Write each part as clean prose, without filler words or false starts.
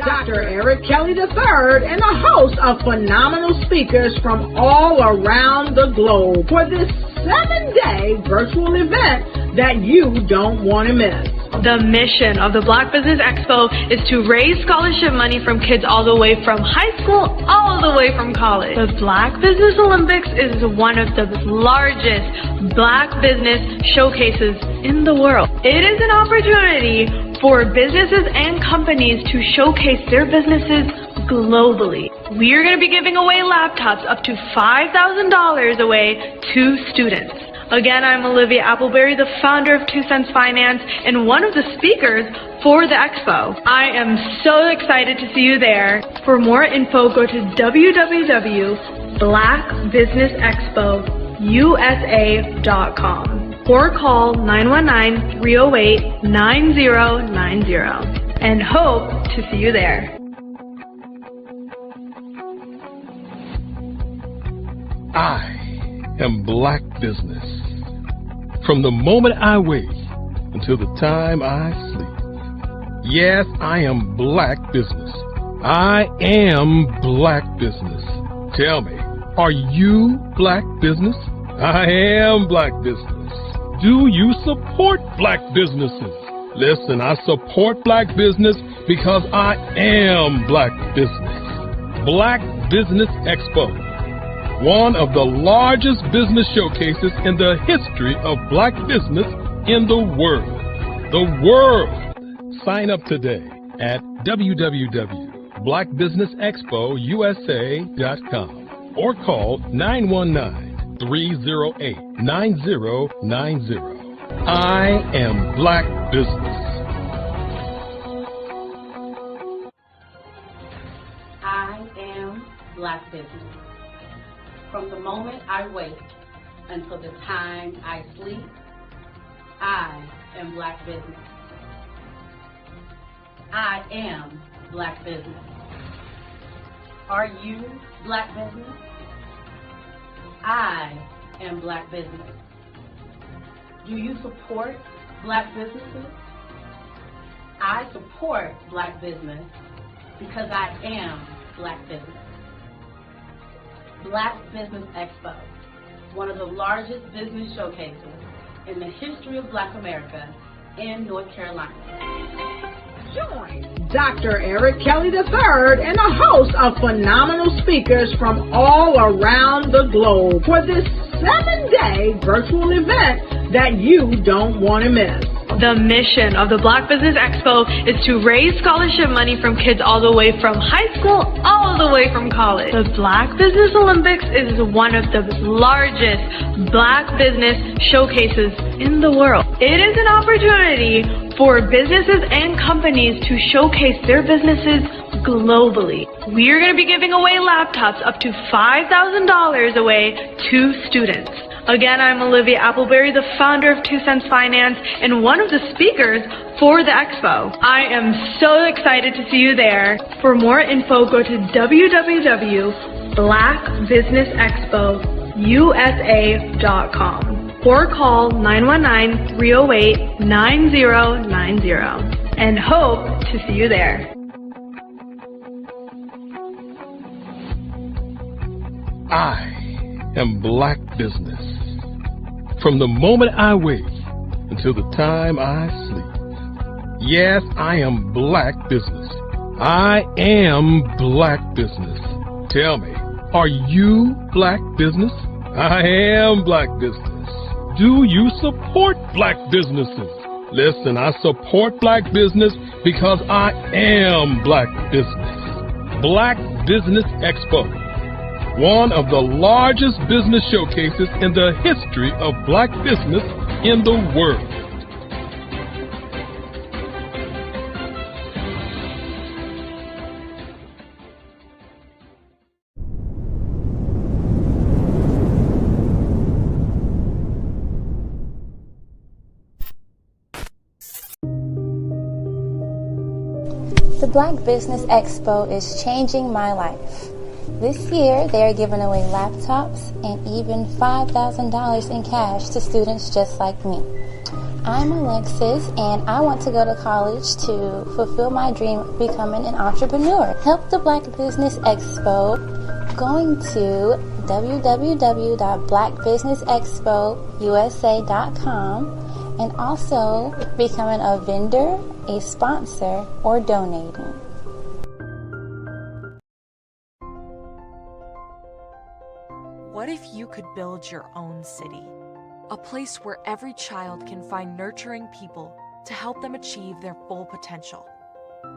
Dr. Eric Kelly III and a host of phenomenal speakers from all around the globe for this 7-day virtual event that you don't want to miss. The mission of the Black Business Expo is to raise scholarship money from kids all the way from high school all the way from college. The Black Business Olympics is one of the largest Black business showcases in the world. It is an opportunity for businesses and companies to showcase their businesses globally. We are going to be giving away laptops up to $5,000 away to students. Again, I'm Olivia Appleberry, the founder of 2 Cents Finance and one of the speakers for the expo. I am so excited to see you there. For more info, go to www.blackbusinessexpousa.com or call 919-308-9090 and hope to see you there. I am Black Business. From the moment I wake until the time I sleep. Yes, I am Black Business. I am Black Business. Tell me, are you Black Business? I am Black Business. Do you support Black businesses? Listen, I support Black business because I am Black Business. Black Business Expo, one of the largest business showcases in the history of Black business in the world. The world! Sign up today at www.blackbusinessexpousa.com or call 919-308-9090. I am Black Business. I am Black Business. From the moment I wake until the time I sleep, I am Black Business. I am Black Business. Are you Black Business? I am Black Business. Do you support Black businesses? I support Black business because I am Black Business. Black Business Expo, one of the largest business showcases in the history of Black America in North Carolina. Join Dr. Eric Kelly III and a host of phenomenal speakers from all around the globe for this 7-day virtual event that you don't want to miss. The mission of the Black Business Expo is to raise scholarship money from kids all the way from high school all the way from college. The Black Business Olympics is one of the largest Black business showcases in the world. It is an opportunity for businesses and companies to showcase their businesses globally. We are going to be giving away laptops up to $5,000 away to students. Again, I'm Olivia Appleberry, the founder of 2 Cents Finance and one of the speakers for the expo. I am so excited to see you there. For more info, go to www.blackbusinessexpousa.com or call 919-308-9090 and hope to see you there. I am Black Business. From the moment I wake until the time I sleep. Yes, I am Black Business. I am Black Business. Tell me, are you Black Business? I am Black Business. Do you support Black businesses? Listen, I support Black business because I am Black Business. Black Business Expo, one of the largest business showcases in the history of Black business in the world. The Black Business Expo is changing my life. This year, they are giving away laptops and even $5,000 in cash to students just like me. I'm Alexis, and I want to go to college to fulfill my dream of becoming an entrepreneur. Help the Black Business Expo going to www.blackbusinessexpousa.com and also becoming a vendor, a sponsor, or donating. What if you could build your own city? A place where every child can find nurturing people to help them achieve their full potential.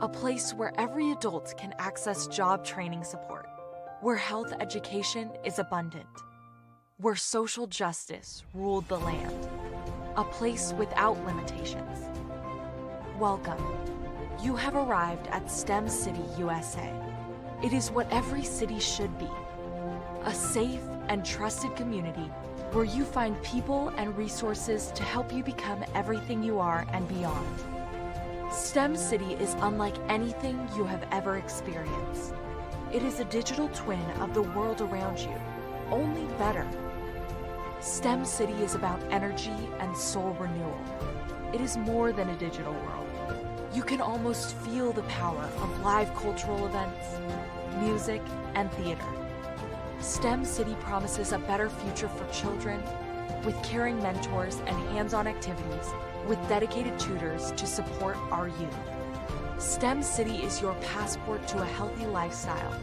A place where every adult can access job training support. Where health education is abundant. Where social justice ruled the land. A place without limitations. Welcome. You have arrived at STEM City USA. It is what every city should be. A safe and trusted community where you find people and resources to help you become everything you are and beyond. STEM City is unlike anything you have ever experienced. It is a digital twin of the world around you, only better. STEM City is about energy and soul renewal. It is more than a digital world. You can almost feel the power of live cultural events, music, and theater. STEM City promises a better future for children with caring mentors and hands-on activities with dedicated tutors to support our youth. STEM City is your passport to a healthy lifestyle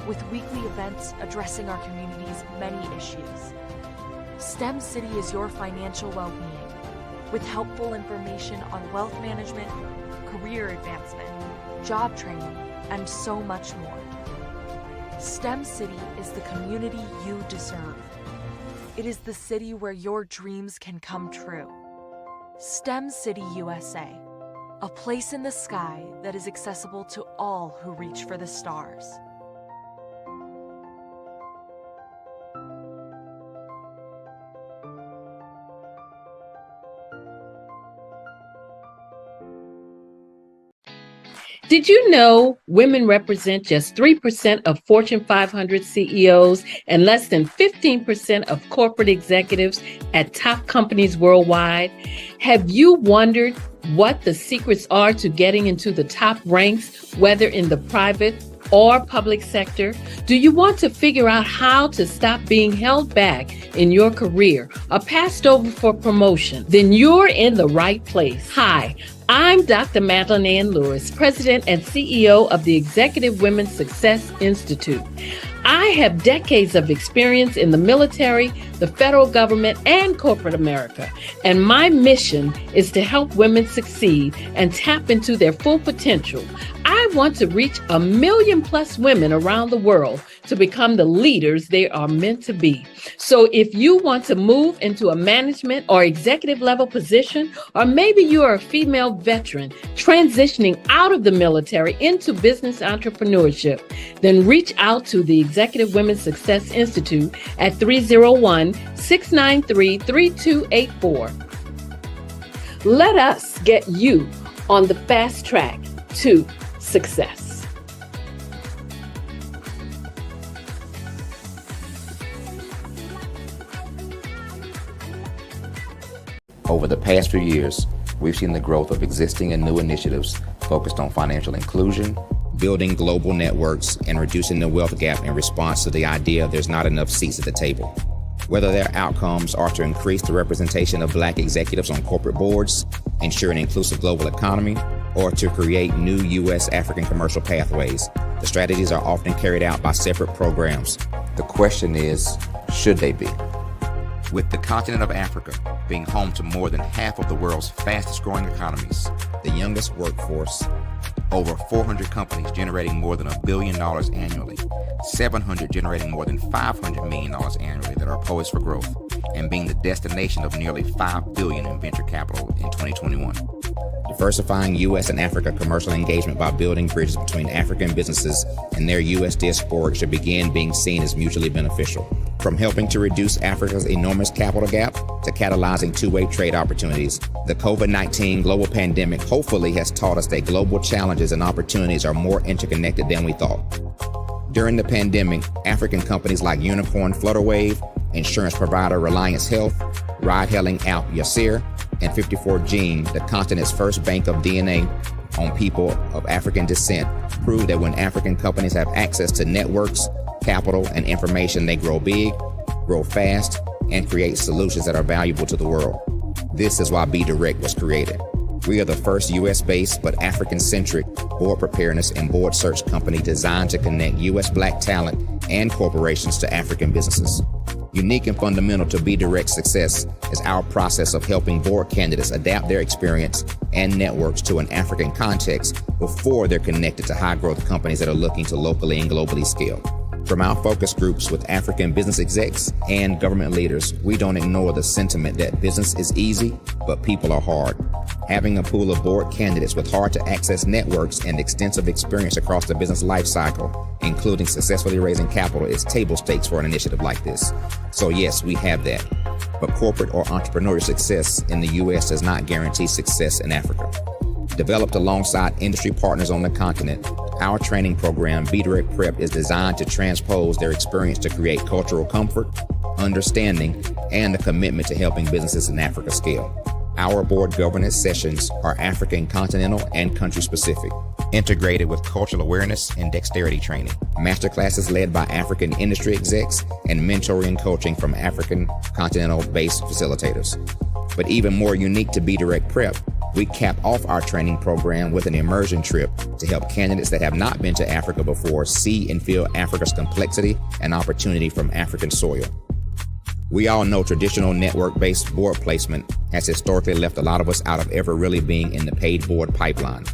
with weekly events addressing our community's many issues. STEM City is your financial well-being with helpful information on wealth management, career advancement, job training, and so much more. STEM City is the community you deserve. It is the city where your dreams can come true. STEM City USA, a place in the sky that is accessible to all who reach for the stars. Did you know women represent just 3% of Fortune 500 CEOs and less than 15% of corporate executives at top companies worldwide? Have you wondered what the secrets are to getting into the top ranks, whether in the private or public sector? Do you want to figure out how to stop being held back in your career or passed over for promotion? Then you're in the right place. Hi, I'm Dr. Madeline Ann Lewis, President and CEO of the Executive Women's Success Institute. I have decades of experience in the military, the federal government, and corporate America, and my mission is to help women succeed and tap into their full potential. I want to reach 1 million+ women around the world to become the leaders they are meant to be. So if you want to move into a management or executive level position, or maybe you are a female veteran transitioning out of the military into business entrepreneurship, then reach out to the Executive Women's Success Institute at 301-693-3284. Let us get you on the fast track to success. Over the past few years, we've seen the growth of existing and new initiatives focused on financial inclusion, building global networks, and reducing the wealth gap in response to the idea there's not enough seats at the table. Whether their outcomes are to increase the representation of Black executives on corporate boards, ensure an inclusive global economy, or to create new U.S. African commercial pathways, the strategies are often carried out by separate programs. The question is, should they be? With the continent of Africa being home to more than half of the world's fastest growing economies, the youngest workforce, over 400 companies generating more than $1 billion annually, 700 generating more than $500 million annually that are poised for growth, and being the destination of nearly $5 billion in venture capital in 2021. Diversifying U.S. and Africa commercial engagement by building bridges between African businesses and their U.S. diaspora should begin being seen as mutually beneficial. From helping to reduce Africa's enormous capital gap to catalyzing two-way trade opportunities, the COVID-19 global pandemic hopefully has taught us that global challenges and opportunities are more interconnected than we thought. During the pandemic, African companies like Unicorn Flutterwave, insurance provider Reliance Health, ride-hailing app Yasir, and 54 gene, the continent's first bank of DNA on people of African descent, prove that when African companies have access to networks, capital, and information, they grow big, grow fast, and create solutions that are valuable to the world. This is why Be Direct was created. We are the first U.S.-based but African-centric board preparedness and board search company designed to connect U.S. Black talent and corporations to African businesses. Unique and fundamental to Be Direct's success is our process of helping board candidates adapt their experience and networks to an African context before they're connected to high-growth companies that are looking to locally and globally scale. From our focus groups with African business execs and government leaders, we don't ignore the sentiment that business is easy, but people are hard. Having a pool of board candidates with hard-to-access networks and extensive experience across the business life cycle, including successfully raising capital, is table stakes for an initiative like this. So yes, we have that. But corporate or entrepreneurial success in the U.S. does not guarantee success in Africa. Developed alongside industry partners on the continent, our training program, Be Direct Prep, is designed to transpose their experience to create cultural comfort, understanding, and a commitment to helping businesses in Africa scale. Our board governance sessions are African continental and country specific, integrated with cultural awareness and dexterity training, masterclasses led by African industry execs, and mentoring and coaching from African continental-based facilitators. But even more unique to Be Direct Prep, we cap off our training program with an immersion trip to help candidates that have not been to Africa before see and feel Africa's complexity and opportunity from African soil. We all know traditional network-based board placement has historically left a lot of us out of ever really being in the paid board pipeline.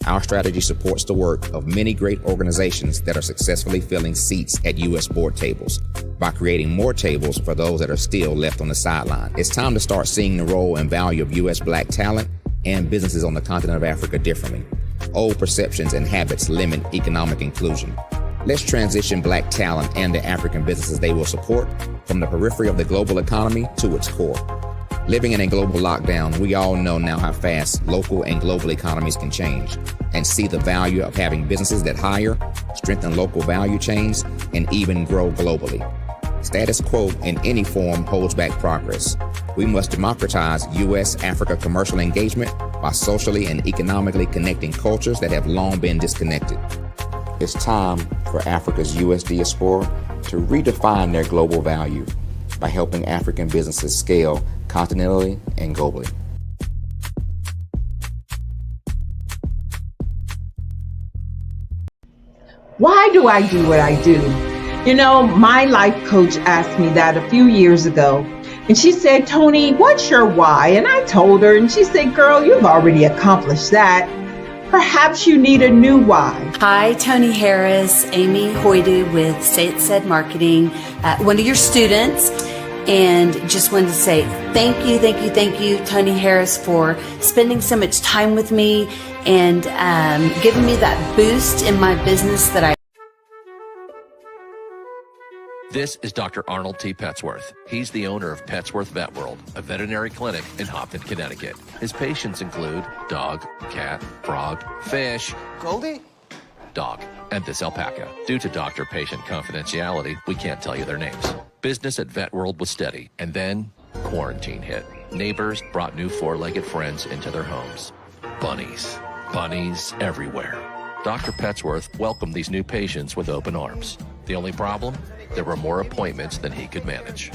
Our strategy supports the work of many great organizations that are successfully filling seats at U.S. board tables by creating more tables for those that are still left on the sideline. It's time to start seeing the role and value of U.S. Black talent and businesses on the continent of Africa differently. Old perceptions and habits limit economic inclusion. Let's transition Black talent and the African businesses they will support from the periphery of the global economy to its core. Living in a global lockdown, we all know now how fast local and global economies can change, and see the value of having businesses that hire, strengthen local value chains, and even grow globally. Status quo in any form holds back progress. We must democratize U.S.-Africa commercial engagement by socially and economically connecting cultures that have long been disconnected. It's time for Africa's U.S. diaspora to redefine their global value by helping African businesses scale continentally and globally. Why do I do what I do? You know, my life coach asked me that a few years ago, and she said, Tony, what's your why? And I told her, and she said, girl, you've already accomplished that. Perhaps you need a new why. Hi, Tony Harris, Amy Hoydu with Say It Said Marketing, one of your students. And just wanted to say thank you, Tony Harris, for spending so much time with me and giving me that boost in my business that I. This is Dr. Arnold T. Petsworth. He's the owner of Petsworth Vet World, a veterinary clinic in Hopton, Connecticut. His patients include dog, cat, frog, fish, Goldie, dog, and this alpaca. Due to doctor-patient confidentiality, we can't tell you their names. Business at Vet World was steady, and then quarantine hit. Neighbors brought new four-legged friends into their homes. Bunnies everywhere. Dr. Petsworth welcomed these new patients with open arms. The only problem? There were more appointments than he could manage.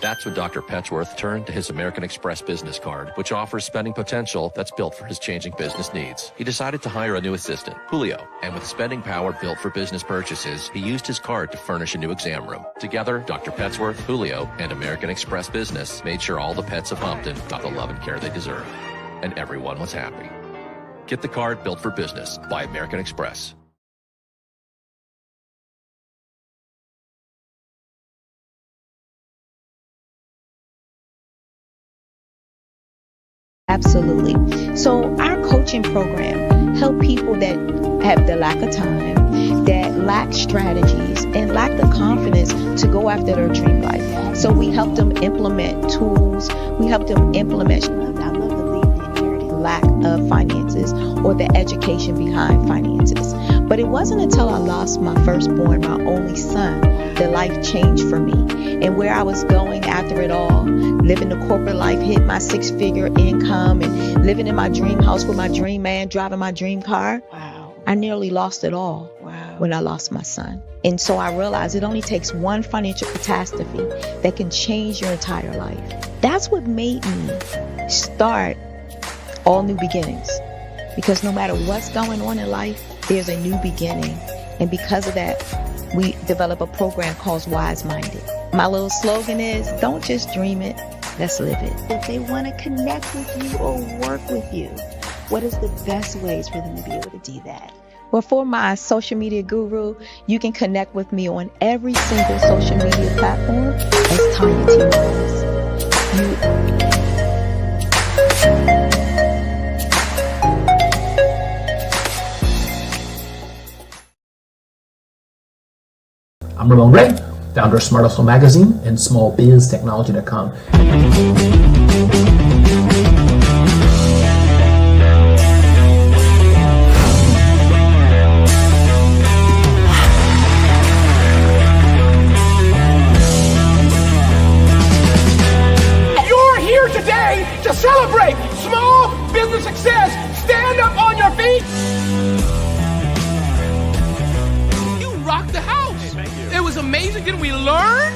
That's when Dr. Petsworth turned to his American Express business card, which offers spending potential that's built for his changing business needs. He decided to hire a new assistant, Julio, and with spending power built for business purchases, he used his card to furnish a new exam room. Together, Dr. Petsworth, Julio, and American Express Business made sure all the pets of Hopton got the love and care they deserve. And everyone was happy. Get the card built for business by American Express. Absolutely. So our coaching program help people that have the lack of time, that lack strategies, and lack the confidence to go after their dream life. So we help them implement tools. We help them implement, I love to leave the inherited lack of finances or the education behind finances. But it wasn't until I lost my firstborn, my only son, that life changed for me. And where I was going after it all, living the corporate life, hit my 6-figure income, and living in my dream house with my dream man, driving my dream car. Wow. I nearly lost it all when I lost my son. And so I realized it only takes one financial catastrophe that can change your entire life. That's what made me start All New Beginnings. Because no matter what's going on in life, there's a new beginning. And because of that, we develop a program called Wise Minded. My little slogan is, don't just dream it, let's live it. If they want to connect with you or work with you, what is the best ways for them to be able to do that? Well, for my social media guru, you can connect with me on every single social media platform as Tanya T. Rose. I'm Ramon Ray, founder of Smart Hustle Magazine and smallbiztechnology.com. You're here today to celebrate small business success. Stand up on your feet. You rocked the house. It was amazing. Didn't we learn?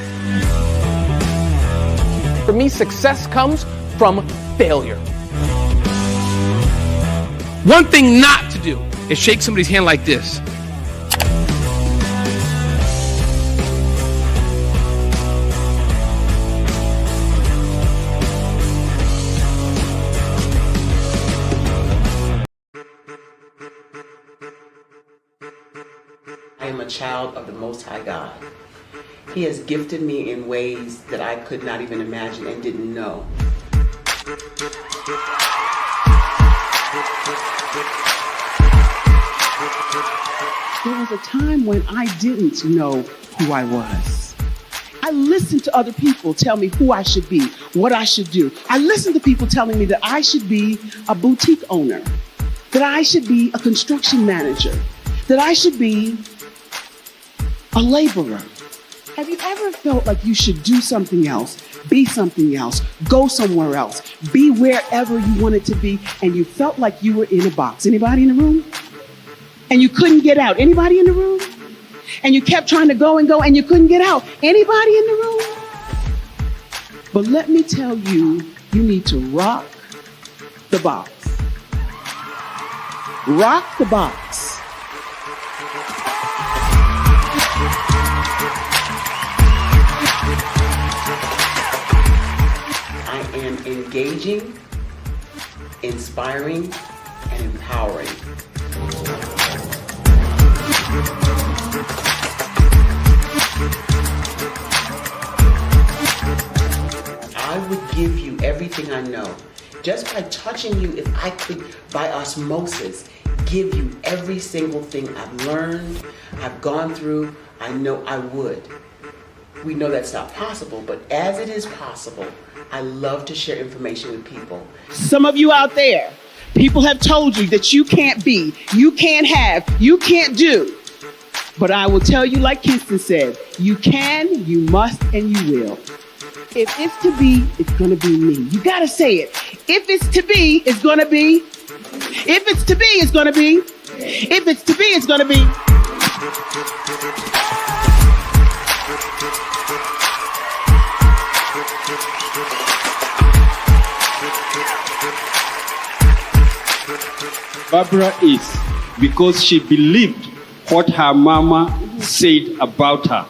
For me, success comes from failure. One thing not to do is shake somebody's hand like this. I am a child of the Most High God. He has gifted me in ways that I could not even imagine and didn't know. There was a time when I didn't know who I was. I listened to other people tell me who I should be, what I should do. I listened to people telling me that I should be a boutique owner, that I should be a construction manager, that I should be a laborer. Have you ever felt like you should do something else, be something else, go somewhere else, be wherever you wanted to be, and you felt like you were in a box? Anybody in the room? And you couldn't get out. Anybody in the room? And you kept trying to go and go and you couldn't get out. Anybody in the room? But let me tell you, you need to rock the box. Rock the box. I am engaging, inspiring, and empowering. I would give you everything I know. Just by touching you, if I could, by osmosis, give you every single thing I've learned, I've gone through, I know I would. We know that's not possible, but as it is possible, I love to share information with people. Some of you out there, people have told you that you can't be, you can't have, you can't do. But I will tell you, like Kinston said, you can, you must, and you will. If it's to be, it's going to be me. You got to say it. If it's to be, it's going to be. If it's to be, it's going to be. If it's to be, it's going to be. Barbara is because she believed what her mama said about her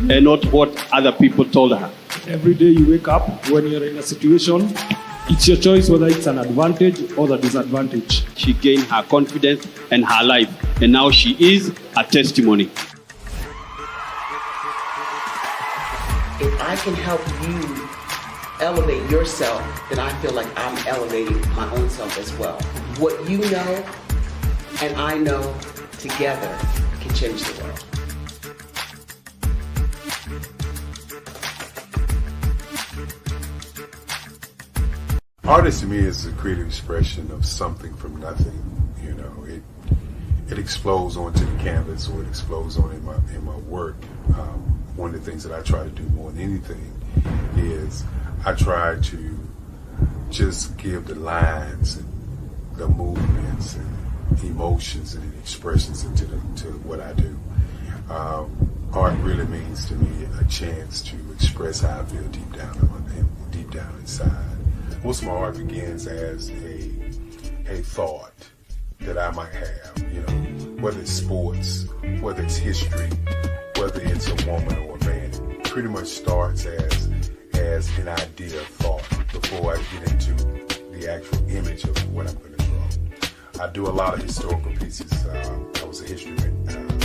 and not what other people told her. Every day you wake up, when you're in a situation, it's your choice whether it's an advantage or the disadvantage. She gained her confidence and her life, and now she is a testimony. If I can help you elevate yourself, then I feel like I'm elevating my own self as well. What you know and I know together can change the world. Art to me is a creative expression of something from nothing. You know, it explodes onto the canvas, or it explodes on in my work. One of the things that I try to do more than anything is I try to just give the lines and the movements and emotions and expressions into to what I do. Art really means to me a chance to express how I feel deep down inside. Most of my art begins as a thought that I might have, you know, whether it's sports, whether it's history, whether it's a woman or a man. It pretty much starts as an idea of thought before I get into the actual image of what I'm going to draw. I do a lot of historical pieces. I was a history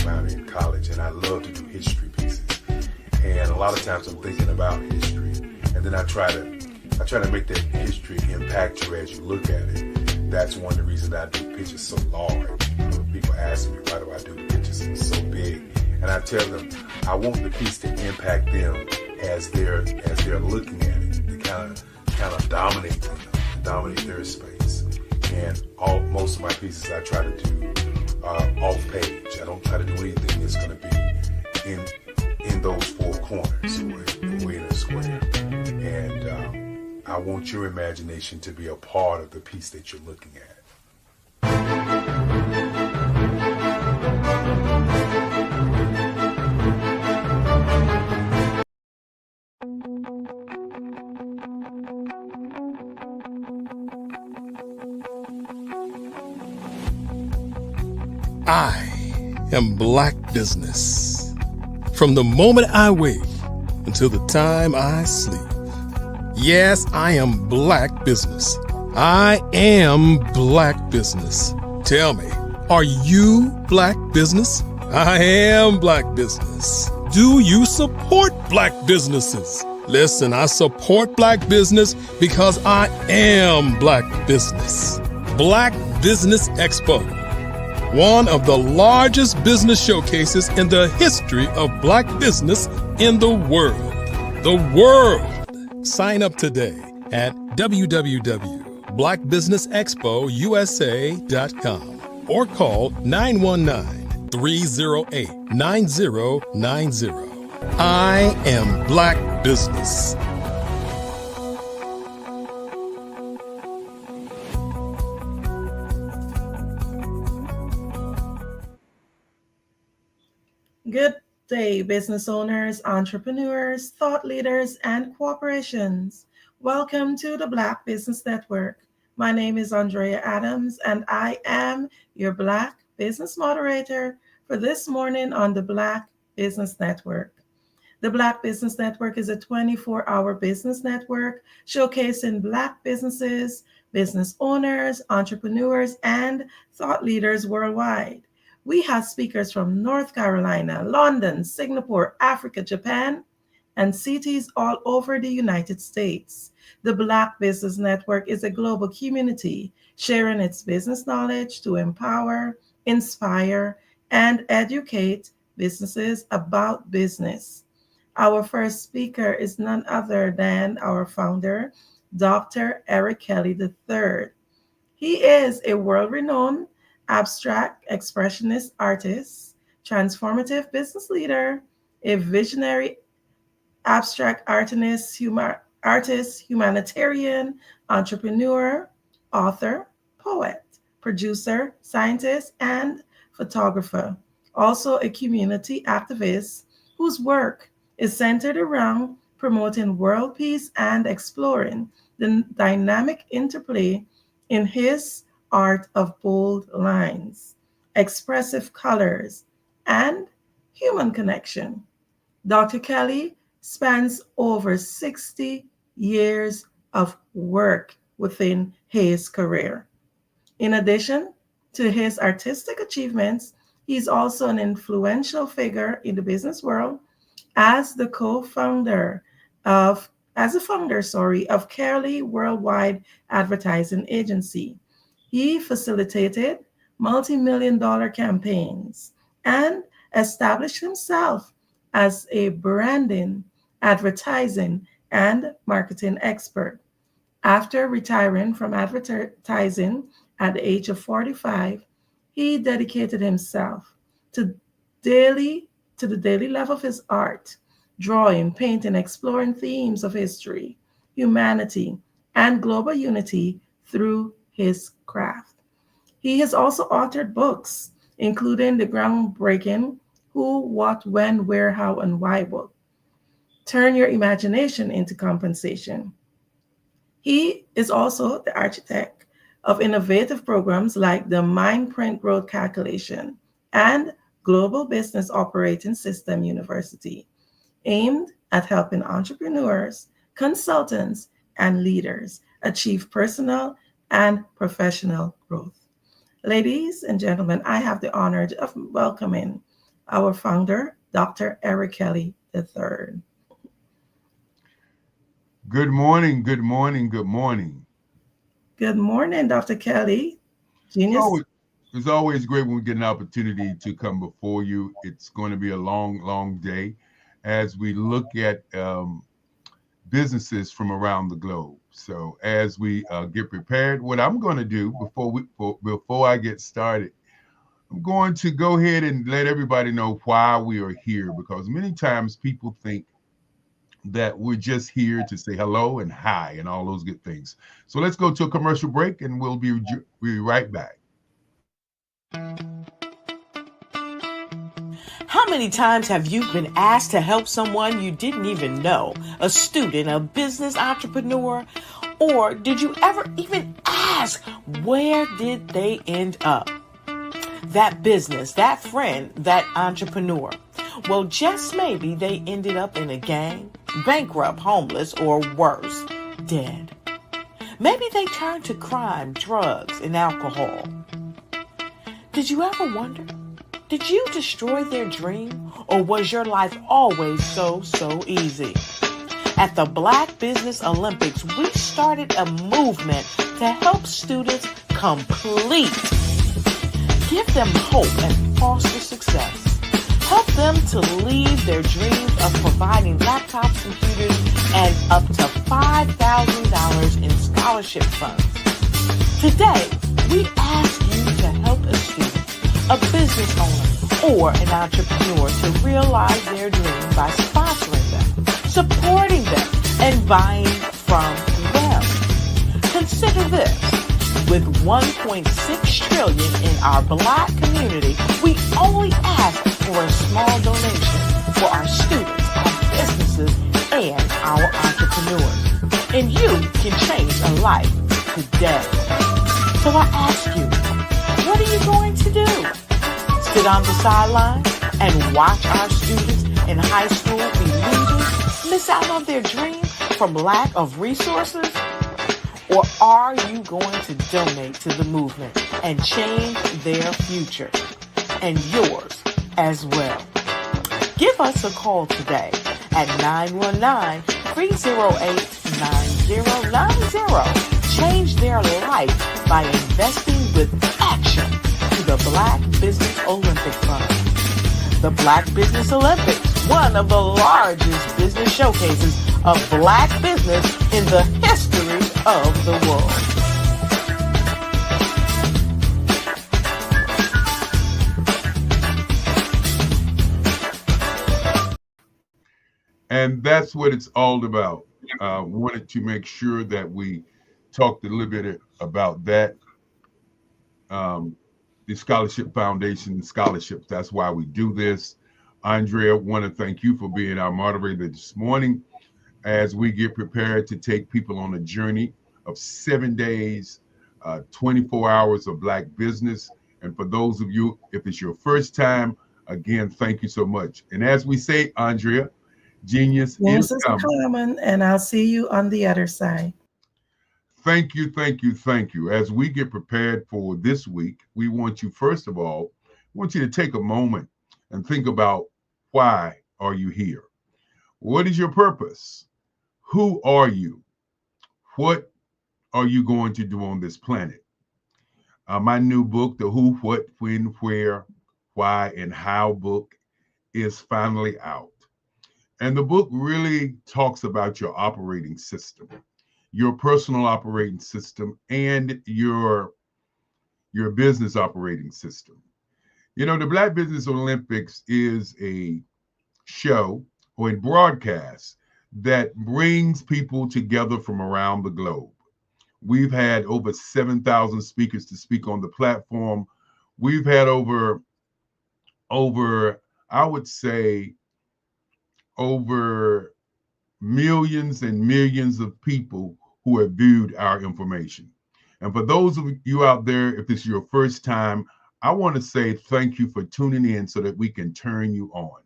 minor in college, and I love to do history pieces. And a lot of times I'm thinking about history, and then I try to make that history impact you as you look at it. That's one of the reasons I do pictures so large. People ask me, why do I do the pictures so big? And I tell them, I want the piece to impact them as they're looking at it. To kind of dominate them, dominate their space. And most of my pieces I try to do off page. I don't try to do anything that's going to be in those four corners or in a square. And I want your imagination to be a part of the piece that you're looking at. I am Black Business. From the moment I wake until the time I sleep. Yes, I am Black Business. I am Black Business. Tell me, are you Black Business? I am Black Business. Do you support Black businesses? Listen, I support Black business because I am Black Business. Black Business Expo, one of the largest business showcases in the history of Black business in the world. The world! Sign up today at www.blackbusinessexpousa.com or call 919-308-9090. I am Black Business. Good day, business owners, entrepreneurs, thought leaders, and corporations. Welcome to the Black Business Network. My name is Andrea Adams, and I am your Black Business Moderator for this morning on the Black Business Network. The Black Business Network is a 24-hour business network showcasing Black businesses, business owners, entrepreneurs, and thought leaders worldwide. We have speakers from North Carolina, London, Singapore, Africa, Japan, and cities all over the United States. The Black Business Network is a global community sharing its business knowledge to empower, inspire, and educate businesses about business. Our first speaker is none other than our founder, Dr. Eric Kelly III. He is a world-renowned abstract expressionist artist, transformative business leader, a visionary abstract artist, humanitarian, entrepreneur, author, poet, producer, scientist, and photographer. Also a community activist whose work is centered around promoting world peace and exploring the dynamic interplay in his art of bold lines, expressive colors, and human connection. Dr. Kelly spans over 60 years of work within his career. In addition to his artistic achievements, he's also an influential figure in the business world as the founder of Kelly Worldwide Advertising Agency. He facilitated multi-million-dollar campaigns and established himself as a branding, advertising, and marketing expert. After retiring from advertising at the age of 45, He dedicated himself to the daily love of his art, drawing, painting, exploring themes of history, humanity, and global unity through his craft. He has also authored books, including the groundbreaking Who, What, When, Where, How, and Why book. Turn your imagination into compensation. He is also the architect of innovative programs like the Mind Print Growth Calculation and Global Business Operating System University, aimed at helping entrepreneurs, consultants, and leaders achieve personal and professional growth. Ladies and gentlemen, I have the honor of welcoming our founder, Dr. Eric Kelly III. Good morning, good morning, good morning. Good morning, Dr. Kelly. Genius. It's always great when we get an opportunity to come before you. It's going to be a long, long day as we look at businesses from around the globe. So as we get prepared, what I'm going to do before I get started, I'm going to go ahead and let everybody know why we are here, because many times people think that we're just here to say hello and hi and all those good things. So let's go to a commercial break and we'll be right back. How many times have you been asked to help someone you didn't even know, a student, a business entrepreneur, or did you ever even ask, where did they end up? That business, that friend, that entrepreneur. Well, just maybe they ended up in a gang, bankrupt, homeless, or worse, dead. Maybe they turned to crime, drugs, and alcohol. Did you ever wonder? Did you destroy their dream, or was your life always so easy? At the Black Business Olympics, we started a movement to help students complete. Give them hope and foster success. Help them to leave their dreams of providing laptops, computers, and up to $5,000 in scholarship funds. Today, we ask you to help a student, a business owner, or an entrepreneur to realize their dream by sponsoring them, supporting them, and buying from them. Consider this. With $1.6 trillion in our Black community, we only ask for a small donation for our students, our businesses, and our entrepreneurs. And you can change a life today. So I ask you, what are you going to do? Sit on the sideline and watch our students in high school be losers, miss out on their dream from lack of resources? Or are you going to donate to the movement and change their future and yours as well? Give us a call today at 919-308-9090. Change their life by investing with action to the Black Business Olympic Fund. The Black Business Olympics, one of the largest business showcases of Black business in the history of the world. And that's what it's all about. Wanted to make sure that we talked a little bit about that. The Scholarship Foundation scholarships, that's why we do this. Andrea, want to thank you for being our moderator this morning as we get prepared to take people on a journey of 7 days, 24 hours of Black business. And for those of you, if it's your first time, again, thank you so much. And as we say, Andrea, genius is coming. And I'll see you on the other side. Thank you, thank you, thank you. As we get prepared for this week, we want you, first of all, to take a moment and think about, why are you here? What is your purpose? Who are you? What are you going to do on this planet? My new book, the Who, What, When, Where, Why, and How book is finally out. And the book really talks about your operating system, your personal operating system, and your your business operating system. You know, the Black Business Olympics is a show or a broadcast that brings people together from around the globe. We've had over 7,000 speakers to speak on the platform. We've had over, I would say, over millions and millions of people who have viewed our information. And for those of you out there, if this is your first time, I want to say thank you for tuning in so that we can turn you on.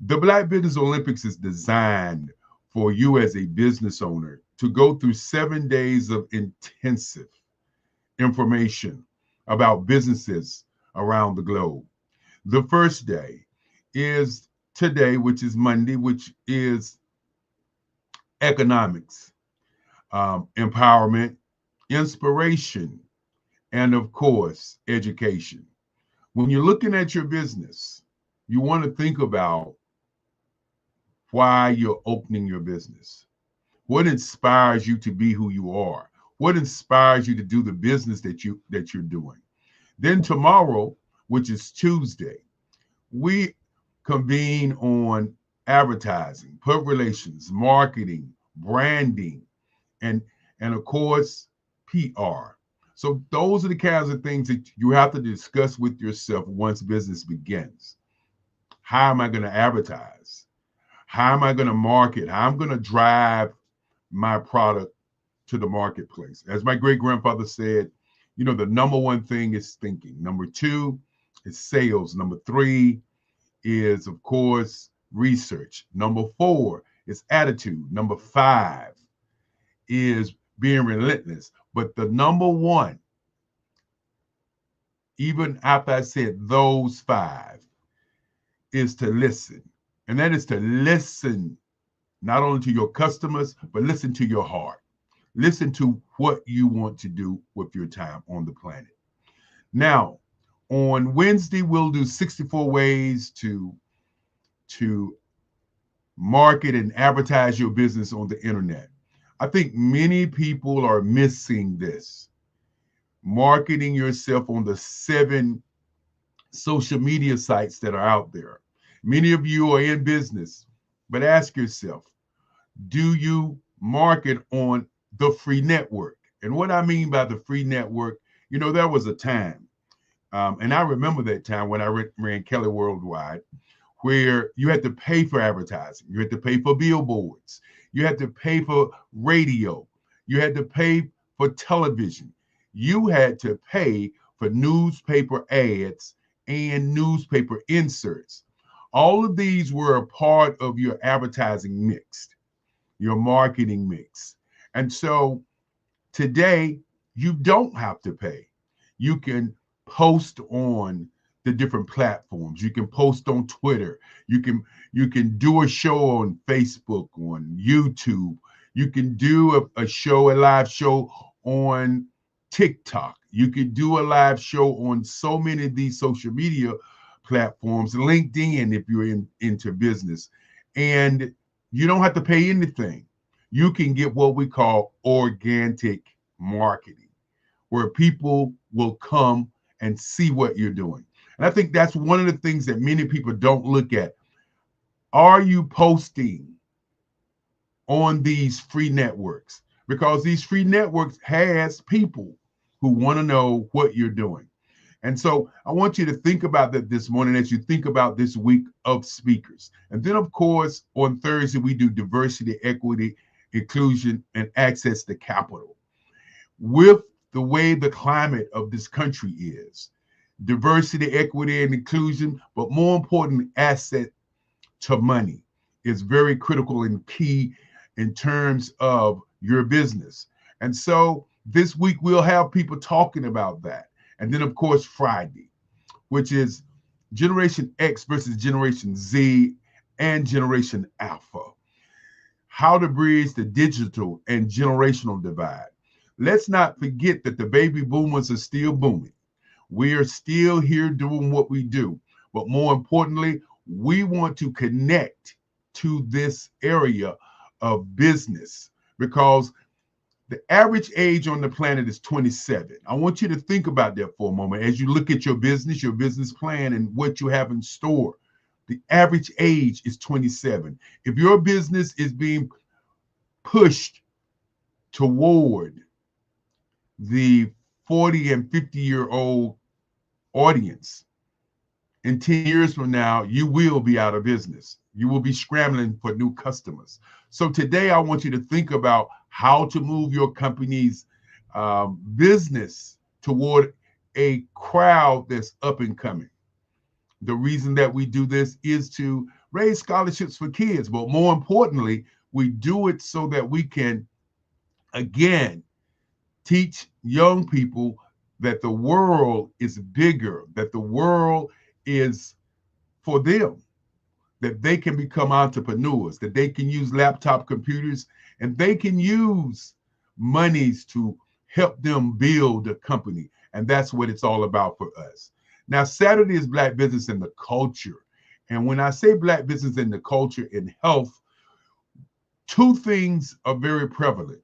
The Black Business Olympics is designed for you as a business owner to go through 7 days of intensive information about businesses around the globe. The first day is today, which is Monday, which is economics, empowerment, inspiration, and of course, education. When you're looking at your business, you want to think about why you're opening your business. What inspires you to be who you are? What inspires you to do the business that you're doing? Then tomorrow, which is Tuesday, we convene on advertising, public relations, marketing, branding, and of course, PR. So those are the kinds of things that you have to discuss with yourself once business begins. How am I going to advertise? How am I going to market? How am I going to drive my product to the marketplace? As my great grandfather said, you know, the number one thing is thinking. Number two is sales. Number three is, of course, research. Number four is attitude. Number five is being relentless. But the number one, even after I said those five, is to listen. And that is to listen not only to your customers, but listen to your heart. Listen to what you want to do with your time on the planet. Now, on Wednesday, we'll do 64 ways to market and advertise your business on the internet. I think many people are missing this. Marketing yourself on the 7 social media sites that are out there. Many of you are in business, but ask yourself, do you market on the free network? And what I mean by the free network, you know, there was a time, and I remember that time when I ran Kelly Worldwide, where you had to pay for advertising. You had to pay for billboards. You had to pay for radio. You had to pay for television. You had to pay for newspaper ads and newspaper inserts. All of these were a part of your advertising mix, your marketing mix. And so today, you don't have to pay. You can post on the different platforms. You can post on Twitter. You can do a show on Facebook, on YouTube. You can do a live show on TikTok. You can do a live show on so many of these social media platforms, LinkedIn if you're into business. And you don't have to pay anything. You can get what we call organic marketing, where people will come and see what you're doing. And I think that's one of the things that many people don't look at. Are you posting on these free networks? Because these free networks has people who want to know what you're doing. And so I want you to think about that this morning as you think about this week of speakers. And then, of course, on Thursday, we do diversity, equity, inclusion, and access to capital. With the way the climate of this country is, diversity, equity, and inclusion, but more important, asset to money is very critical and key in terms of your business. And so this week we'll have people talking about that. And then, of course, Friday, which is Generation X versus Generation Z and Generation Alpha. How to bridge the digital and generational divide. Let's not forget that the baby boomers are still booming. We are still here doing what we do. But more importantly, we want to connect to this area of business because The average age on the planet is 27. I want you to think about that for a moment as you look at your business plan, and what you have in store. The average age is 27. If your business is being pushed toward the 40 and 50-year-old audience, in 10 years from now, you will be out of business. You will be scrambling for new customers. So today I want you to think about how to move your company's business toward a crowd that's up and coming. The reason that we do this is to raise scholarships for kids, but more importantly, we do it so that we can, again, teach young people that the world is bigger, that the world is for them, that they can become entrepreneurs, that they can use laptop computers, and they can use monies to help them build a company. And that's what it's all about for us. Now, Saturday is Black Business and the Culture. And when I say Black Business and the Culture in health, two things are very prevalent.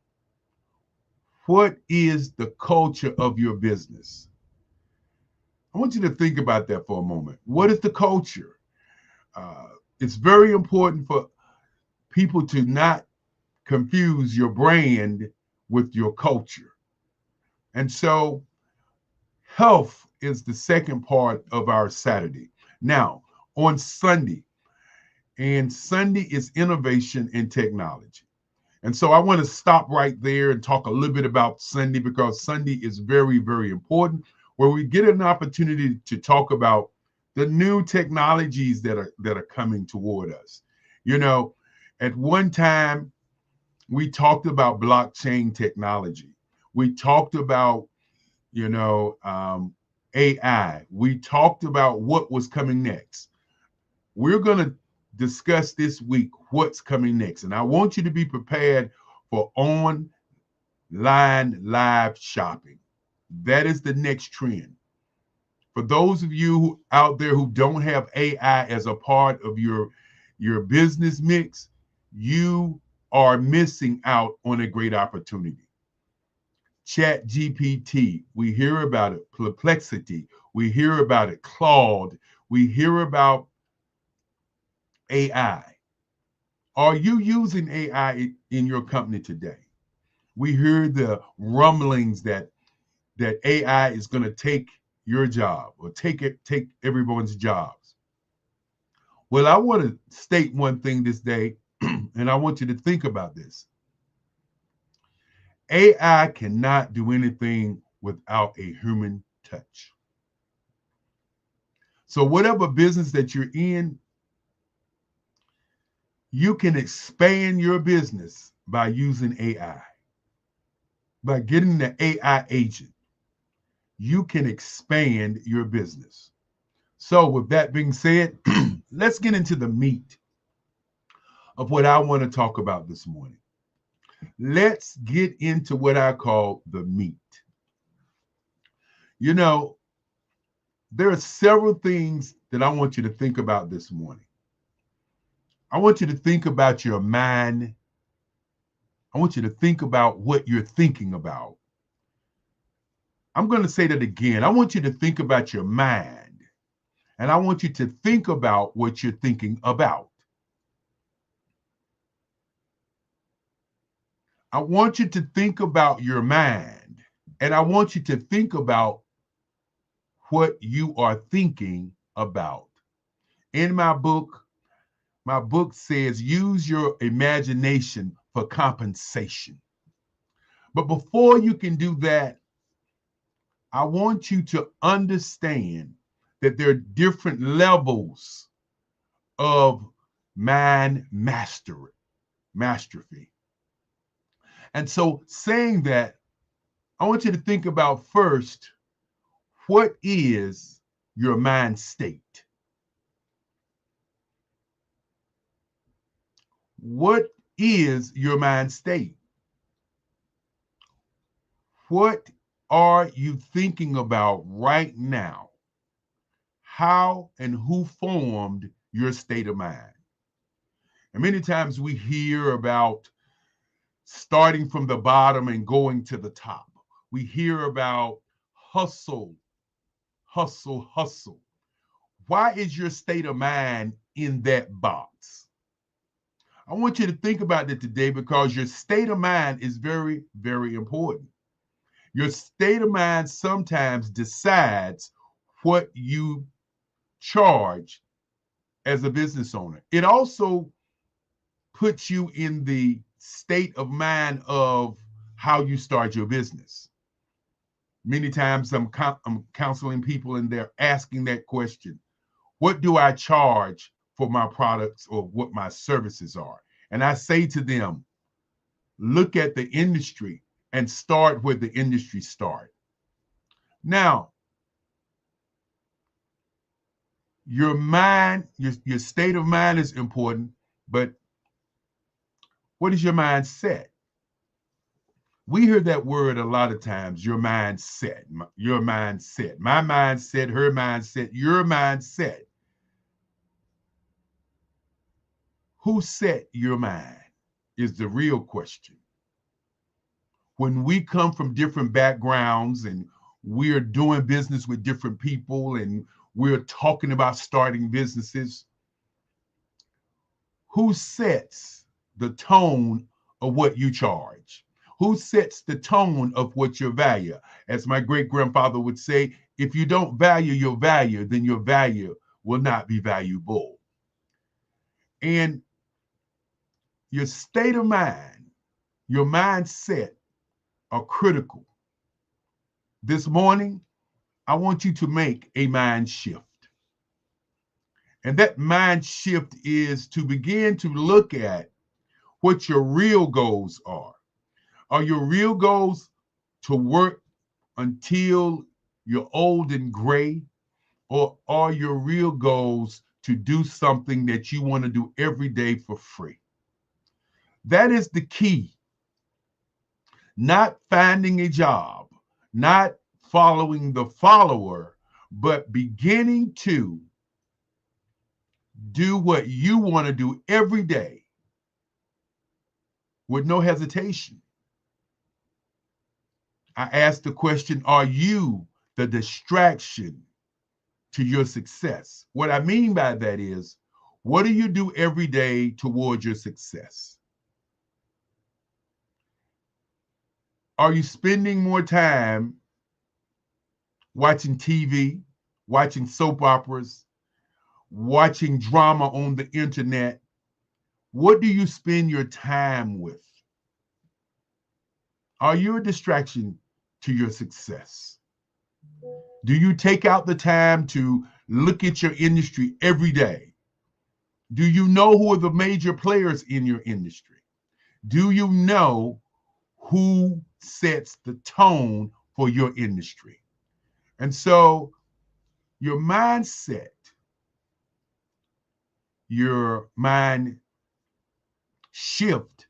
What is the culture of your business? I want you to think about that for a moment. What is the culture? It's very important for people to not confuse your brand with your culture. And so health is the second part of our Saturday. Now, on Sunday, and Sunday is innovation and technology. And so I want to stop right there and talk a little bit about Sunday, because Sunday is very, very important, where we get an opportunity to talk about the new technologies that are coming toward us. You know, at one time, we talked about blockchain technology. We talked about, AI. We talked about what was coming next. We're going to discuss this week what's coming next. And I want you to be prepared for online live shopping. That is the next trend. For those of you out there who don't have AI as a part of your business mix, you are missing out on a great opportunity. Chat GPT, we hear about it. Perplexity, we hear about it. Claude, we hear about AI. Are you using AI in your company today? We hear the rumblings that AI is going to take your job or take everyone's jobs. Well, I want to state one thing this day, and I want you to think about this. AI cannot do anything without a human touch. So whatever business that you're in, you can expand your business by using AI. By getting the AI agent, you can expand your business. So with that being said, let's get into the meat of what I want to talk about this morning. Let's get into what I call the meat. You know, there are several things that I want you to think about this morning. I want you to think about your mind. I want you to think about what you're thinking about. I'm going to say that again. I want you to think about your mind, and I want you to think about what you're thinking about. I want you to think about your mind, and I want you to think about what you are thinking about. In my book says use your imagination for compensation. But before you can do that, I want you to understand that there are different levels of mind mastery. And so saying that, I want you to think about first, what is your mind state? What is your mind state? What are you thinking about right now? How and who formed your state of mind? And many times we hear about starting from the bottom and going to the top. We hear about hustle, hustle, hustle. Why is your state of mind in that box? I want you to think about that today because your state of mind is very, very important. Your state of mind sometimes decides what you charge as a business owner. It also puts you in the state of mind of how you start your business. Many times I'm counseling people and they're asking that question. What do I charge for my products or what my services are? And I say to them, look at the industry and start where the industry started. Now, your mind, your state of mind is important, but what is your mindset? We hear that word a lot of times, your mindset, your mindset, my mindset, her mindset, your mindset. Who set your mind is the real question. When we come from different backgrounds and we're doing business with different people and we're talking about starting businesses, who sets the tone of what you charge? Who sets the tone of what you value? As my great-grandfather would say, if you don't value your value, then your value will not be valuable. And your state of mind, your mindset are critical. This morning, I want you to make a mind shift. And that mind shift is to begin to look at what your real goals are. Are your real goals to work until you're old and gray? Or are your real goals to do something that you want to do every day for free? That is the key. Not finding a job, not following the follower, but beginning to do what you want to do every day with no hesitation. I asked the question, are you the distraction to your success? What I mean by that is, what do you do every day towards your success? Are you spending more time watching TV, watching soap operas, watching drama on the internet? What do you spend your time with? Are you a distraction to your success? Do you take out the time to look at your industry every day? Do you know who are the major players in your industry? Do you know who sets the tone for your industry? And so your mindset, your mind shift,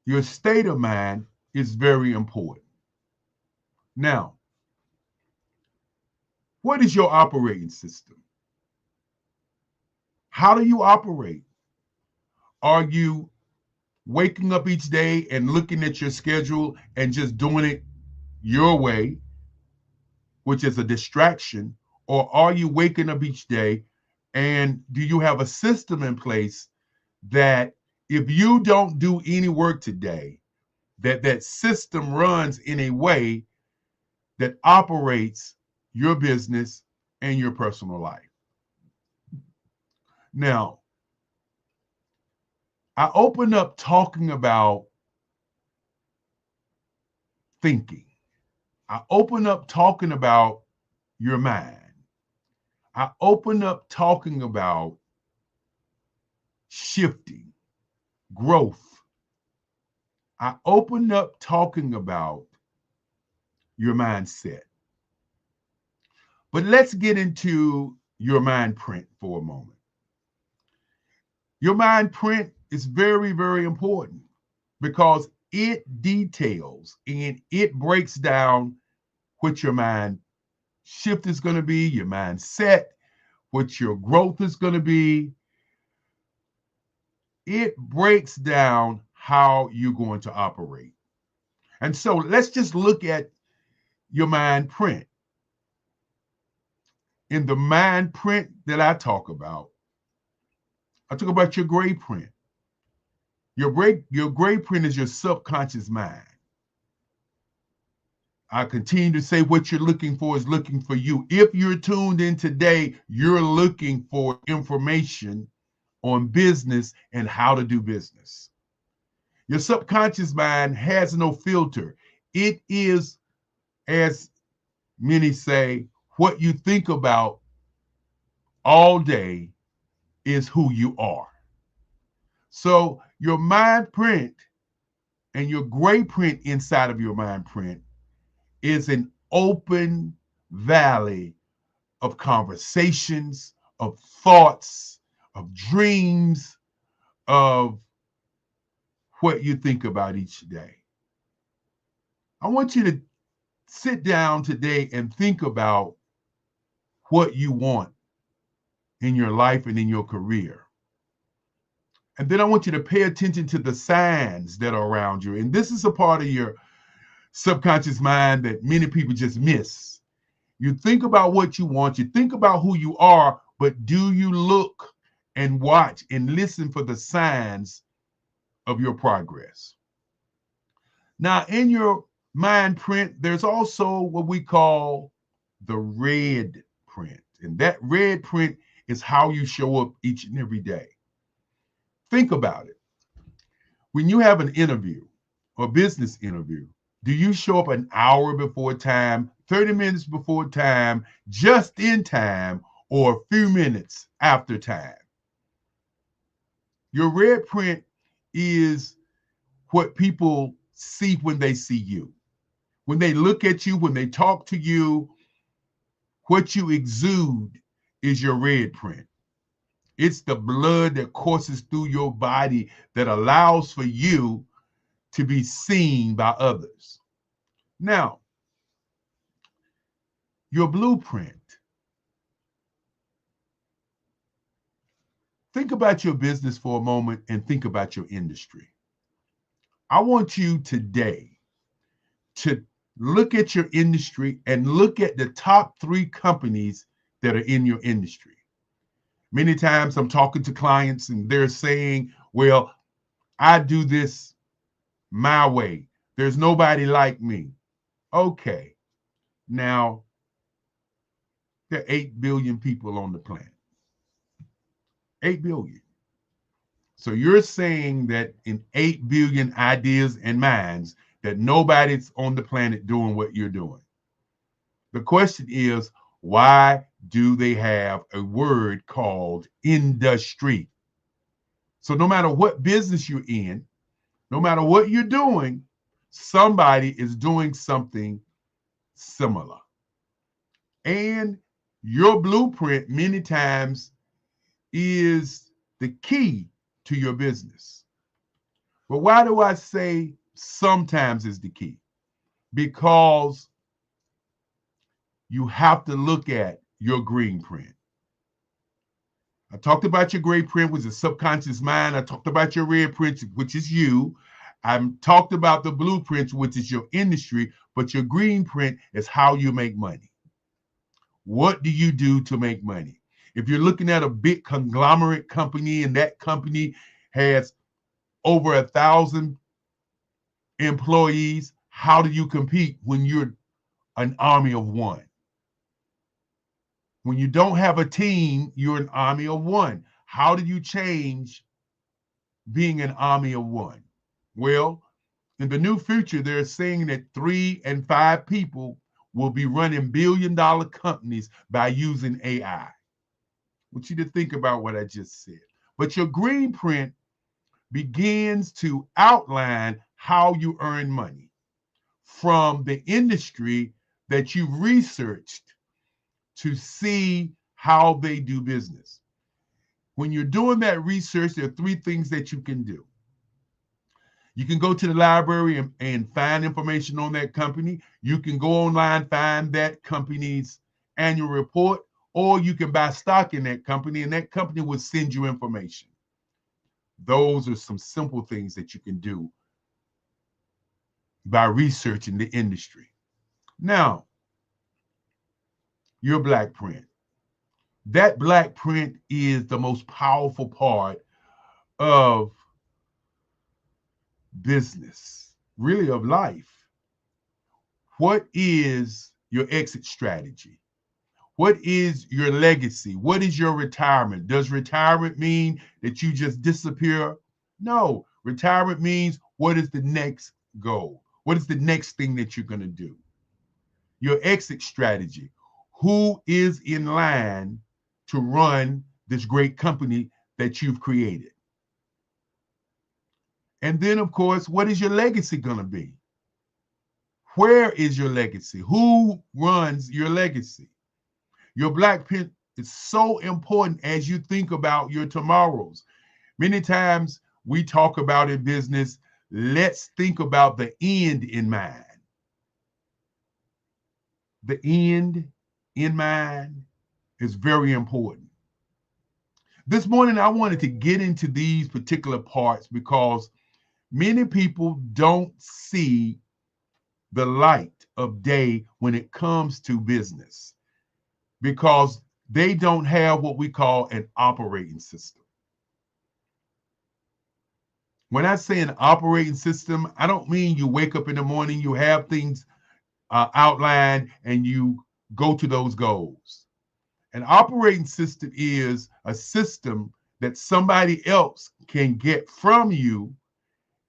your state of mind is very important. Now, what is your operating system? How do you operate? Are you waking up each day and looking at your schedule and just doing it your way, which is a distraction? Or are you waking up each day and do you have a system in place that if you don't do any work today, that system runs in a way that operates your business and your personal life? Now, I open up talking about thinking. I open up talking about your mind. I open up talking about shifting, growth. I open up talking about your mindset. But let's get into your mind print for a moment. Your mind print is very, very important because it details and it breaks down what your mind shift is going to be, your mindset, what your growth is going to be. It breaks down how you're going to operate. And so let's just look at your mind print. In the mind print that I talk about your gray print. Your gray print is your subconscious mind. I continue to say what you're looking for is looking for you. If you're tuned in today, you're looking for information on business and how to do business. Your subconscious mind has no filter. It is, as many say, what you think about all day is who you are. So your mind print and your gray print inside of your mind print is an open valley of conversations, of thoughts, of dreams, of what you think about each day. I want you to sit down today and think about what you want in your life and in your career. And then I want you to pay attention to the signs that are around you. And this is a part of your subconscious mind that many people just miss. You think about what you want, you think about who you are, but do you look and watch and listen for the signs of your progress? Now, in your mind print, there's also what we call the red print. And that red print is how you show up each and every day. Think about it. When you have an interview or business interview, do you show up an hour before time, 30 minutes before time, just in time, or a few minutes after time? Your red print is what people see when they see you. When they look at you, when they talk to you, what you exude is your red print. It's the blood that courses through your body that allows for you to be seen by others. Now, your blueprint. Think about your business for a moment and think about your industry. I want you today to look at your industry and look at the top 3 companies that are in your industry. Many times I'm talking to clients and they're saying, well, I do this my way. There's nobody like me. Okay. Now, there are 8 billion people on the planet. 8 billion. So you're saying that in 8 billion ideas and minds that nobody's on the planet doing what you're doing. The question is, why do they have a word called industry? So no matter what business you're in, no matter what you're doing, somebody is doing something similar. And your blueprint many times is the key to your business. But why do I say sometimes is the key? Because you have to look at your green print. I talked about your gray print, which is subconscious mind. I talked about your red print, which is you. I talked about the blueprints, which is your industry, but your green print is how you make money. What do you do to make money? If you're looking at a big conglomerate company and that company has over 1,000 employees, how do you compete when you're an army of one? When you don't have a team, you're an army of one. How do you change being an army of one? Well, in the new future, they're saying that 3 and 5 people will be running billion-dollar companies by using AI. I want you to think about what I just said. But your green print begins to outline how you earn money from the industry that you've researched to see how they do business. When you're doing that research, there are 3 things that you can do. You can go to the library and find information on that company. You can go online, find that company's annual report, or you can buy stock in that company and that company will send you information. Those are some simple things that you can do by researching the industry. Now, your black print. That black print is the most powerful part of business, really of life. What is your exit strategy? What is your legacy? What is your retirement? Does retirement mean that you just disappear? No. Retirement means what is the next goal? What is the next thing that you're going to do? Your exit strategy. Who is in line to run this great company that you've created? And then, of course, what is your legacy going to be? Where is your legacy? Who runs your legacy? Your black print is so important as you think about your tomorrows. Many times we talk about in business, let's think about the end in mind. The end in mind is very important. This morning, I wanted to get into these particular parts because many people don't see the light of day when it comes to business because they don't have what we call an operating system. When I say an operating system, I don't mean you wake up in the morning, you have things outlined, and you go to those goals. An operating system is a system that somebody else can get from you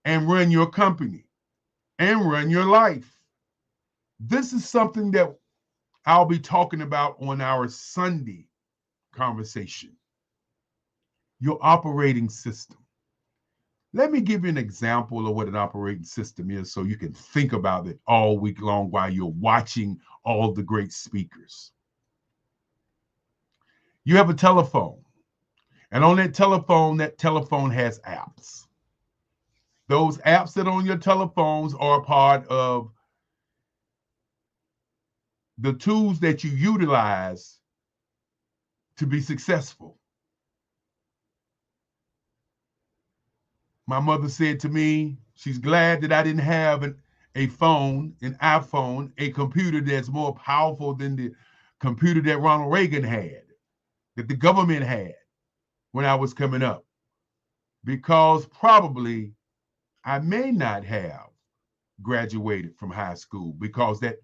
and run your company and run your life. This is something that I'll be talking about on our Sunday conversation. Your operating system. Let me give you an example of what an operating system is so you can think about it all week long while you're watching all the great speakers. You have a telephone, and on that telephone has apps. Those apps that are on your telephones are a part of the tools that you utilize to be successful. My mother said to me, she's glad that I didn't have an iPhone, a computer that's more powerful than the computer that Ronald Reagan had, that the government had when I was coming up. Because probably I may not have graduated from high school because that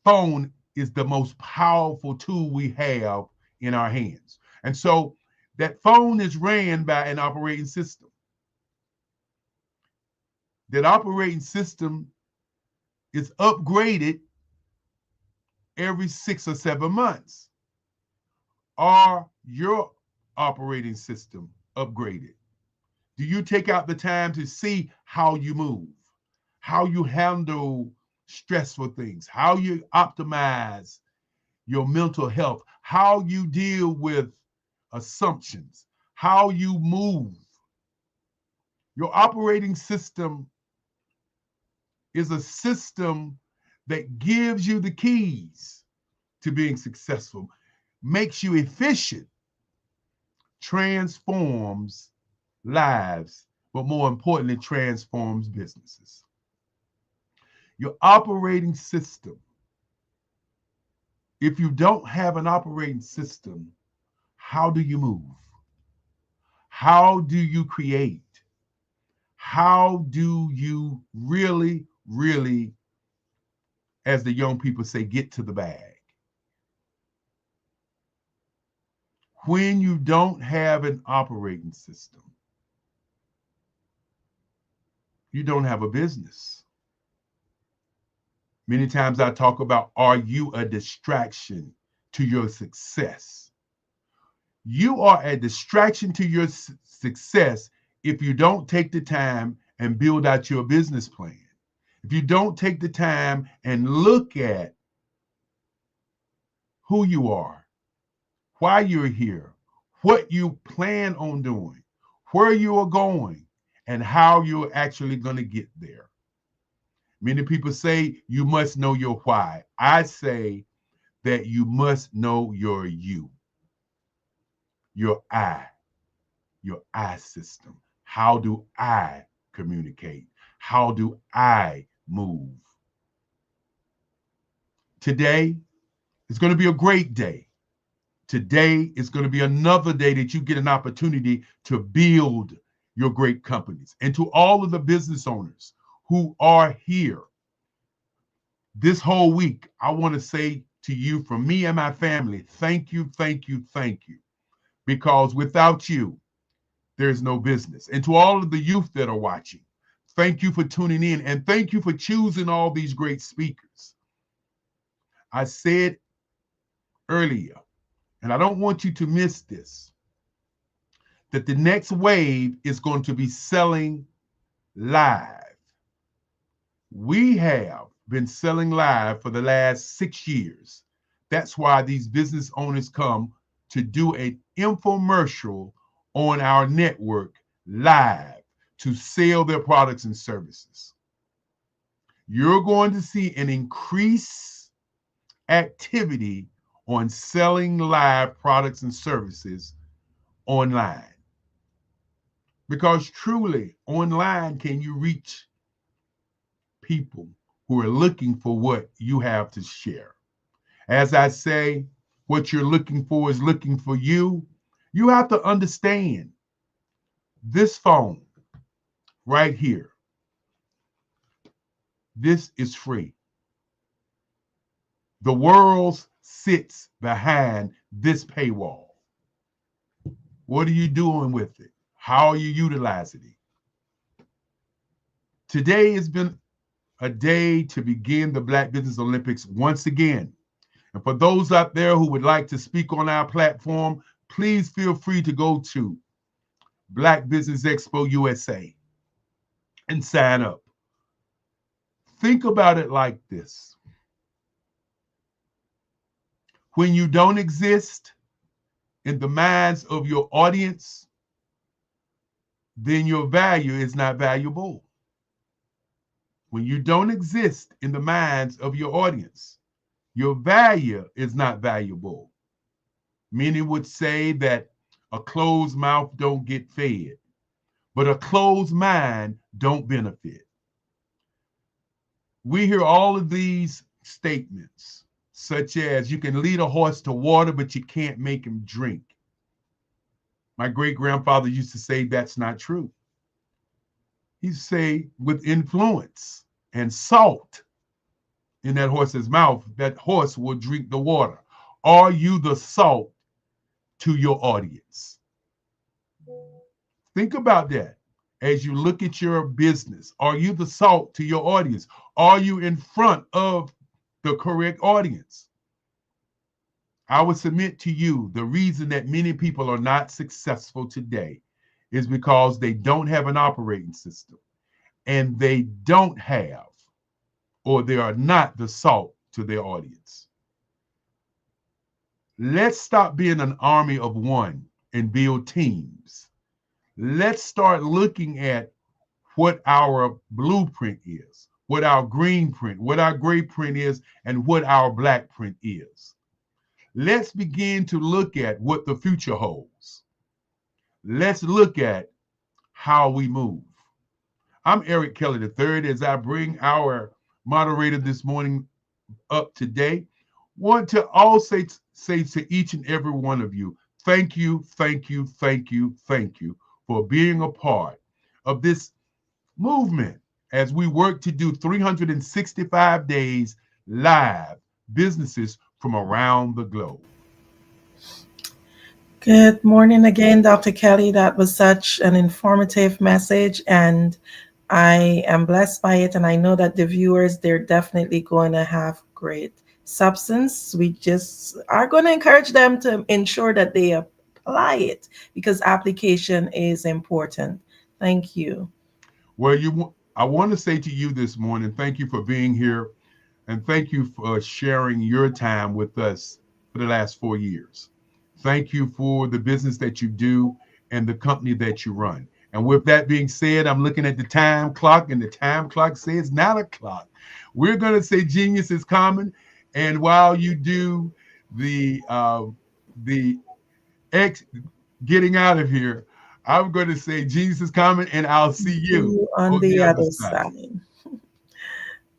phone is the most powerful tool we have in our hands. And so that phone is ran by an operating system. That operating system is upgraded every 6 or 7 months. Are your operating system upgraded? Do you take out the time to see how you move, how you handle stressful things, how you optimize your mental health, how you deal with assumptions, how you move? Your operating system is a system that gives you the keys to being successful, makes you efficient, transforms lives, but more importantly, transforms businesses. Your operating system. If you don't have an operating system, how do you move? How do you create? How do you really, as the young people say, get to the bag? When you don't have an operating system, you don't have a business. Many times I talk about, are you a distraction to your success? You are a distraction to your success if you don't take the time and build out your business plan. If you don't take the time and look at who you are, why you're here, what you plan on doing, where you are going, and how you're actually going to get there. Many people say you must know your why. I say that you must know your you, your I system. How do I communicate? How do I move? Today is going to be a great day. Today is going to be another day that you get an opportunity to build your great companies. And to all of the business owners who are here this whole week, I want to say to you, from me and my family, thank you, thank you, thank you. Because without you, there's no business. And to all of the youth that are watching, thank you for tuning in, and thank you for choosing all these great speakers. I said earlier, and I don't want you to miss this, that the next wave is going to be selling live. We have been selling live for the last 6 years. That's why these business owners come to do an infomercial on our network live to sell their products and services. You're going to see an increased activity on selling live products and services online. Because truly, online, can you reach people who are looking for what you have to share? As I say, what you're looking for is looking for you. You have to understand this phone right here. This is free. The world sits behind this paywall. What are you doing with it? How are you utilizing it? Today has been a day to begin the Black Business Olympics once again. And for those out there who would like to speak on our platform, please feel free to go to Black Business Expo USA and sign up. Think about it like this. When you don't exist in the minds of your audience, then your value is not valuable. When you don't exist in the minds of your audience, your value is not valuable. Many would say that a closed mouth don't get fed, but a closed mind don't benefit. We hear all of these statements, such as you can lead a horse to water, but you can't make him drink. My great-grandfather used to say that's not true. He'd say with influence and salt in that horse's mouth, that horse will drink the water. Are you the salt to your audience? Think about that as you look at your business. Are you the salt to your audience? Are you in front of the correct audience? I would submit to you the reason that many people are not successful today is because they don't have an operating system, and they don't have, or they are not the salt to their audience. Let's stop being an army of one and build teams. Let's start looking at what our blueprint is, what our green print, what our gray print is, and what our black print is. Let's begin to look at what the future holds. Let's look at how we move. I'm Eric Kelly III. As I bring our moderator this morning up today, want to also say to each and every one of you, thank you, thank you, thank you, thank you for being a part of this movement as we work to do 365 days live businesses from around the globe. Good morning again, Dr. Kelly. That was such an informative message, and I am blessed by it. And I know that the viewers, they're definitely going to have great substance. We just are going to encourage them to ensure that they apply it, because application is important. Thank you. Well, I want to say to you this morning, thank you for being here, and thank you for sharing your time with us for the last 4 years. Thank you for the business that you do and the company that you run. And with that being said, I'm looking at the time clock, and the time clock says 9 o'clock. We're going to say genius is common. And while you do the getting out of here, I'm going to say Jesus is coming, and I'll see you on the other side.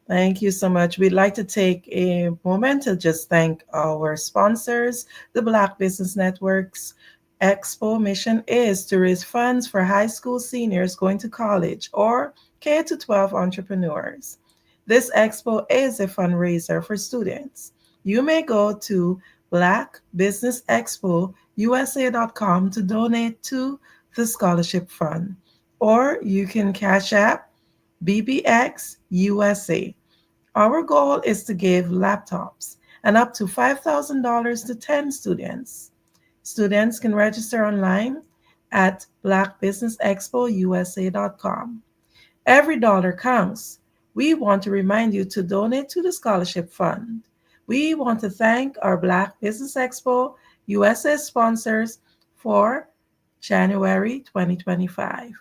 Thank you so much. We'd like to take a moment to just thank our sponsors. The Black Business Network's Expo mission is to raise funds for high school seniors going to college or K-12 entrepreneurs. This expo is a fundraiser for students. You may go to blackbusinessexpousa.com to donate to the scholarship fund, or you can Cash App BBX USA. Our goal is to give laptops and up to $5,000 to 10 students. Students can register online at blackbusinessexpousa.com. Every dollar counts. We want to remind you to donate to the scholarship fund. We want to thank our Black Business Expo USA sponsors for January 2025.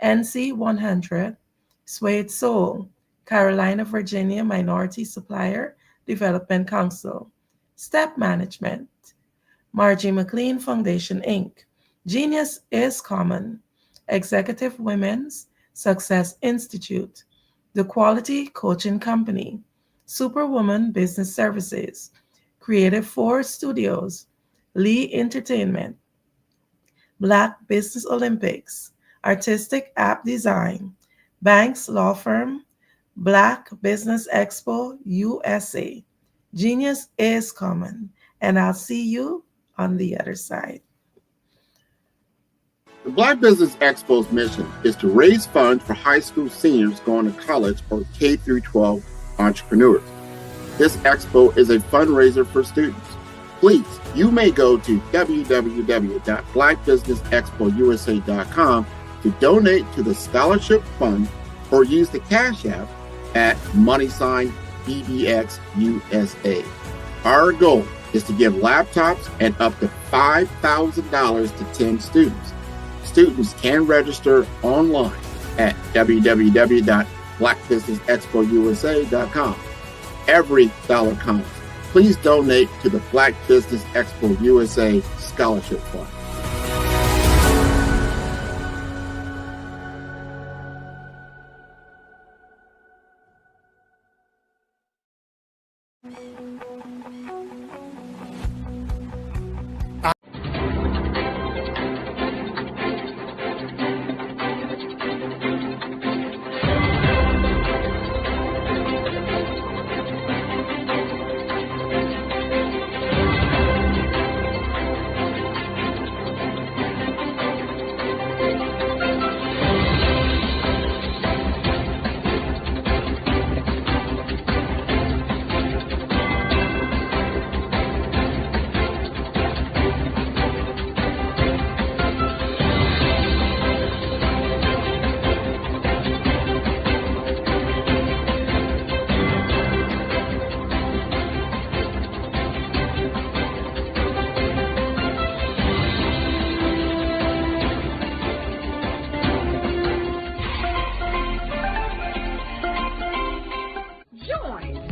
NC 100, Suede Soul, Carolina, Virginia Minority Supplier Development Council, Step Management, Margie McLean Foundation, Inc., Genius is Common, Executive Women's Success Institute, The Quality Coaching Company, Superwoman Business Services, Creative Force Studios, Lee Entertainment, Black Business Olympics, Artistic App Design, Banks Law Firm, Black Business Expo USA. Genius is Common, and I'll see you on the other side. The Black Business Expo's mission is to raise funds for high school seniors going to college or K-12 entrepreneurs. This expo is a fundraiser for students. Please, you may go to www.blackbusinessexpousa.com to donate to the scholarship fund or use the Cash App at $BBXUSA. Our goal is to give laptops and up to $5,000 to 10 students. Students can register online at www.blackbusinessexpousa.com. Every dollar counts. Please donate to the Black Business Expo USA Scholarship Fund.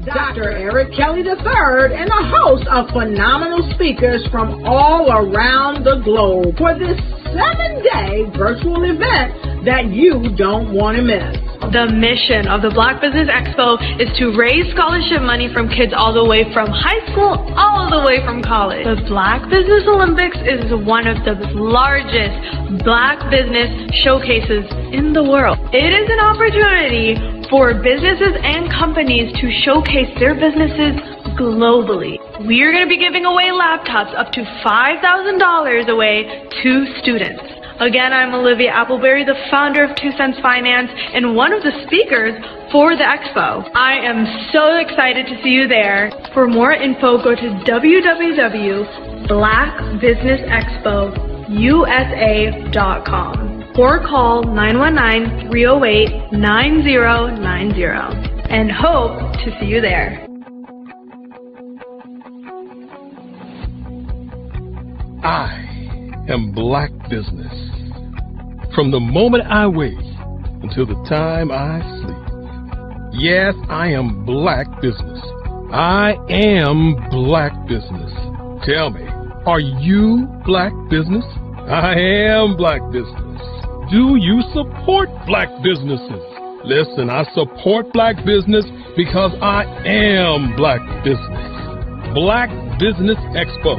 Dr. Eric Kelly III and a host of phenomenal speakers from all around the globe for this 7-day virtual event that you don't want to miss. The mission of the Black Business Expo is to raise scholarship money from kids all the way from high school, all the way from college. The Black Business Olympics is one of the largest Black business showcases in the world. It is an opportunity for businesses and companies to showcase their businesses globally. We are going to be giving away laptops up to $5,000 away to students. Again, I'm Olivia Appleberry, the founder of 2 Cents Finance and one of the speakers for the expo. I am so excited to see you there. For more info, go to www.blackbusinessexpousa.com or call 919-308-9090 and hope to see you there. I am Black Business. From the moment I wake until the time I sleep. Yes, I am Black Business. I am Black Business. Tell me, are you Black Business? I am Black Business. Do you support black businesses? Listen, I support black business because I am black business. Black Business Expo,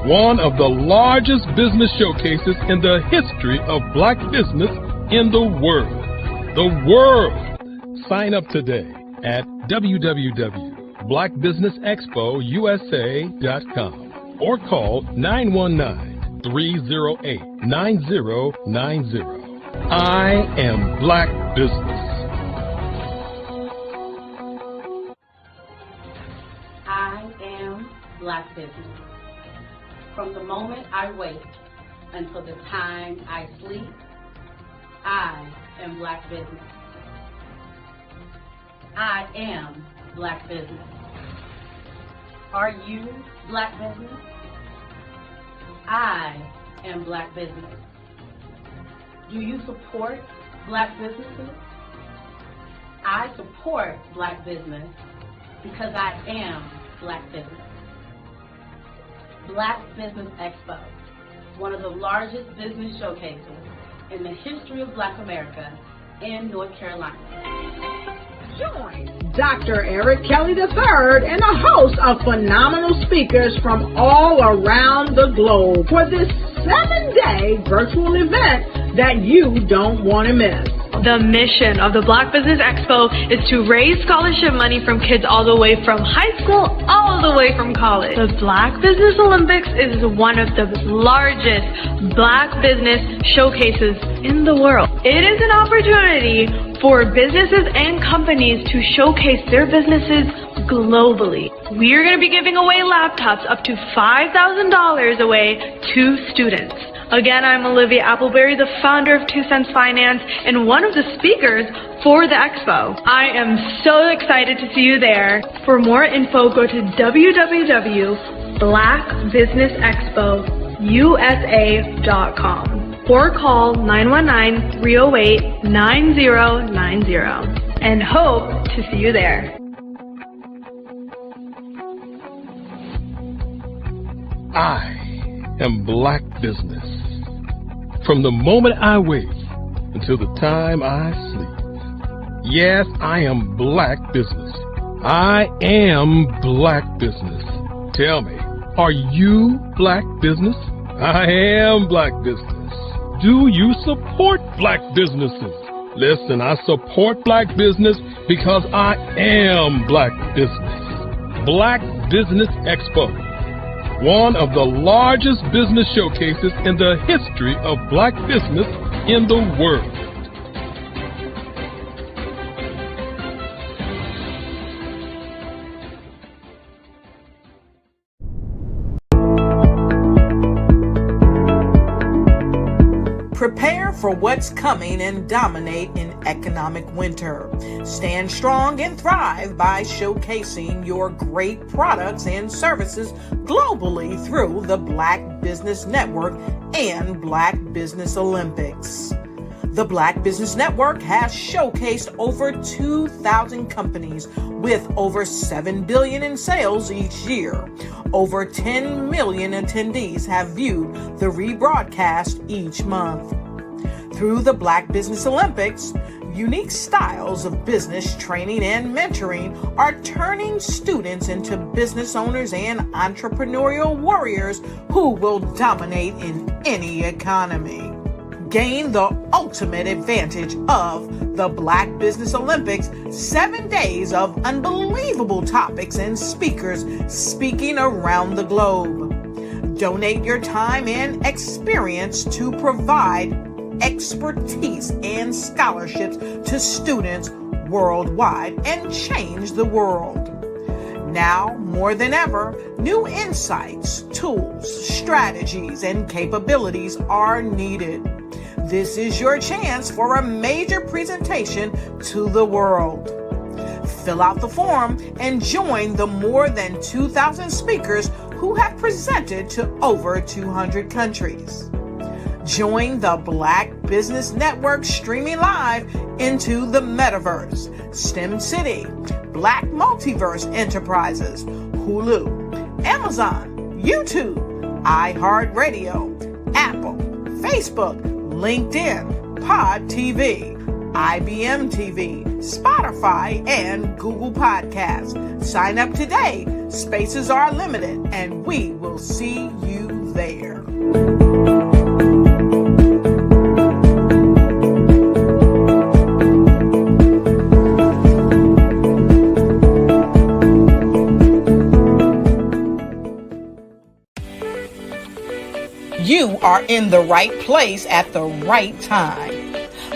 one of the largest business showcases in the history of black business in the world. The world! Sign up today at www.blackbusinessexpousa.com or call 919-308-9090. I am black business. I am black business. From the moment I wake until the time I sleep, I am black business. I am black business. Are you black business? I am black business. Do you support black businesses? I support black business because I am black business. Black Business Expo, one of the largest business showcases in the history of Black America in North Carolina. Join Dr. Eric Kelly III and a host of phenomenal speakers from all around the globe for this 7-day virtual event that you don't want to miss. The mission of the Black Business Expo is to raise scholarship money from kids all the way from high school, all the way from college. The Black Business Olympics is one of the largest black business showcases in the world. It is an opportunity for businesses and companies to showcase their businesses globally. We are going to be giving away laptops up to $5,000 away to students. Again, I'm Olivia Appleberry, the founder of 2 Cents Finance and one of the speakers for the expo. I am so excited to see you there. For more info, go to www.blackbusinessexpousa.com or call 919-308-9090 and hope to see you there. I am black business. From the moment I wake until the time I sleep. Yes, I am black business. I am black business. Tell me, are you black business? I am black business. Do you support black businesses? Listen, I support black business because I am black business. Black Business Expo, one of the largest business showcases in the history of black business in the world. Prepare for what's coming and dominate in economic winter. Stand strong and thrive by showcasing your great products and services globally through the Black Business Network and Black Business Olympics. The Black Business Network has showcased over 2,000 companies with over $7 billion in sales each year. Over 10 million attendees have viewed the rebroadcast each month. Through the Black Business Olympics, unique styles of business training and mentoring are turning students into business owners and entrepreneurial warriors who will dominate in any economy. Gain the ultimate advantage of the Black Business Olympics, 7 days of unbelievable topics and speakers speaking around the globe. Donate your time and experience to provide expertise and scholarships to students worldwide and change the world. Now, more than ever, new insights, tools, strategies, and capabilities are needed. This is your chance for a major presentation to the world. Fill out the form and join the more than 2,000 speakers who have presented to over 200 countries. Join the Black Business Network streaming live into the Metaverse, STEM City, Black Multiverse Enterprises, Hulu, Amazon, YouTube, iHeartRadio, Apple, Facebook, LinkedIn, Pod TV, IBM TV, Spotify, and Google Podcasts. Sign up today. Spaces are limited, and we will see you there. You are in the right place at the right time.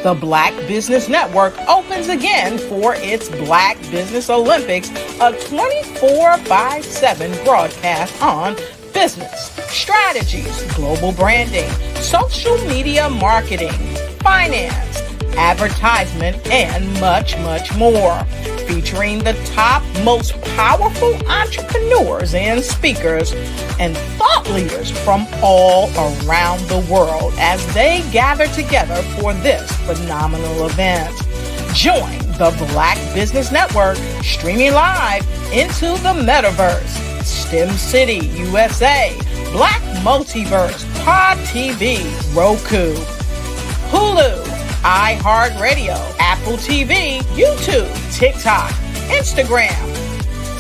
The Black Business Network opens again for its Black Business Olympics, a 24/7 broadcast on business, strategies, global branding, social media marketing, finance, advertisement, and much, much more. Featuring the top, most powerful entrepreneurs and speakers and thought leaders from all around the world as they gather together for this phenomenal event. Join the Black Business Network streaming live into the metaverse, STEM City, USA, Black Multiverse, Pod TV, Roku, Hulu, iHeartRadio, Apple TV, YouTube, TikTok, Instagram,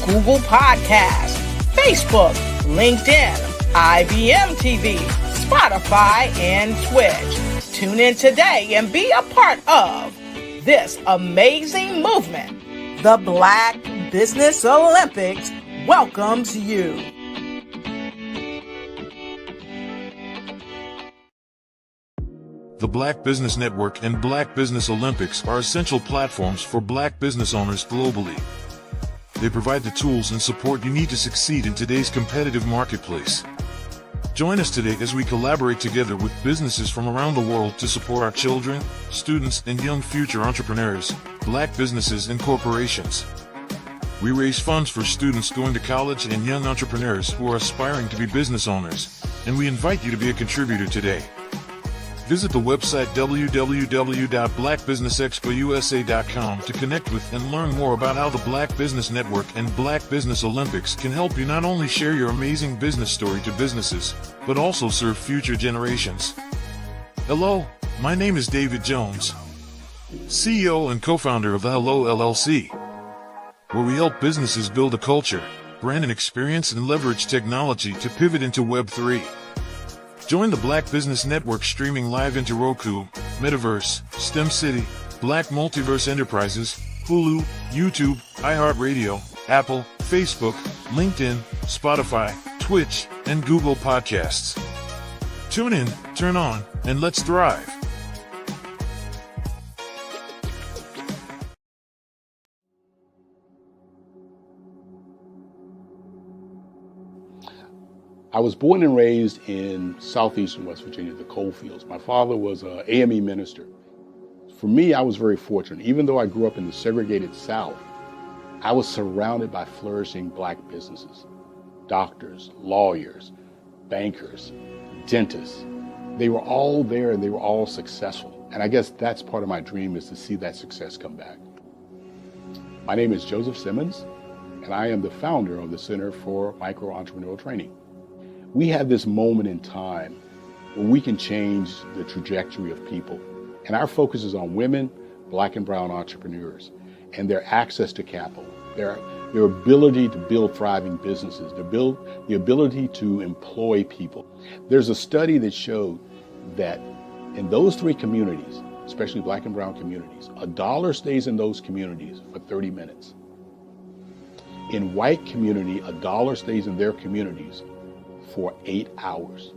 Google Podcasts, Facebook, LinkedIn, IBM TV, Spotify, and Twitch. Tune in today and be a part of this amazing movement. The Black Business Olympics welcomes you. The Black Business Network and Black Business Olympics are essential platforms for Black business owners globally. They provide the tools and support you need to succeed in today's competitive marketplace. Join us today as we collaborate together with businesses from around the world to support our children, students, and young future entrepreneurs, Black businesses and corporations. We raise funds for students going to college and young entrepreneurs who are aspiring to be business owners, and we invite you to be a contributor today. Visit the website www.blackbusinessexpousa.com to connect with and learn more about how the Black Business Network and Black Business Olympics can help you not only share your amazing business story to businesses, but also serve future generations. Hello, my name is David Jones, CEO and co-founder of the Hello LLC, where we help businesses build a culture, brand an experience, and leverage technology to pivot into Web3. Join the Black Business Network streaming live into Roku, Metaverse, STEM City, Black Multiverse Enterprises, Hulu, YouTube, iHeartRadio, Apple, Facebook, LinkedIn, Spotify, Twitch, and Google Podcasts. Tune in, turn on, and let's thrive. I was born and raised in southeastern West Virginia, the coal fields. My father was an AME minister. For me, I was very fortunate. Even though I grew up in the segregated South, I was surrounded by flourishing Black businesses, doctors, lawyers, bankers, dentists. They were all there and they were all successful. And I guess that's part of my dream, is to see that success come back. My name is Joseph Simmons, and I am the founder of the Center for Micro-Entrepreneurial Training. We have this moment in time where we can change the trajectory of people. And our focus is on women, Black and brown entrepreneurs, and their access to capital, their ability to build thriving businesses, the ability to employ people. There's a study that showed that in those three communities, especially Black and brown communities, $1 stays in those communities for 30 minutes. In white community, $1 stays in their communities for 8 hours.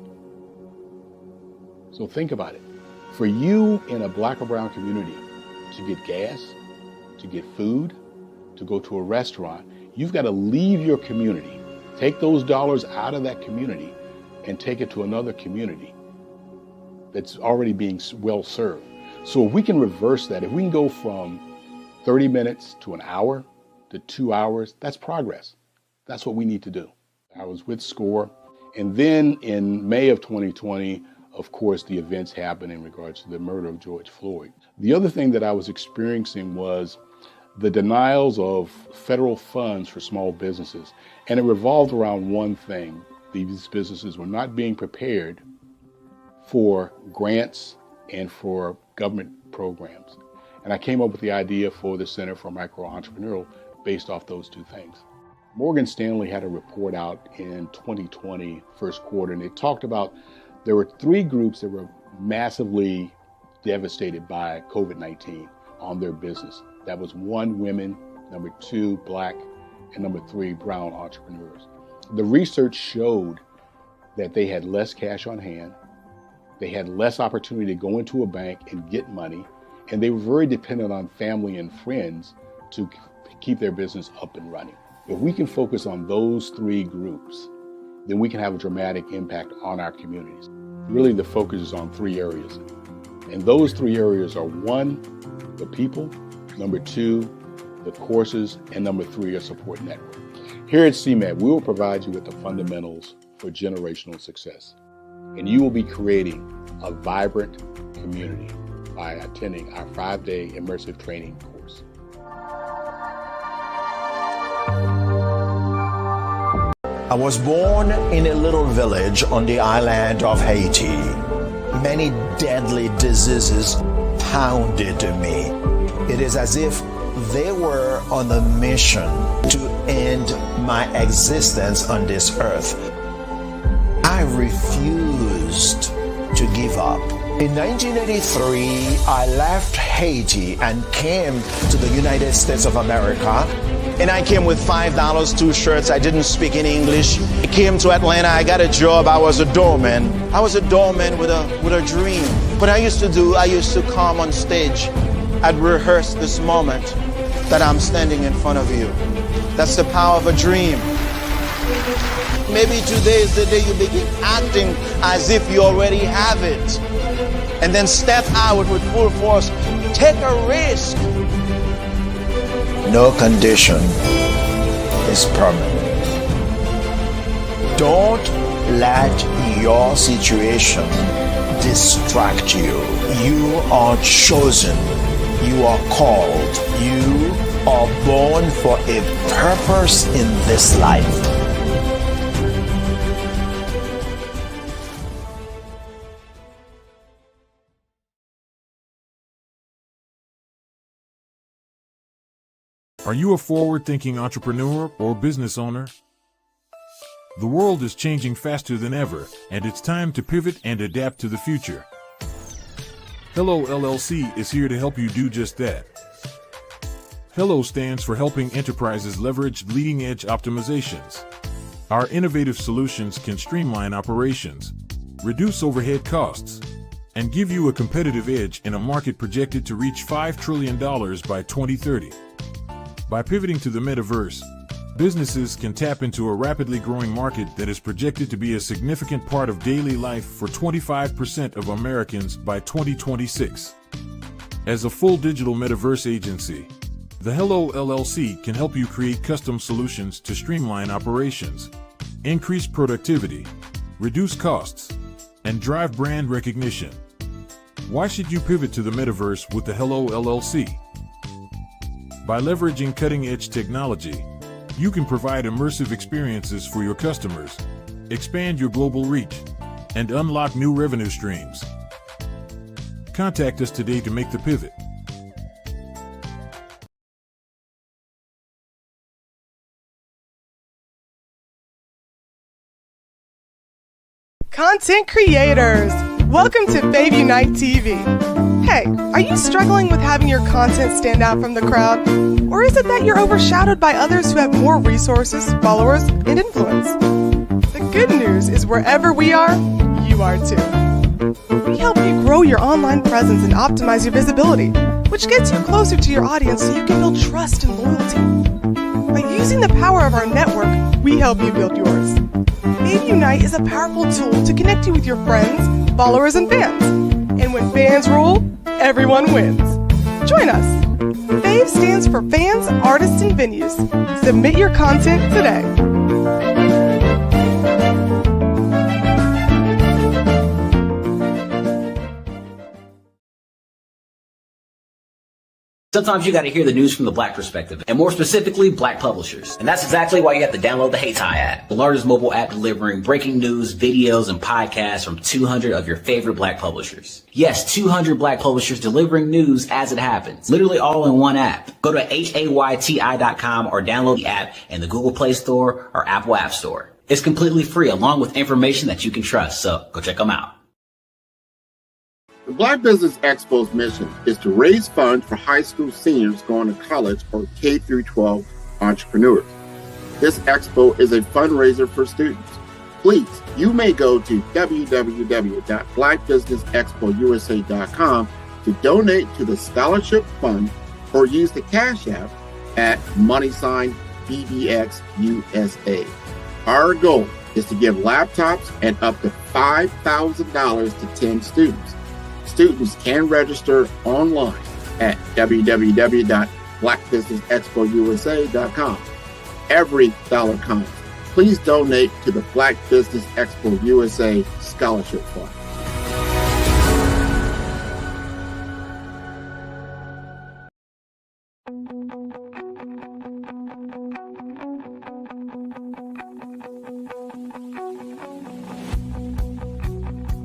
So think about it. For you in a Black or brown community to get gas, to get food, to go to a restaurant, you've got to leave your community, take those dollars out of that community and take it to another community that's already being well served. So if we can reverse that, if we can go from 30 minutes to an hour to 2 hours, that's progress. That's what we need to do. I was with SCORE. And then in May of 2020, of course, the events happened in regards to the murder of George Floyd. The other thing that I was experiencing was the denials of federal funds for small businesses. And it revolved around one thing. These businesses were not being prepared for grants and for government programs. And I came up with the idea for the Center for Micro-Entrepreneurial based off those two things. Morgan Stanley had a report out in 2020, first quarter, and it talked about there were 3 groups that were massively devastated by COVID-19 on their business. That was 1, women, number 2, Black, and number 3, brown entrepreneurs. The research showed that they had less cash on hand, they had less opportunity to go into a bank and get money, and they were very dependent on family and friends to keep their business up and running. If we can focus on those 3 groups, then we can have a dramatic impact on our communities. Really, the focus is on 3 areas. And those 3 areas are 1, the people, number 2, the courses, and number 3, a support network. Here at CMAT, we will provide you with the fundamentals for generational success. And you will be creating a vibrant community by attending our 5-day immersive training course. I was born in a little village on the island of Haiti. Many deadly diseases pounded me. It is as if they were on a mission to end my existence on this earth. I refused to give up. In 1983, I left Haiti and came to the United States of America. And I came with $5, 2 shirts. I didn't speak in English. I came to Atlanta. I got a job. I was a doorman. I was a doorman with a dream. What I used to come on stage. I'd rehearse this moment that I'm standing in front of you. That's the power of a dream. Maybe today is the day you begin acting as if you already have it. And then step out with full force. Take a risk. No condition is permanent. Don't let your situation distract you. You are chosen. You are called. You are born for a purpose in this life. Are you a forward-thinking entrepreneur or business owner? The world is changing faster than ever, and it's time to pivot and adapt to the future. Hello LLC is here to help you do just that. Hello stands for helping enterprises leverage leading-edge optimizations. Our innovative solutions can streamline operations, reduce overhead costs, and give you a competitive edge in a market projected to reach $5 trillion by 2030. By pivoting to the metaverse, businesses can tap into a rapidly growing market that is projected to be a significant part of daily life for 25% of Americans by 2026. As a full digital metaverse agency, the Hello LLC can help you create custom solutions to streamline operations, increase productivity, reduce costs, and drive brand recognition. Why should you pivot to the metaverse with the Hello LLC? By leveraging cutting-edge technology, you can provide immersive experiences for your customers, expand your global reach, and unlock new revenue streams. Contact us today to make the pivot. Content creators, welcome to Fave Unite TV. Hey, are you struggling with having your content stand out from the crowd? Or is it that you're overshadowed by others who have more resources, followers, and influence? The good news is wherever we are, you are too. We help you grow your online presence and optimize your visibility, which gets you closer to your audience so you can build trust and loyalty. By using the power of our network, we help you build yours. Fave Unite is a powerful tool to connect you with your friends, followers, and fans. And when fans rule, everyone wins. Join us. FAVE stands for Fans, Artists, and Venues. Submit your content today. Sometimes you got to hear the news from the Black perspective, and more specifically, Black publishers. And that's exactly why you have to download the Hey Tie app, the largest mobile app delivering breaking news, videos, and podcasts from 200 of your favorite Black publishers. Yes, 200 Black publishers delivering news as it happens, literally all in one app. Go to HAYTI.com or download the app in the Google Play Store or Apple App Store. It's completely free, along with information that you can trust, so go check them out. The Black Business Expo's mission is to raise funds for high school seniors going to college or K through 12 entrepreneurs. This expo is a fundraiser for students. Please, you may go to www.blackbusinessexpousa.com to donate to the scholarship fund or use the Cash App at $BBXUSA. Our goal is to give laptops and up to $5,000 to 10 students. Students can register online at www.blackbusinessexpousa.com. Every dollar counts. Please donate to the Black Business Expo USA Scholarship Fund.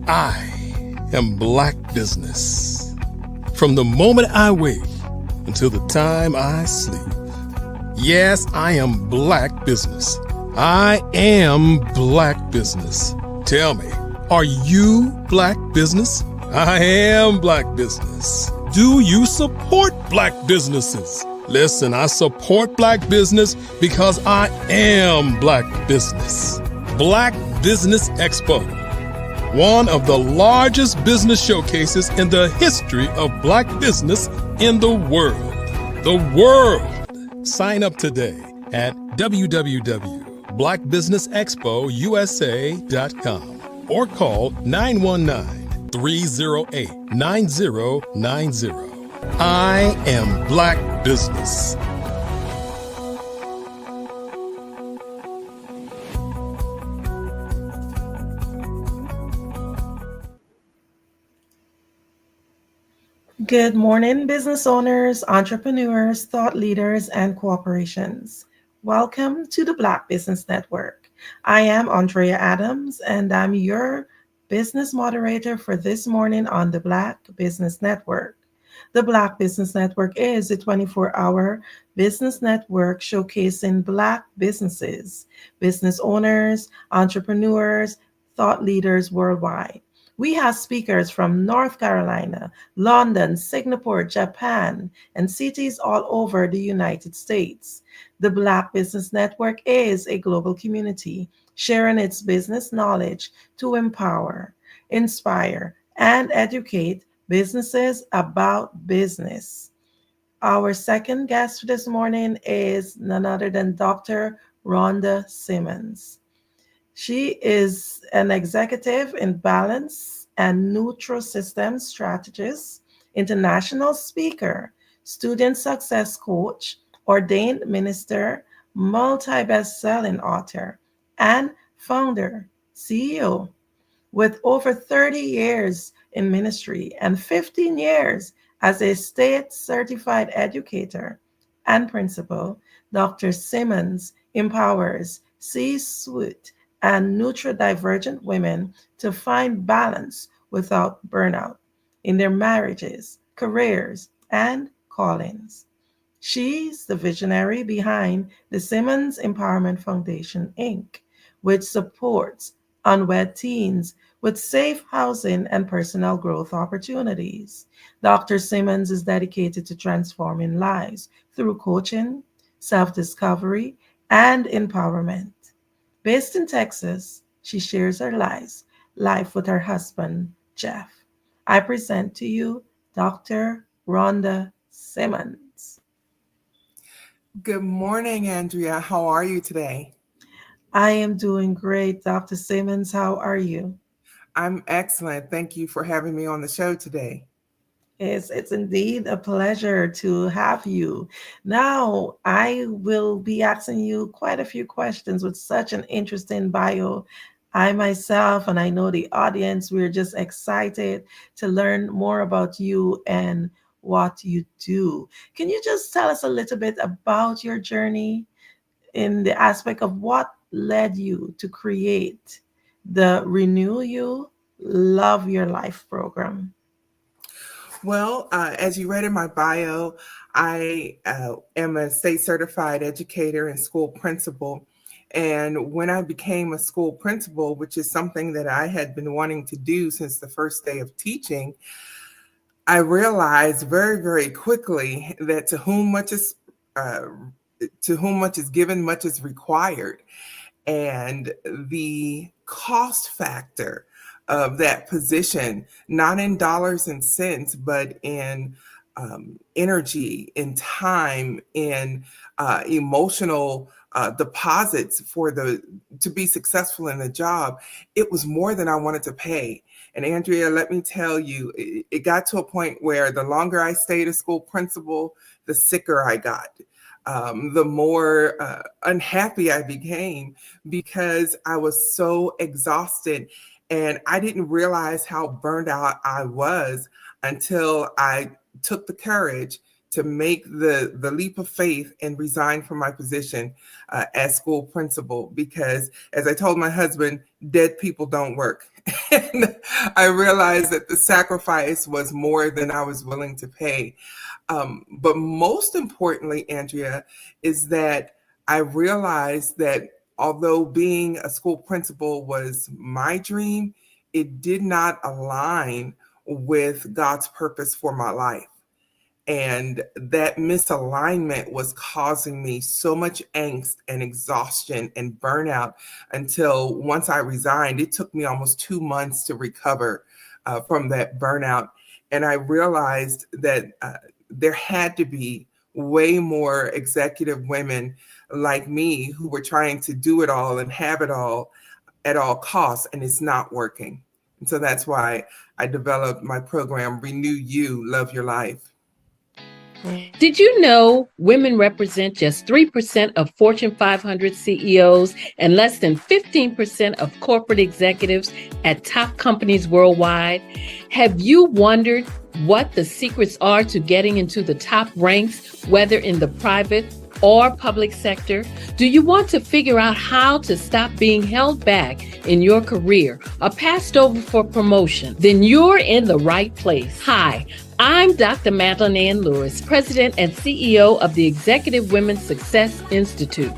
I am Black Business. From the moment I wake until the time I sleep. Yes, I am Black Business. I am Black Business. Tell me, are you Black Business? I am Black Business. Do you support Black businesses? Listen, I support Black business because I am Black Business. Black Business Expo, one of the largest business showcases in the history of Black business in the world. The world! Sign up today at www.blackbusinessexpousa.com or call 919-308-9090. I am Black Business. Good morning, business owners, entrepreneurs, thought leaders, and corporations. Welcome to the Black Business Network. I am Andrea Adams, and I'm your business moderator for this morning on the Black Business Network. The Black Business Network is a 24-hour business network showcasing Black businesses, business owners, entrepreneurs, thought leaders worldwide. We have speakers from North Carolina, London, Singapore, Japan, and cities all over the United States. The Black Business Network is a global community sharing its business knowledge to empower, inspire, and educate businesses about business. Our second guest this morning is none other than Dr. Rhonda Simmons. She is an executive in balance and neutral systems strategist, international speaker, student success coach, ordained minister, multi-best-selling author, and founder, CEO. With over 30 years in ministry and 15 years as a state-certified educator and principal, Dr. Simmons empowers C-suite and neurodivergent women to find balance without burnout in their marriages, careers, and callings. She's the visionary behind the Simmons Empowerment Foundation, Inc., which supports unwed teens with safe housing and personal growth opportunities. Dr. Simmons is dedicated to transforming lives through coaching, self-discovery, and empowerment. Based in Texas, she shares her life with her husband, Jeff. I present to you Dr. Rhonda Simmons. Good morning, Andrea. How are you today? I am doing great, Dr. Simmons. How are you? I'm excellent. Thank you for having me on the show today. It's indeed a pleasure to have you. Now, I will be asking you quite a few questions with such an interesting bio. I myself, and I know the audience, we're just excited to learn more about you and what you do. Can you just tell us a little bit about your journey in the aspect of what led you to create the Renew You, Love Your Life program? Well, as you read in my bio, I am a state certified educator and school principal. And when I became a school principal, which is something that I had been wanting to do since the first day of teaching, I realized very, very quickly that to whom much is given, much is required. And the cost factor of that position, not in dollars and cents, but in energy, in time, in emotional deposits to be successful in the job, it was more than I wanted to pay. And Andrea, let me tell you, it got to a point where the longer I stayed a school principal, the sicker I got. The more unhappy I became because I was so exhausted, and I didn't realize how burned out I was until I took the courage to make the leap of faith and resign from my position as school principal, because as I told my husband, dead people don't work. And I realized that the sacrifice was more than I was willing to pay. But most importantly, Andrea, is that I realized that although being a school principal was my dream, it did not align with God's purpose for my life. And that misalignment was causing me so much angst and exhaustion and burnout until once I resigned, it took me almost 2 months to recover from that burnout. And I realized that there had to be way more executive women like me who were trying to do it all and have it all at all costs, and it's not working. And so that's why I developed my program, Renew You, Love Your Life. Did you know women represent just 3% of Fortune 500 CEOs and less than 15% of corporate executives at top companies worldwide? Have you wondered what the secrets are to getting into the top ranks, whether in the private or public sector? Do you want to figure out how to stop being held back in your career or passed over for promotion? Then you're in the right place. Hi, I'm Dr. Madeline Ann Lewis, President and CEO of the Executive Women's Success Institute.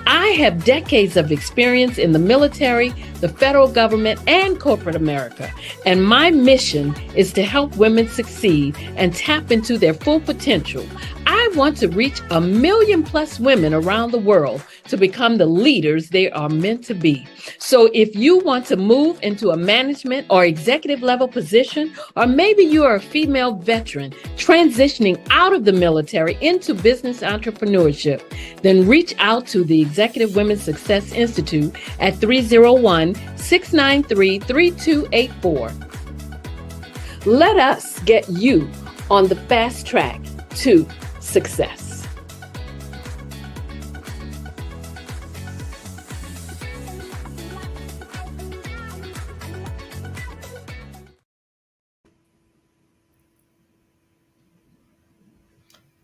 I have decades of experience in the military, the federal government, and corporate America, and my mission is to help women succeed and tap into their full potential. I want to reach 1 million plus women around the world to become the leaders they are meant to be. So if you want to move into a management or executive level position, or maybe you are a female veteran transitioning out of the military into business entrepreneurship, then reach out to the Executive Women's Success Institute at 301-693-3284. Let us get you on the fast track to success.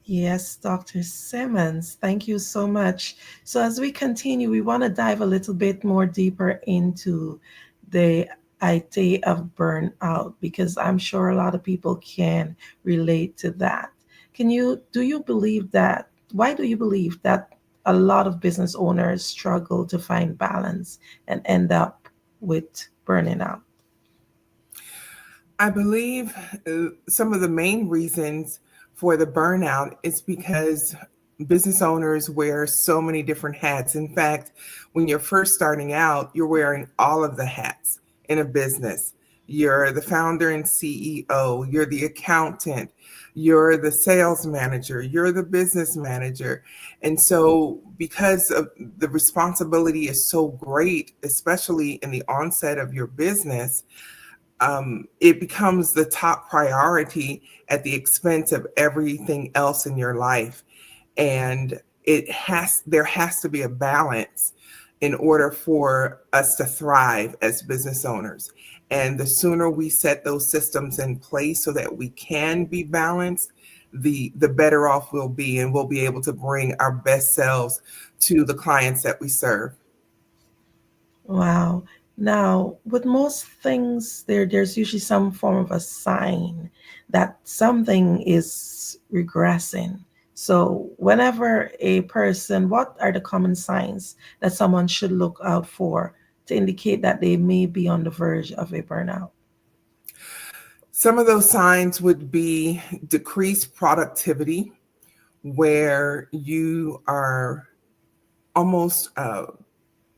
Yes, Dr. Simmons, thank you so much. So as we continue, we want to dive a little bit more deeper into the idea of burnout, because I'm sure a lot of people can relate to that. Why do you believe that a lot of business owners struggle to find balance and end up with burning out? I believe some of the main reasons for the burnout is because business owners wear so many different hats. In fact, when you're first starting out, you're wearing all of the hats in a business. You're the founder and CEO, you're the accountant, you're the sales manager, you're the business manager. And so because of the responsibility is so great, especially in the onset of your business, it becomes the top priority at the expense of everything else in your life. And there has to be a balance in order for us to thrive as business owners. And the sooner we set those systems in place so that we can be balanced, the better off we'll be, and we'll be able to bring our best selves to the clients that we serve. Wow. Now, with most things, there's usually some form of a sign that something is regressing. So, whenever a person, what are the common signs that someone should look out for to indicate that they may be on the verge of a burnout? Some of those signs would be decreased productivity, where you are almost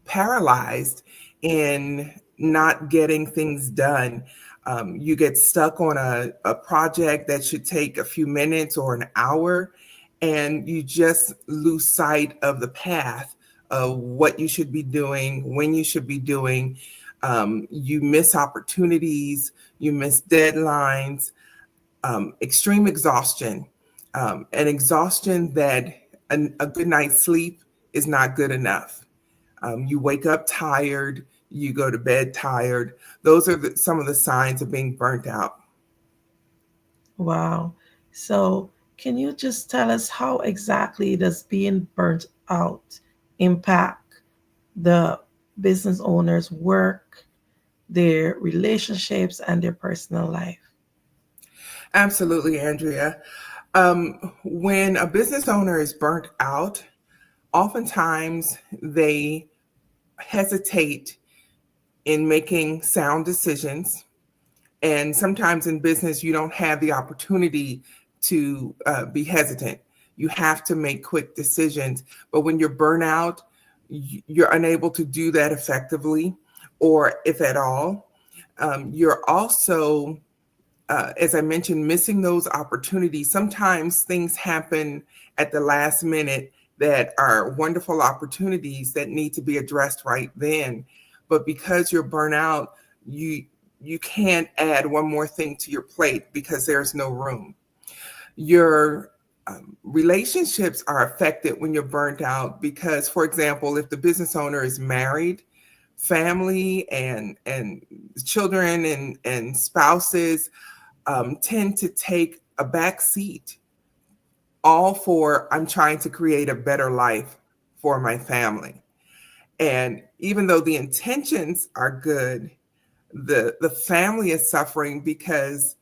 paralyzed in not getting things done. You get stuck on a project that should take a few minutes or an hour, and you just lose sight of the path of what you should be doing, when you should be doing. You miss opportunities, you miss deadlines, extreme exhaustion, an exhaustion that a good night's sleep is not good enough. You wake up tired, you go to bed tired. Those are some of the signs of being burnt out. Wow. So, can you just tell us how exactly does being burnt out impact the business owner's work, their relationships, and their personal life? Absolutely, Andrea. When a business owner is burnt out, oftentimes they hesitate in making sound decisions. And sometimes in business, you don't have the opportunity to be hesitant. You have to make quick decisions. But when you're burnt out, you're unable to do that effectively, or if at all. You're also, as I mentioned, missing those opportunities. Sometimes things happen at the last minute that are wonderful opportunities that need to be addressed right then. But because you're burnt out, you can't add one more thing to your plate because there's no room. Your relationships are affected when you're burnt out because, for example, if the business owner is married, family and children and spouses tend to take a back seat, all for I'm trying to create a better life for my family. And even though the intentions are good, the family is suffering because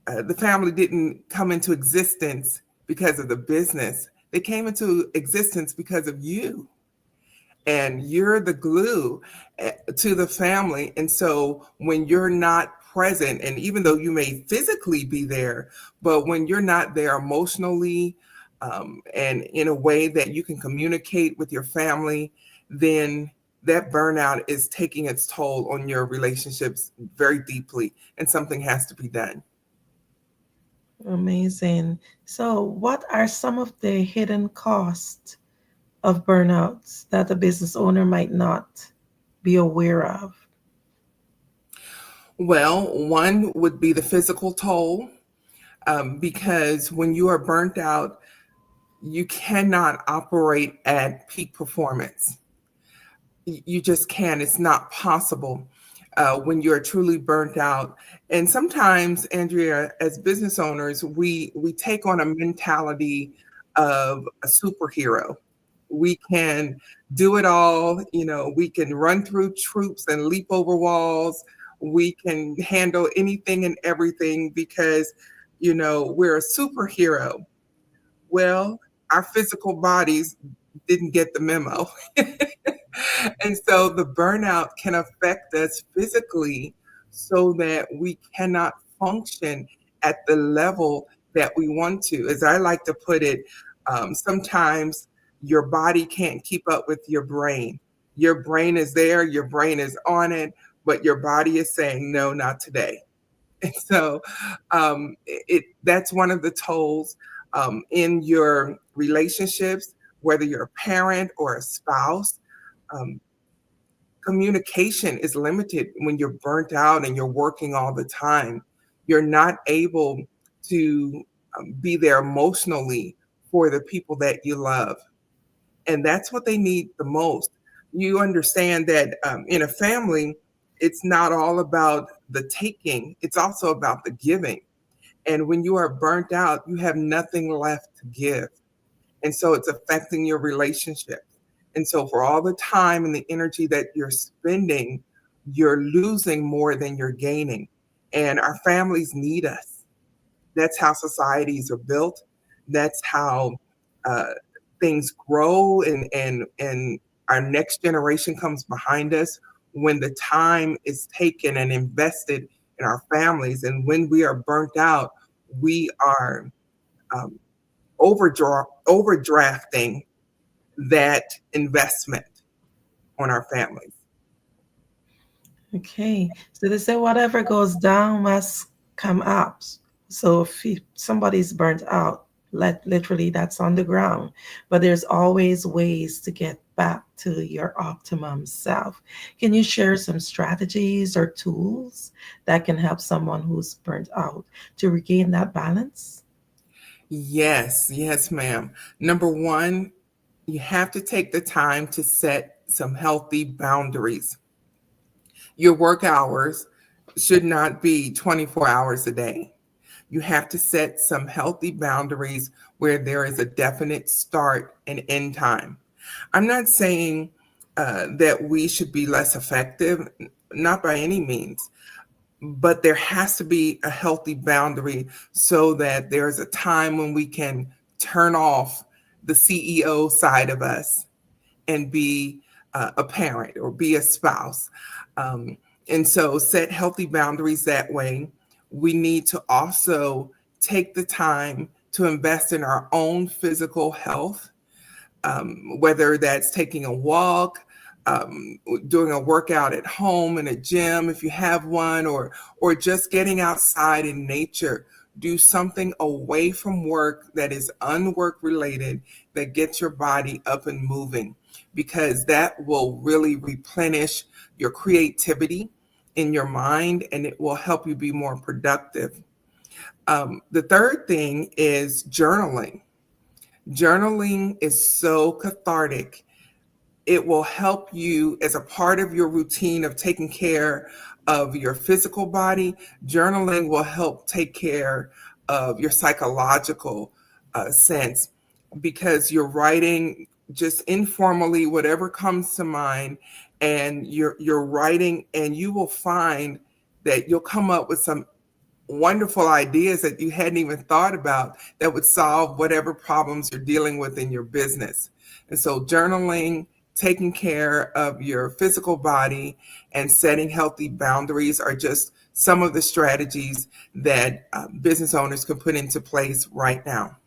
the family didn't come into existence because of the business. They came into existence because of you. And you're the glue to the family. And so when you're not present, and even though you may physically be there, but when you're not there emotionally and in a way that you can communicate with your family, then that burnout is taking its toll on your relationships very deeply, and something has to be done. Amazing. So, what are some of the hidden costs of burnouts that the business owner might not be aware of? Well, one would be the physical toll, because when you are burnt out, you cannot operate at peak performance. You just can't. It's not possible when you're truly burnt out. And sometimes, Andrea, as business owners, we take on a mentality of a superhero. We can do it all. We can run through troops and leap over walls. We can handle anything and everything because, we're a superhero. Well, our physical bodies didn't get the memo. And so the burnout can affect us physically so that we cannot function at the level that we want to. As I like to put it, sometimes your body can't keep up with your brain. Your brain is there, your brain is on it, but your body is saying, no, not today. And so that's one of the tolls in your relationships, whether you're a parent or a spouse. Um, Communication is limited when you're burnt out and you're working all the time. You're not able to be there emotionally for the people that you love. And that's what they need the most. You understand that in a family, it's not all about the taking, it's also about the giving. And when you are burnt out, you have nothing left to give. And so it's affecting your relationship. And so for all the time and the energy that you're spending, you're losing more than you're gaining. And our families need us. That's how societies are built. That's how uh, things grow, and our next generation comes behind us when the time is taken and invested in our families. And when we are burnt out, we are um, overdrafting that investment on our families. Okay, so they say whatever goes down must come up. So if somebody's burnt out, literally that's on the ground. But there's always ways to get back to your optimum self. Can you share some strategies or tools that can help someone who's burnt out to regain that balance? Yes, yes, ma'am. Number one, you have to take the time to set some healthy boundaries. Your work hours should not be 24 hours a day. You have to set some healthy boundaries where there is a definite start and end time. I'm not saying that we should be less effective, not by any means, but there has to be a healthy boundary so that there's a time when we can turn off the CEO side of us and be a parent or be a spouse. Um, and so set healthy boundaries that way. We need to also take the time to invest in our own physical health, whether that's taking a walk, doing a workout at home in a gym if you have one, or just getting outside in nature. Do something away from work that is unwork related that gets your body up and moving, because that will really replenish your creativity in your mind and it will help you be more productive. The third thing is journaling. Journaling is so cathartic. It will help you as a part of your routine of taking care of your physical body. Journaling will help take care of your psychological sense, because you're writing just informally whatever comes to mind, and you're writing, and you will find that you'll come up with some wonderful ideas that you hadn't even thought about that would solve whatever problems you're dealing with in your business. And so journaling, taking care of your physical body, and setting healthy boundaries are just some of the strategies that business owners can put into place right now.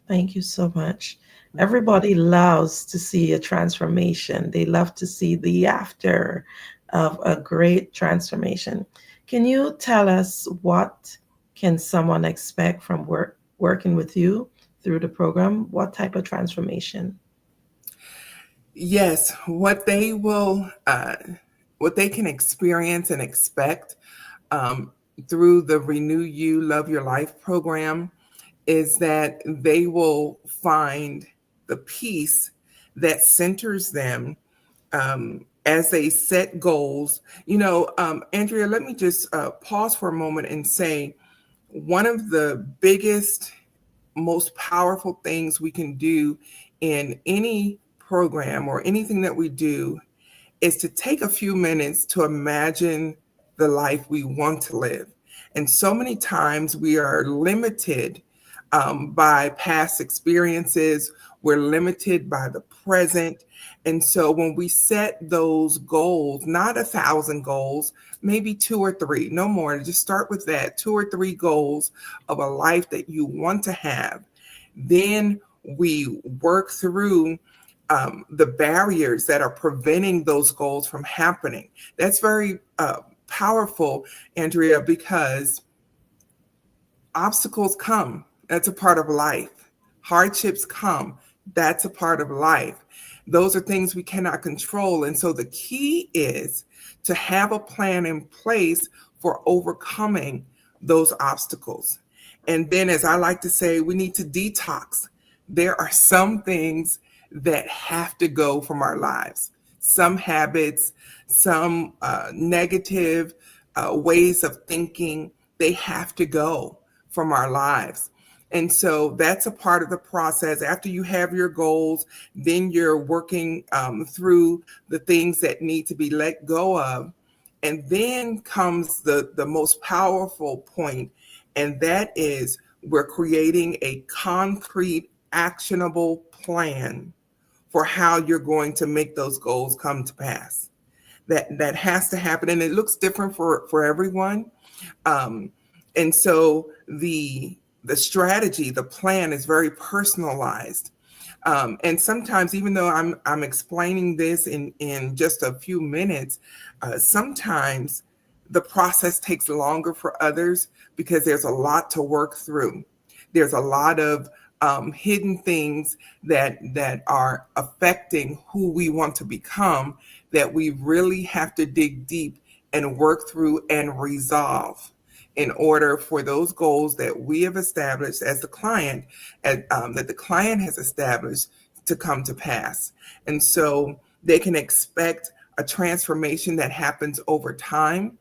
Thank you so much. Everybody loves to see a transformation. They love to see the after of a great transformation. Can you tell us what can someone expect from working with you through the program? What type of transformation? Yes, what they can experience and expect through the Renew You, Love Your Life program is that they will find the peace that centers them as they set goals. Andrea, let me just pause for a moment and say one of the biggest, most powerful things we can do in any program or anything that we do is to take a few minutes to imagine the life we want to live. And so many times we are limited by past experiences, we're limited by the present. And so when we set those goals, not 1,000 goals, maybe 2 or 3, no more, just start with that 2 or 3 goals of a life that you want to have. Then we work through the barriers that are preventing those goals from happening. That's very powerful, Andrea, because obstacles come. That's a part of life. Hardships come. That's a part of life. Those are things we cannot control. And so the key is to have a plan in place for overcoming those obstacles. And then, as I like to say, we need to detox. There are some things that have to go from our lives, some habits, some negative ways of thinking they have to go from our lives. And so that's a part of the process. After you have your goals, then you're working through the things that need to be let go of. And then comes the most powerful point, and that is we're creating a concrete, actionable plan for how you're going to make those goals come to pass. That has to happen, and it looks different for everyone. And so the strategy, the plan is very personalized. And sometimes, even though I'm explaining this in just a few minutes, sometimes the process takes longer for others because there's a lot to work through. There's a lot of hidden things that are affecting who we want to become that we really have to dig deep and work through and resolve in order for those goals that we have established as the client, that the client has established, to come to pass. And so they can expect a transformation that happens over time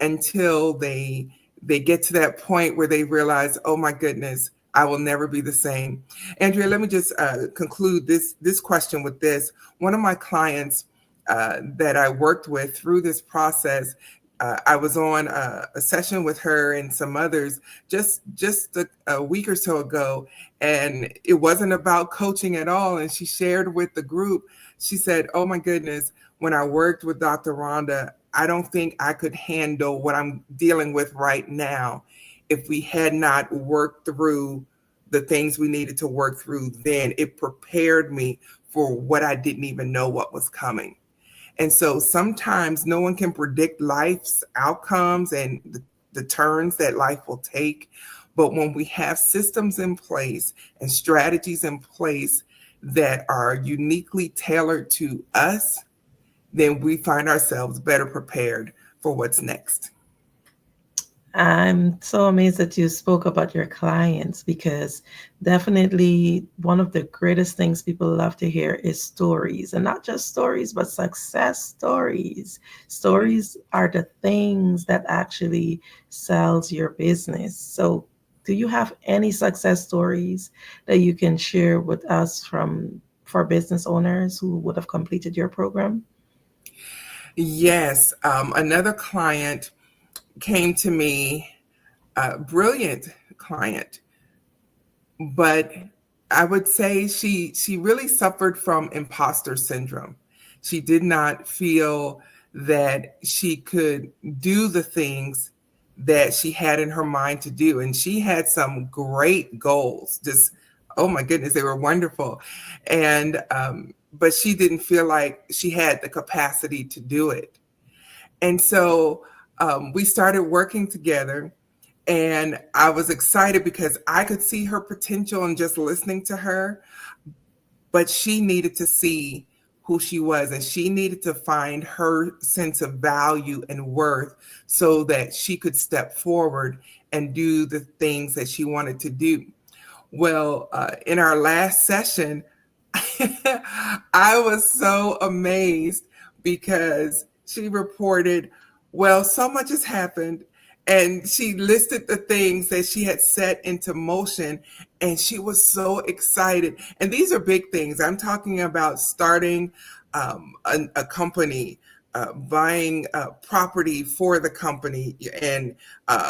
until they get to that point where they realize, oh my goodness, I will never be the same. Andrea, let me just conclude this question with this. One of my clients that I worked with through this process, I was on a session with her and some others just a week or so ago, and it wasn't about coaching at all. And she shared with the group, she said, oh my goodness, when I worked with Dr. Rhonda, I don't think I could handle what I'm dealing with right now if we had not worked through the things we needed to work through then. It prepared me for what I didn't even know what was coming. And so sometimes no one can predict life's outcomes and the turns that life will take. But when we have systems in place and strategies in place that are uniquely tailored to us, then we find ourselves better prepared for what's next. I'm so amazed that you spoke about your clients, because definitely one of the greatest things people love to hear is stories, and not just stories, but success stories. Stories are the things that actually sells your business. So do you have any success stories that you can share with us for business owners who would have completed your program? Yes. Another client came to me, a brilliant client, but I would say she really suffered from imposter syndrome. She did not feel that she could do the things that she had in her mind to do. And she had some great goals, just, oh my goodness, they were wonderful. And, but she didn't feel like she had the capacity to do it. And so we started working together, and I was excited because I could see her potential in just listening to her, but she needed to see who she was, and she needed to find her sense of value and worth so that she could step forward and do the things that she wanted to do. Well, in our last session, I was so amazed because she reported, well, so much has happened. And she listed the things that she had set into motion, and she was so excited. And these are big things. I'm talking about starting a company, buying property for the company, and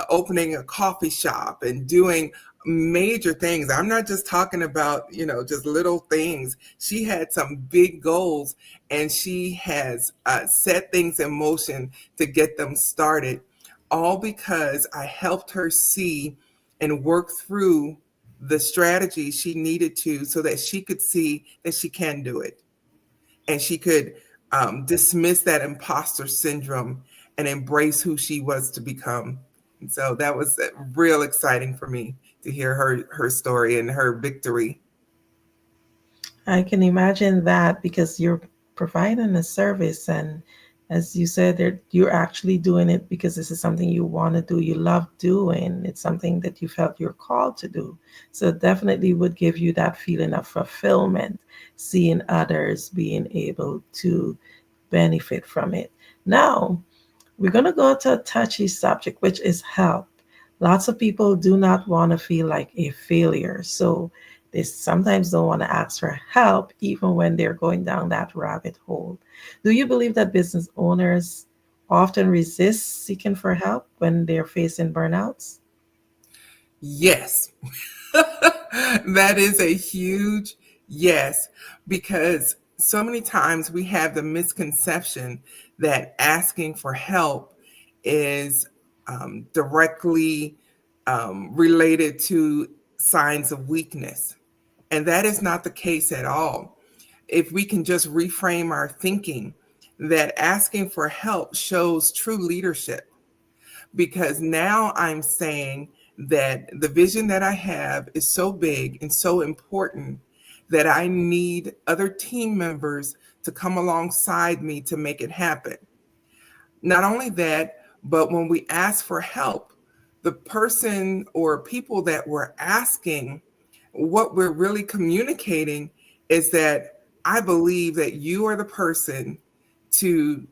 opening a coffee shop and doing major things. I'm not just talking about, just little things. She had some big goals, and she has set things in motion to get them started, all because I helped her see and work through the strategy she needed to so that she could see that she can do it. And she could dismiss that imposter syndrome and embrace who she was to become. And so that was real exciting for me to hear her story and her victory. I can imagine that, because you're providing a service, and as you said, you're actually doing it because this is something you want to do, you love doing. It's something that you felt you're called to do. So it definitely would give you that feeling of fulfillment, seeing others being able to benefit from it. Now, we're going to go to a touchy subject, which is help. Lots of people do not want to feel like a failure. So they sometimes don't want to ask for help, even when they're going down that rabbit hole. Do you believe that business owners often resist seeking for help when they're facing burnouts? Yes. That is a huge yes, because so many times we have the misconception that asking for help is directly related to signs of weakness. And that is not the case at all. If we can just reframe our thinking, that asking for help shows true leadership, because now I'm saying that the vision that I have is so big and so important that I need other team members to come alongside me to make it happen. Not only that, but when we ask for help, the person or people that we're asking, what we're really communicating is that I believe that you are the person to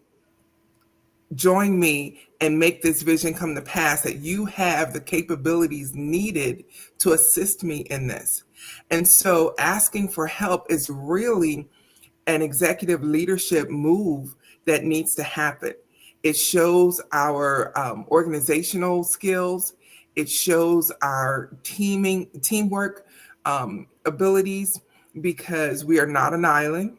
join me and make this vision come to pass, that you have the capabilities needed to assist me in this. And so asking for help is really an executive leadership move that needs to happen. It shows our organizational skills. It shows our teamwork abilities, because we are not an island,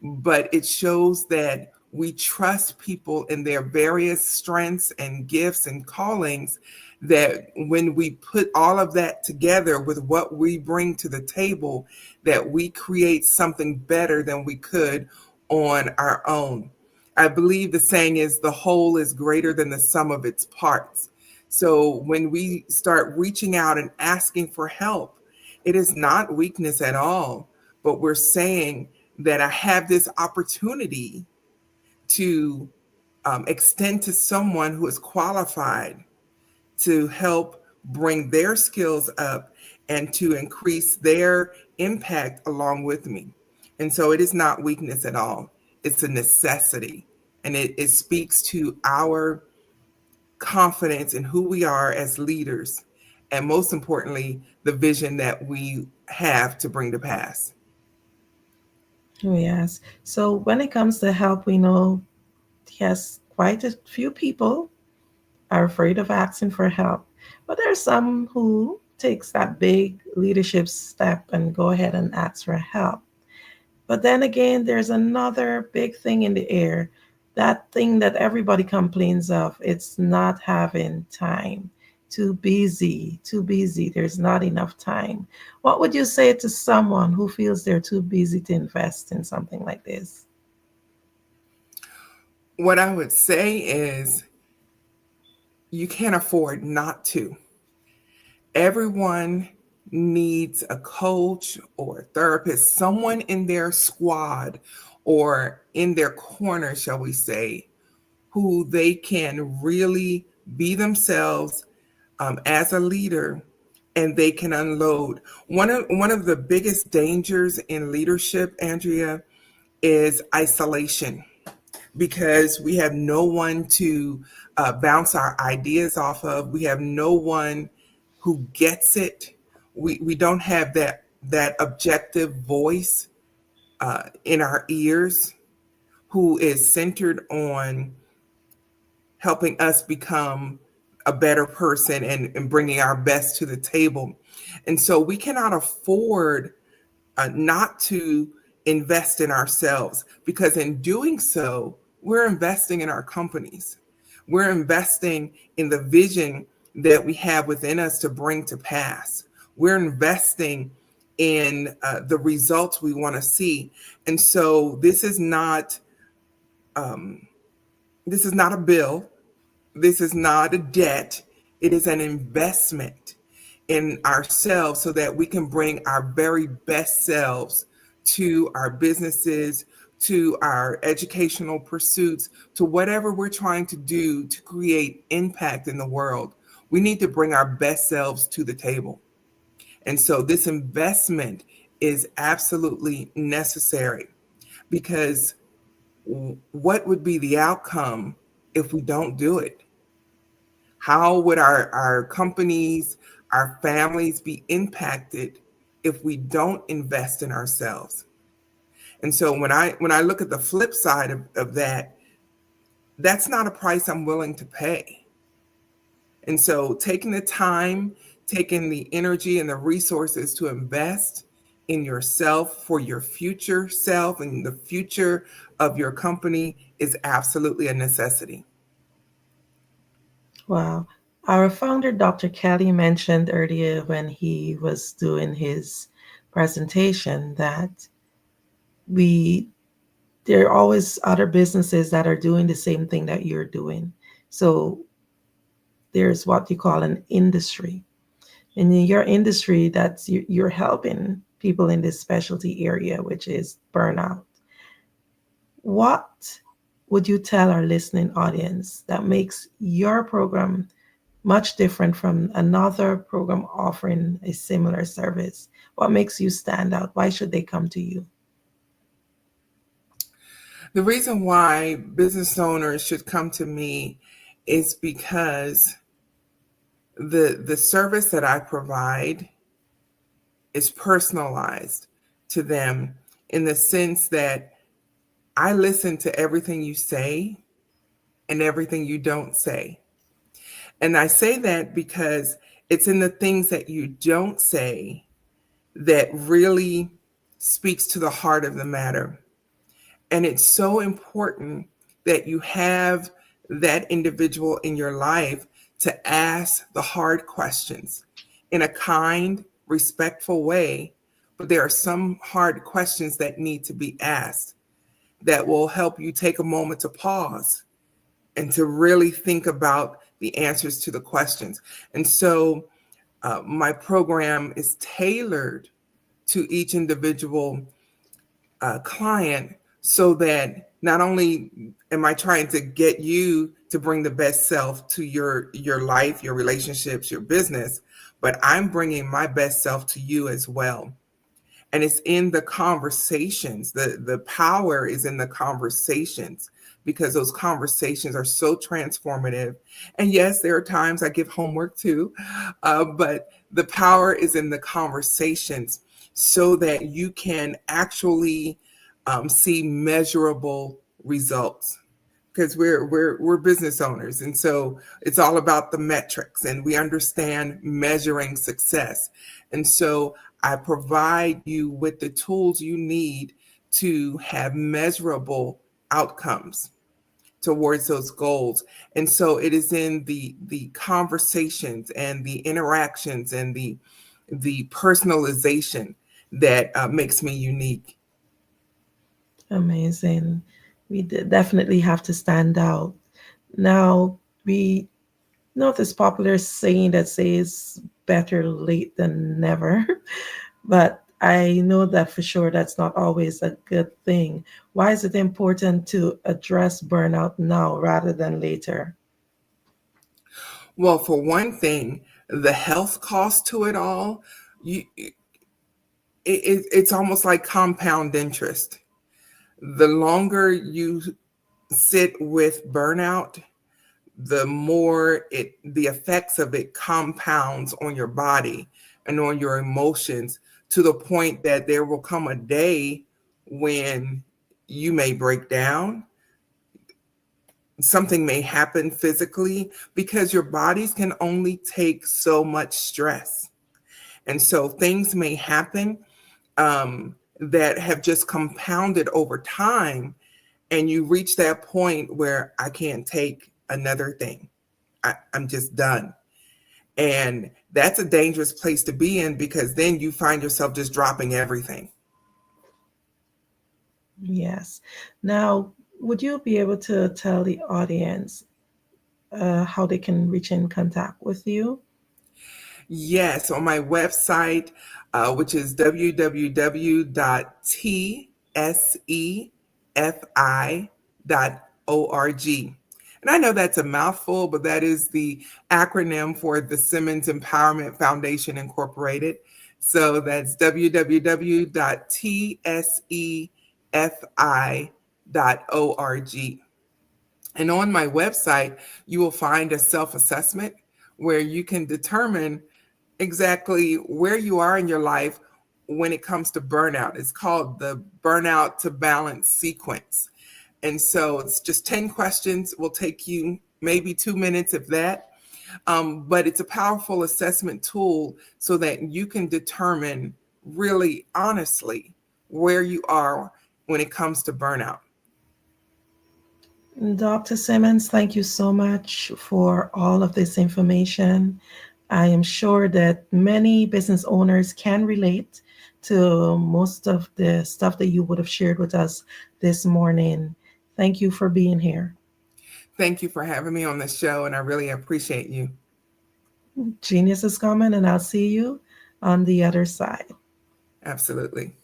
but it shows that we trust people in their various strengths and gifts and callings, that when we put all of that together with what we bring to the table, that we create something better than we could on our own. I believe the saying is the whole is greater than the sum of its parts. So when we start reaching out and asking for help, it is not weakness at all, but we're saying that I have this opportunity to extend to someone who is qualified to help bring their skills up and to increase their impact along with me. And so it is not weakness at all. It's a necessity. And it speaks to our confidence in who we are as leaders. And most importantly, the vision that we have to bring to pass. Yes. So when it comes to help, we know, yes, quite a few people are afraid of asking for help. But there's some who takes that big leadership step and go ahead and ask for help. But then again, there's another big thing in the air. That thing that everybody complains of, it's not having time. Too busy, too busy. There's not enough time. What would you say to someone who feels they're too busy to invest in something like this? What I would say is you can't afford not to. Everyone needs a coach or a therapist, someone in their squad or in their corner, shall we say, who they can really be themselves as a leader, and they can unload. One of the biggest dangers in leadership, Andrea, is isolation, because we have no one to bounce our ideas off of. We have no one who gets it. We don't have that objective voice in our ears, who is centered on helping us become a better person and bringing our best to the table. And so we cannot afford not to invest in ourselves, because in doing so, we're investing in our companies. We're investing in the vision that we have within us to bring to pass. We're investing in the results we want to see. And so this is not a bill. This is not a debt. It is an investment in ourselves so that we can bring our very best selves to our businesses, to our educational pursuits, to whatever we're trying to do to create impact in the world. We need to bring our best selves to the table. And so this investment is absolutely necessary, because what would be the outcome if we don't do it? How would our companies, our families be impacted if we don't invest in ourselves? And so when I look at the flip side of that, that's not a price I'm willing to pay. And so taking the time, taking the energy and the resources to invest in yourself for your future self and the future of your company is absolutely a necessity. Wow. Our founder, Dr. Kelly, mentioned earlier when he was doing his presentation that there are always other businesses that are doing the same thing that you're doing. So there's what you call an industry. And in your industry, you're helping people in this specialty area, which is burnout. What would you tell our listening audience that makes your program much different from another program offering a similar service? What makes you stand out? Why should they come to you? The reason why business owners should come to me is because the service that I provide is personalized to them in the sense that I listen to everything you say and everything you don't say. And I say that because it's in the things that you don't say that really speaks to the heart of the matter. And it's so important that you have that individual in your life to ask the hard questions in a kind, respectful way. But there are some hard questions that need to be asked that will help you take a moment to pause and to really think about the answers to the questions. And so my program is tailored to each individual client so that not only am I trying to get you to bring the best self to your life, your relationships, your business, but I'm bringing my best self to you as well. And it's in the conversations. The power is in the conversations because those conversations are so transformative. And yes, there are times I give homework too, but the power is in the conversations so that you can actually see measurable results. Because we're business owners, and so it's all about the metrics, and we understand measuring success. And so I provide you with the tools you need to have measurable outcomes towards those goals. And so it is in the conversations and the interactions and the personalization that makes me unique. Amazing. We definitely have to stand out. Now, we know this popular saying that says better late than never, but I know that for sure that's not always a good thing. Why is it important to address burnout now rather than later? Well, for one thing, the health cost to it all, it's almost like compound interest. The longer you sit with burnout, the more the effects of it compounds on your body and on your emotions to the point that there will come a day when you may break down. Something may happen physically because your bodies can only take so much stress. And so things may happen that have just compounded over time, and you reach that point where I can't take another thing. I'm just done. And that's a dangerous place to be in because then you find yourself just dropping everything. Yes. Now, would you be able to tell the audience how they can reach in contact with you? Yes, on my website, which is www.tsefi.org. And I know that's a mouthful, but that is the acronym for the Simmons Empowerment Foundation Incorporated. So that's www.tsefi.org. And on my website, you will find a self-assessment where you can determine exactly where you are in your life when it comes to burnout. It's called the burnout to balance sequence. And so it's just 10 questions. Will take you maybe 2 minutes, if that. But it's a powerful assessment tool so that you can determine really honestly where you are when it comes to burnout. Dr. Simmons, thank you so much for all of this information. I am sure that many business owners can relate to most of the stuff that you would have shared with us this morning. Thank you for being here. Thank you for having me on the show, and I really appreciate you. Genius is coming, and I'll see you on the other side. Absolutely.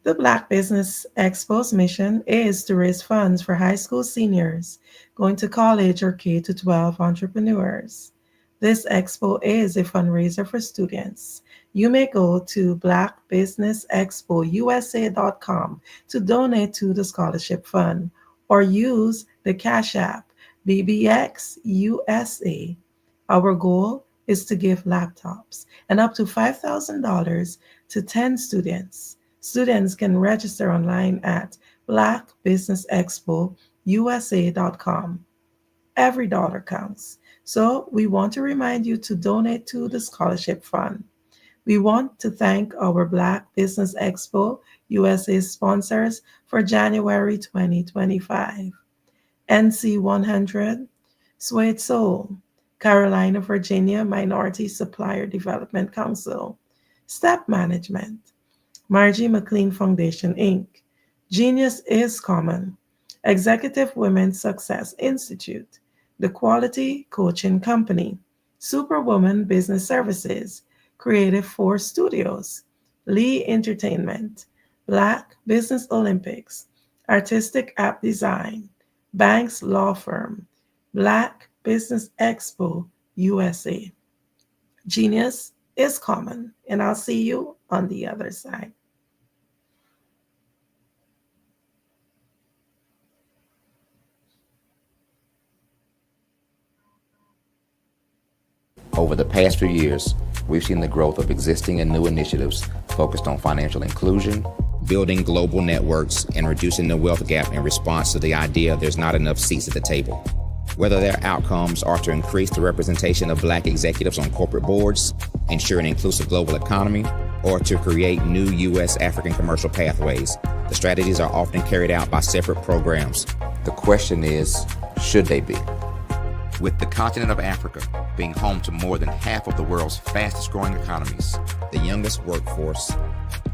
The Black Business Expo's mission is to raise funds for high school seniors going to college or K-12 entrepreneurs. This expo is a fundraiser for students. You may go to blackbusinessexpousa.com to donate to the scholarship fund or use the Cash App BBXUSA. Our goal is to give laptops and up to $5,000 to 10 students. Students can register online at blackbusinessexpousa.com. Every dollar counts. So we want to remind you to donate to the scholarship fund. We want to thank our Black Business Expo USA sponsors for January 2025. NC 100, Suede Soul, Carolina, Virginia Minority Supplier Development Council, Step Management, Margie McLean Foundation, Inc., Genius is Common, Executive Women's Success Institute, The Quality Coaching Company, Superwoman Business Services, Creative Force Studios, Lee Entertainment, Black Business Olympics, Artistic App Design, Banks Law Firm, Black Business Expo USA. Genius is common, and I'll see you on the other side. Over the past few years, we've seen the growth of existing and new initiatives focused on financial inclusion, building global networks, and reducing the wealth gap in response to the idea there's not enough seats at the table. Whether their outcomes are to increase the representation of Black executives on corporate boards, ensure an inclusive global economy, or to create new U.S. African commercial pathways, the strategies are often carried out by separate programs. The question is, should they be? With the continent of Africa being home to more than half of the world's fastest growing economies, the youngest workforce,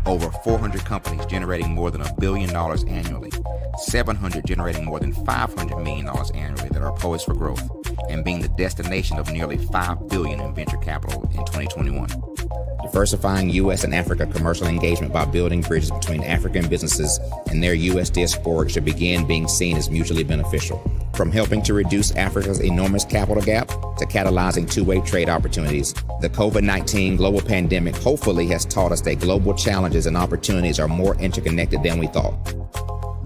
over 400 companies generating more than $1 billion annually, 700 generating more than $500 million annually that are poised for growth, and being the destination of nearly $5 billion in venture capital in 2021. Diversifying U.S. and Africa commercial engagement by building bridges between African businesses and their U.S. diaspora should begin being seen as mutually beneficial. From helping to reduce Africa's enormous capital gap to catalyzing two-way trade opportunities, the COVID-19 global pandemic hopefully has taught us that global challenges and opportunities are more interconnected than we thought.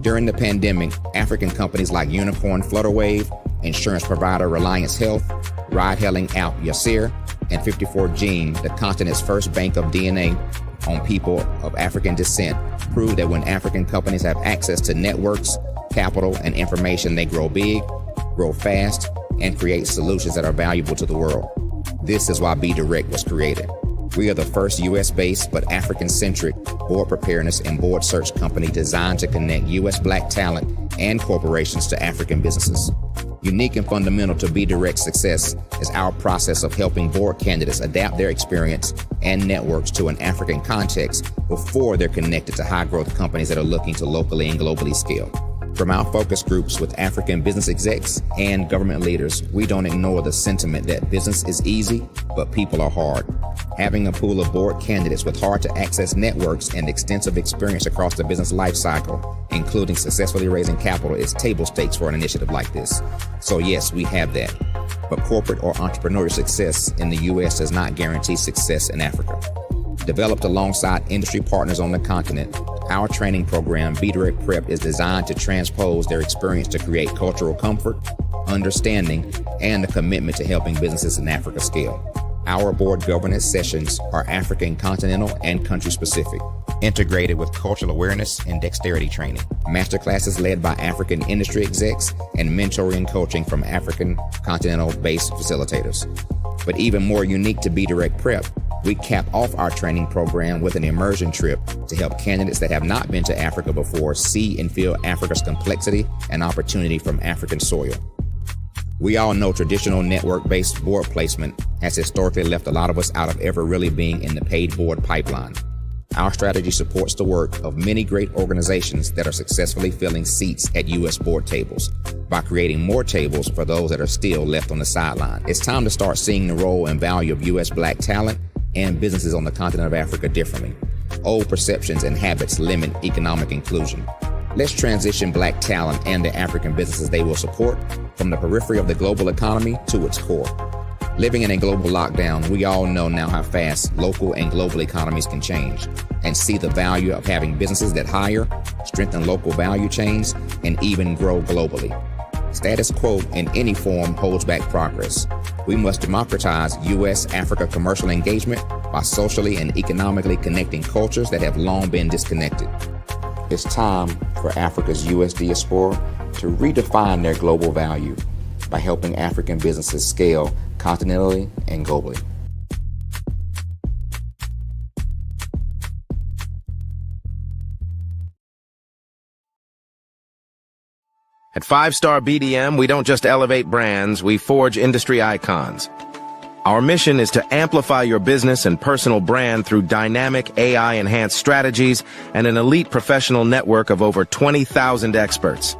During the pandemic, African companies like Unicorn Flutterwave, insurance provider Reliance Health, ride-hailing app Yasir, and 54Gene, the continent's first bank of DNA on people of African descent, proved that when African companies have access to networks, capital, and information, they grow big, grow fast, and create solutions that are valuable to the world. This is why Be Direct was created. We are the first U.S.-based but African-centric board preparedness and board search company designed to connect U.S. Black talent and corporations to African businesses. Unique and fundamental to Be Direct's success is our process of helping board candidates adapt their experience and networks to an African context before they're connected to high-growth companies that are looking to locally and globally scale. From our focus groups with African business execs and government leaders, we don't ignore the sentiment that business is easy, but people are hard. Having a pool of board candidates with hard-to-access networks and extensive experience across the business life cycle, including successfully raising capital, is table stakes for an initiative like this. So yes, we have that. But corporate or entrepreneurial success in the U.S. does not guarantee success in Africa. Developed alongside industry partners on the continent, Our training program, Be Direct Prep, is designed to transpose their experience to create cultural comfort, understanding, and a commitment to helping businesses in Africa scale. Our board governance sessions are African, continental, and country specific, integrated with cultural awareness and dexterity training. Masterclasses led by African industry execs and mentoring and coaching from African continental-based facilitators. But even more unique to Be Direct Prep, we cap off our training program with an immersion trip to help candidates that have not been to Africa before see and feel Africa's complexity and opportunity from African soil. We all know traditional network-based board placement has historically left a lot of us out of ever really being in the paid board pipeline. Our strategy supports the work of many great organizations that are successfully filling seats at U.S. board tables by creating more tables for those that are still left on the sideline. It's time to start seeing the role and value of U.S. Black talent and businesses on the continent of Africa differently. Old perceptions and habits limit economic inclusion. Let's transition Black talent and the African businesses they will support from the periphery of the global economy to its core. Living in a global lockdown, we all know now how fast local and global economies can change and see the value of having businesses that hire, strengthen local value chains, and even grow globally. Status quo in any form holds back progress. We must democratize U.S.-Africa commercial engagement by socially and economically connecting cultures that have long been disconnected. It's time for Africa's U.S. diaspora to redefine their global value by helping African businesses scale continentally and globally. At 5-Star BDM, we don't just elevate brands, we forge industry icons. Our mission is to amplify your business and personal brand through dynamic AI-enhanced strategies and an elite professional network of over 20,000 experts.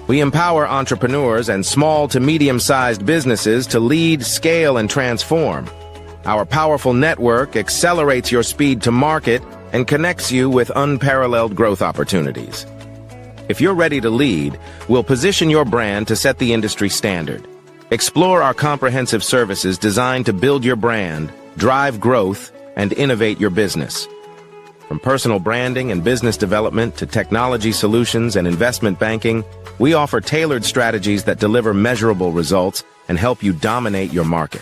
We empower entrepreneurs and small to medium-sized businesses to lead, scale, and transform. Our powerful network accelerates your speed to market and connects you with unparalleled growth opportunities. If you're ready to lead, we'll position your brand to set the industry standard. Explore our comprehensive services designed to build your brand, drive growth, and innovate your business. From personal branding and business development to technology solutions and investment banking, we offer tailored strategies that deliver measurable results and help you dominate your market.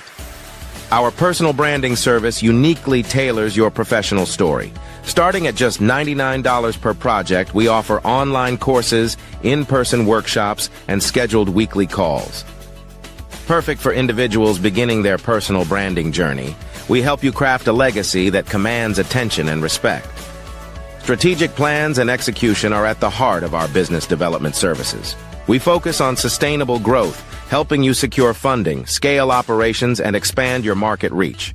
Our personal branding service uniquely tailors your professional story. Starting at just $99 per project, we offer online courses, in-person workshops, and scheduled weekly calls. Perfect for individuals beginning their personal branding journey, we help you craft a legacy that commands attention and respect. Strategic plans and execution are at the heart of our business development services. We focus on sustainable growth, helping you secure funding, scale operations, and expand your market reach.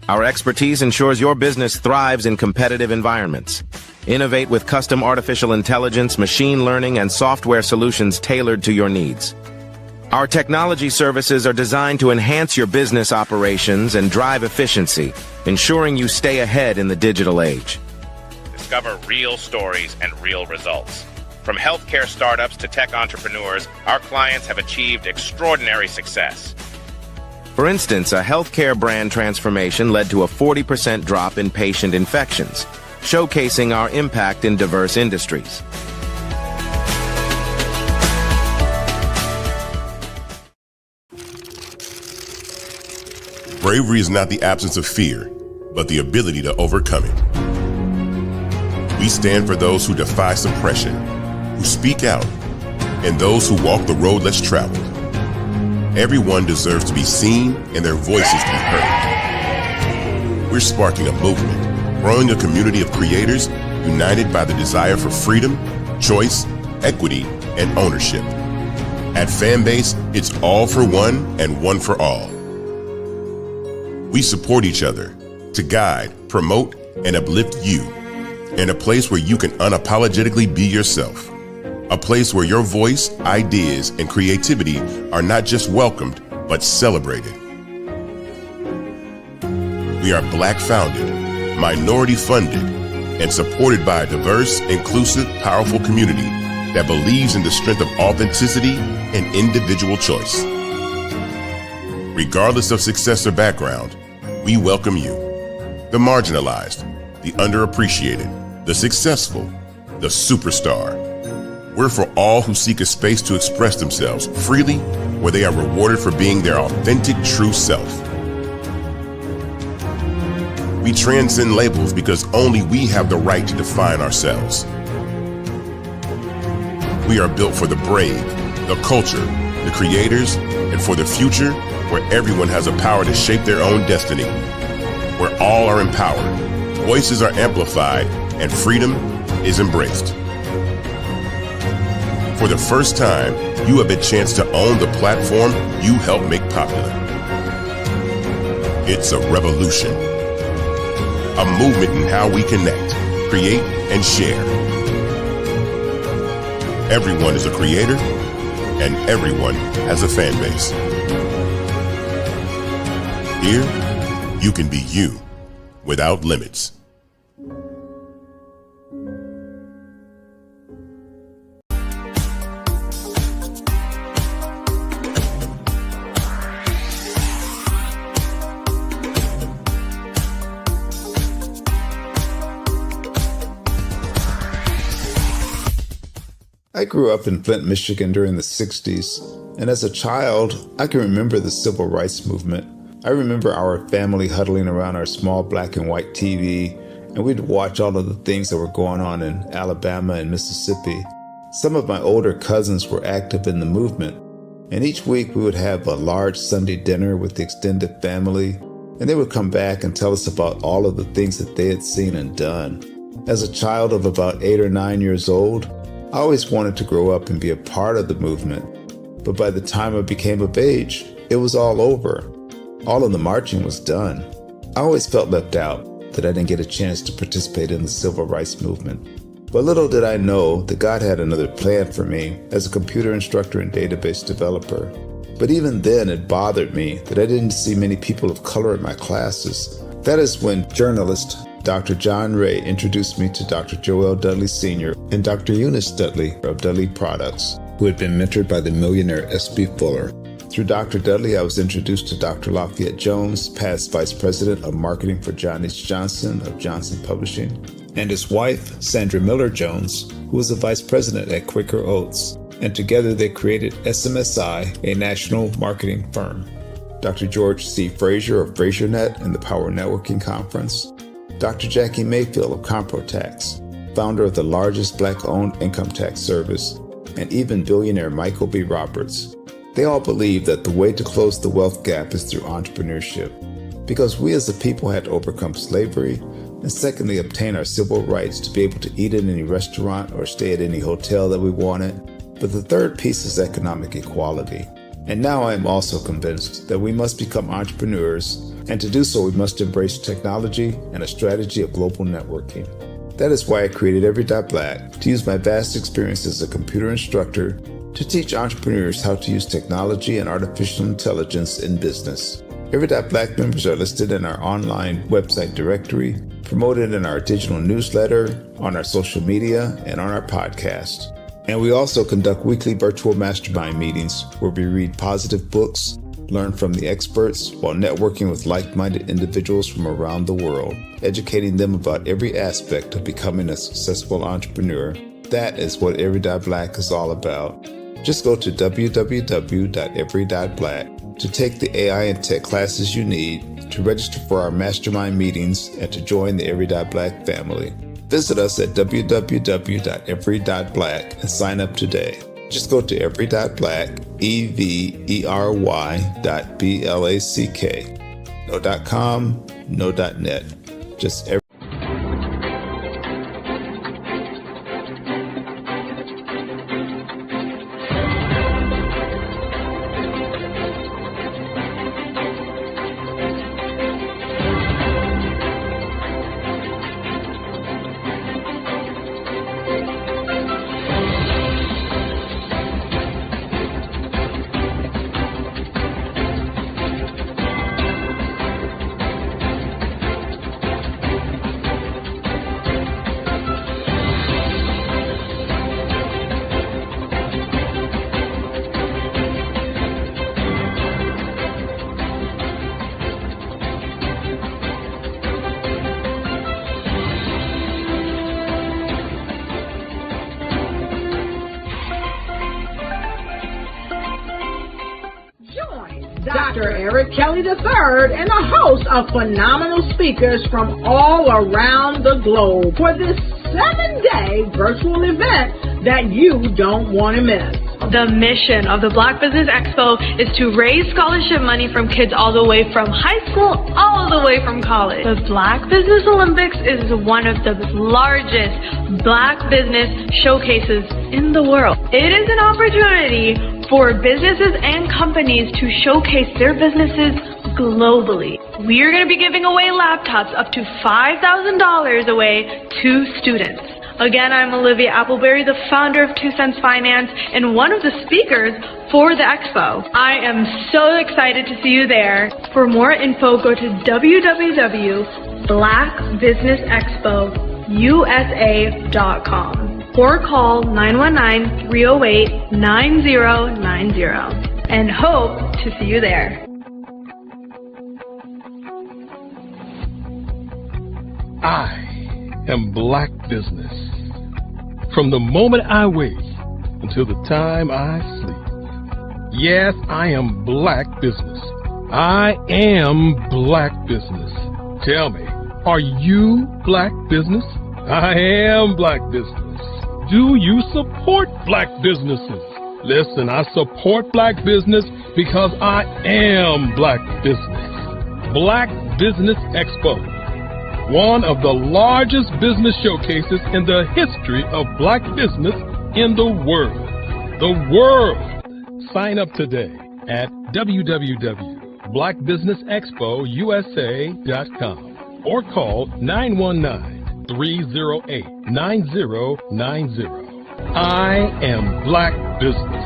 Our expertise ensures your business thrives in competitive environments. Innovate with custom artificial intelligence, machine learning, and software solutions tailored to your needs. Our technology services are designed to enhance your business operations and drive efficiency, ensuring you stay ahead in the digital age. Discover real stories and real results. From healthcare startups to tech entrepreneurs, our clients have achieved extraordinary success. For instance, a healthcare brand transformation led to a 40% drop in patient infections, showcasing our impact in diverse industries. Bravery is not the absence of fear, but the ability to overcome it. We stand for those who defy suppression, who speak out, and those who walk the road less traveled. Everyone deserves to be seen and their voices to be heard. We're sparking a movement, growing a community of creators united by the desire for freedom, choice, equity, and ownership. At Fanbase, it's all for one and one for all. We support each other to guide, promote, and uplift you in a place where you can unapologetically be yourself. A place where your voice, ideas, and creativity are not just welcomed, but celebrated. We are Black founded, minority funded, and supported by a diverse, inclusive, powerful community that believes in the strength of authenticity and individual choice. Regardless of success or background, we welcome you, the marginalized, the underappreciated, the successful, the superstar. We're for all who seek a space to express themselves freely, where they are rewarded for being their authentic, true self. We transcend labels because only we have the right to define ourselves. We are built for the brave, the culture, the creators, and for the future where everyone has a power to shape their own destiny, where all are empowered, voices are amplified, and freedom is embraced. For the first time, you have a chance to own the platform you helped make popular. It's a revolution, a movement in how we connect, create, and share. Everyone is a creator, and everyone has a fan base. Here, you can be you without limits. I grew up in Flint, Michigan during the 60s, and as a child, I can remember the civil rights movement. I remember our family huddling around our small black and white TV, and we'd watch all of the things that were going on in Alabama and Mississippi. Some of my older cousins were active in the movement, and each week we would have a large Sunday dinner with the extended family, and they would come back and tell us about all of the things that they had seen and done. As a child of about 8 or 9 years old, I always wanted to grow up and be a part of the movement, but by the time I became of age, it was all over. All of the marching was done. I always felt left out, that I didn't get a chance to participate in the civil rights movement. But little did I know that God had another plan for me as a computer instructor and database developer. But even then, it bothered me that I didn't see many people of color in my classes. That is when journalist Dr. John Ray introduced me to Dr. Joel Dudley Sr. and Dr. Eunice Dudley of Dudley Products, who had been mentored by the millionaire S.B. Fuller. Through Dr. Dudley, I was introduced to Dr. Lafayette Jones, past Vice President of Marketing for John H. Johnson of Johnson Publishing, and his wife, Sandra Miller Jones, who was a Vice President at Quaker Oats, and together they created SMSI, a national marketing firm. Dr. George C. Frazier of FrazierNet and the Power Networking Conference, Dr. Jackie Mayfield of ComproTax, founder of the largest Black-owned income tax service, and even billionaire Michael B. Roberts. They all believe that the way to close the wealth gap is through entrepreneurship, because we as a people had to overcome slavery, and secondly, obtain our civil rights to be able to eat in any restaurant or stay at any hotel that we wanted. But the third piece is economic equality. And now I am also convinced that we must become entrepreneurs, and to do so we must embrace technology and a strategy of global networking. That is why I created Every.Black, to use my vast experience as a computer instructor to teach entrepreneurs how to use technology and artificial intelligence in business. Every.Black members are listed in our online website directory, promoted in our digital newsletter, on our social media, and on our podcast. And we also conduct weekly virtual mastermind meetings where we read positive books, learn from the experts, while networking with like-minded individuals from around the world, educating them about every aspect of becoming a successful entrepreneur. That is what Every.Black is all about. Just go to www.every.black to take the AI and tech classes you need, to register for our mastermind meetings, and to join the Every.Black family. Visit us at www.every.black and sign up today. Just go to every.black, every.black. No .com, no .net. Just every. Dr. Eric Kelly III and a host of phenomenal speakers from all around the globe for this 7-day virtual event that you don't want to miss. The mission of the Black Business Expo is to raise scholarship money from kids all the way from high school, all the way from college. The Black Business Olympics is one of the largest Black business showcases in the world. It is an opportunity for businesses and companies to showcase their businesses globally. We are going to be giving away laptops up to $5,000 away to students. Again, I'm Olivia Appleberry, the founder of 2 Cents Finance and one of the speakers for the expo. I am so excited to see you there. For more info, go to www.blackbusinessexpousa.com or call 919-308-9090 and hope to see you there. I am Black Business. From the moment I wake until the time I sleep. Yes, I am Black Business. I am Black Business. Tell me, are you Black Business? I am Black Business. Do you support Black businesses? Listen, I support Black business because I am Black Business. Black Business Expo, one of the largest business showcases in the history of Black business in the world. The world! Sign up today at www.blackbusinessexpousa.com or call 919-308-9090. I am Black Business.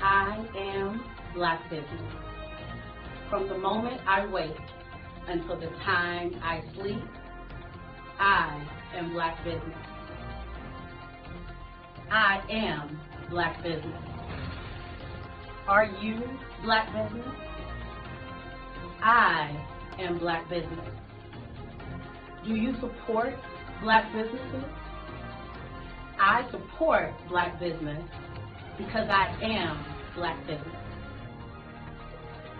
I am Black Business. From the moment I wake until the time I sleep, I am Black Business. I am Black Business. Are you Black Business? I am Black Business. Do you support Black businesses? I support Black business because I am Black Business.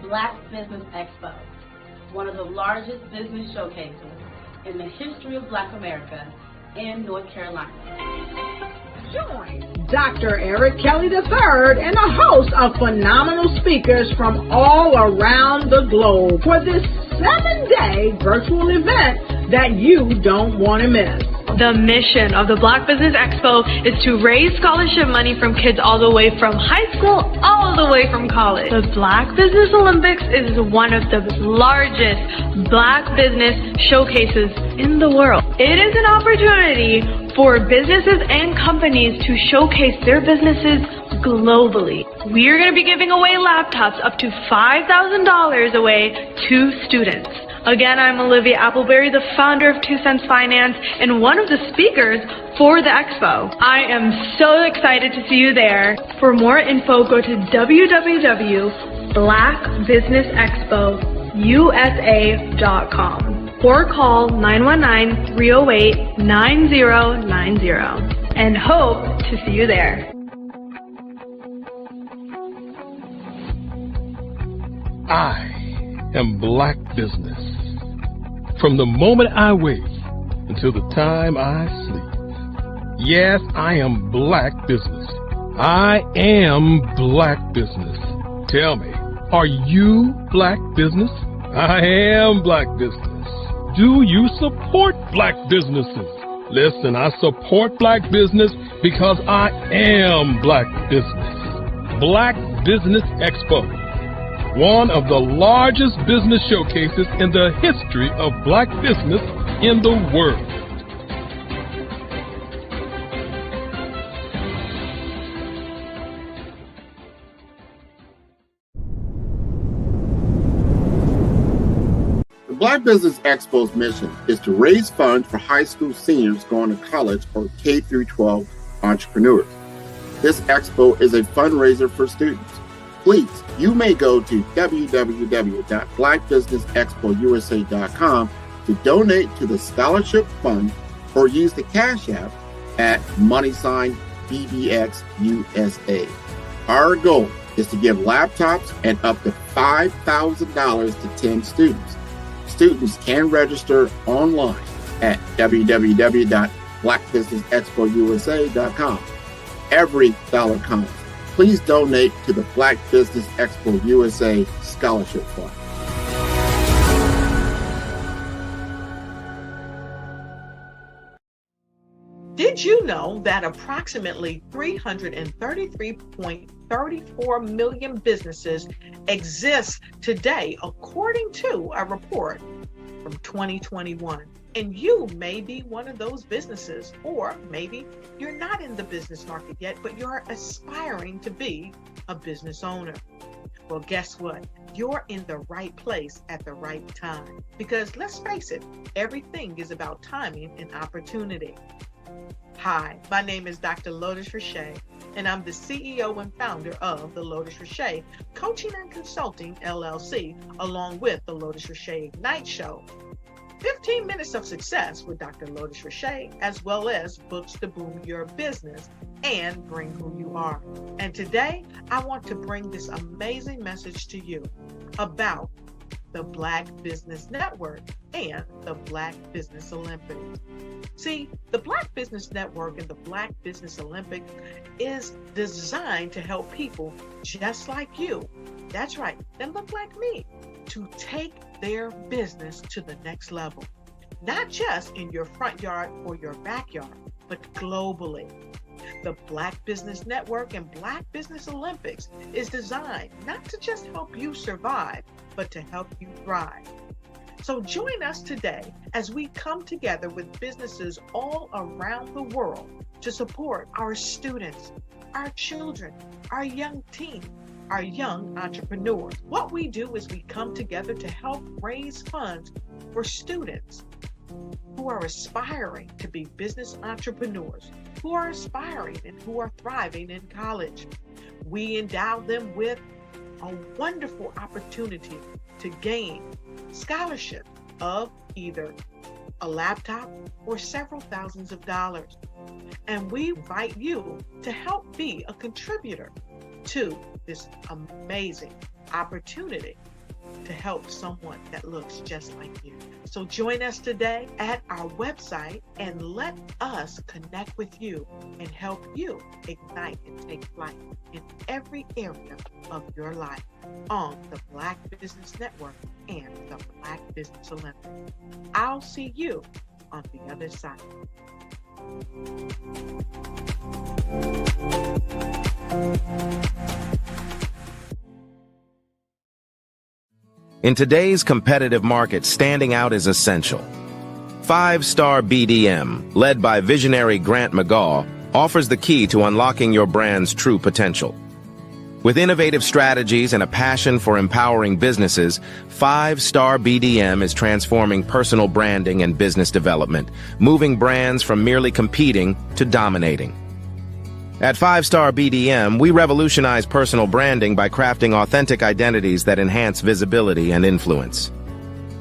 Black Business Expo, one of the largest business showcases in the history of Black America in North Carolina. Join Dr. Eric Kelly III and a host of phenomenal speakers from all around the globe for this 7-day virtual event that you don't want to miss. The mission of the Black Business Expo is to raise scholarship money from kids all the way from high school, all the way from college. The Black Business Olympics is one of the largest Black business showcases in the world. It is an opportunity for businesses and companies to showcase their businesses globally. We are going to be giving away laptops up to $5,000 away to students. Again, I'm Olivia Appleberry, the founder of 2 Cents Finance and one of the speakers for the expo. I am so excited to see you there. For more info, go to www.blackbusinessexpousa.com or call 919-308-9090 and hope to see you there. I am Black Business. From the moment I wake until the time I sleep. Yes, I am Black Business. I am Black Business. Tell me, are you Black Business? I am Black Business. Do you support Black businesses? Listen, I support Black business because I am Black Business. Black Business Expo, one of the largest business showcases in the history of Black business in the world. The Black Business Expo's mission is to raise funds for high school seniors going to college or K-12 entrepreneurs. This expo is a fundraiser for students. Please, you may go to www.blackbusinessexpousa.com to donate to the scholarship fund or use the Cash App at BBX USA. Our goal is to give laptops and up to $5,000 to 10 students. Students can register online at www.blackbusinessexpousa.com. Every dollar counts. Please donate to the Black Business Expo USA Scholarship Fund. Did you know that approximately 333.34 million businesses exist today, according to a report from 2021? And you may be one of those businesses, or maybe you're not in the business market yet, but you're aspiring to be a business owner. Well, guess what? You're in the right place at the right time. Because let's face it, everything is about timing and opportunity. Hi, my name is Dr. Lotus Richey, and I'm the CEO and founder of the Lotus Richey Coaching and Consulting LLC, along with the Lotus Richey Ignite Show. 15 minutes of success with Dr. Lotus Richey, as well as books to boom your business and bring who you are. And today, I want to bring this amazing message to you about the Black Business Network and the Black Business Olympics. See, the Black Business Network and the Black Business Olympics is designed to help people just like you, that's right, that look like me, to take their business to the next level. Not just in your front yard or your backyard, but globally. The Black Business Network and Black Business Olympics is designed not to just help you survive, but to help you thrive. So join us today as we come together with businesses all around the world to support our students, our children, our young teens, our young entrepreneurs. What we do is we come together to help raise funds for students who are aspiring to be business entrepreneurs, who are aspiring and who are thriving in college. We endow them with a wonderful opportunity to gain scholarship of either a laptop or several thousands of dollars. And we invite you to help be a contributor to this amazing opportunity to help someone that looks just like you. So join us today at our website and let us connect with you and help you ignite and take flight in every area of your life on the Black Business Network and the Black Business Olympics. I'll see you on the other side. In today's competitive market, standing out is essential. 5-Star BDM, led by visionary Grant McGaw, offers the key to unlocking your brand's true potential. With innovative strategies and a passion for empowering businesses, 5-Star BDM is transforming personal branding and business development, moving brands from merely competing to dominating. At 5-Star BDM, we revolutionize personal branding by crafting authentic identities that enhance visibility and influence.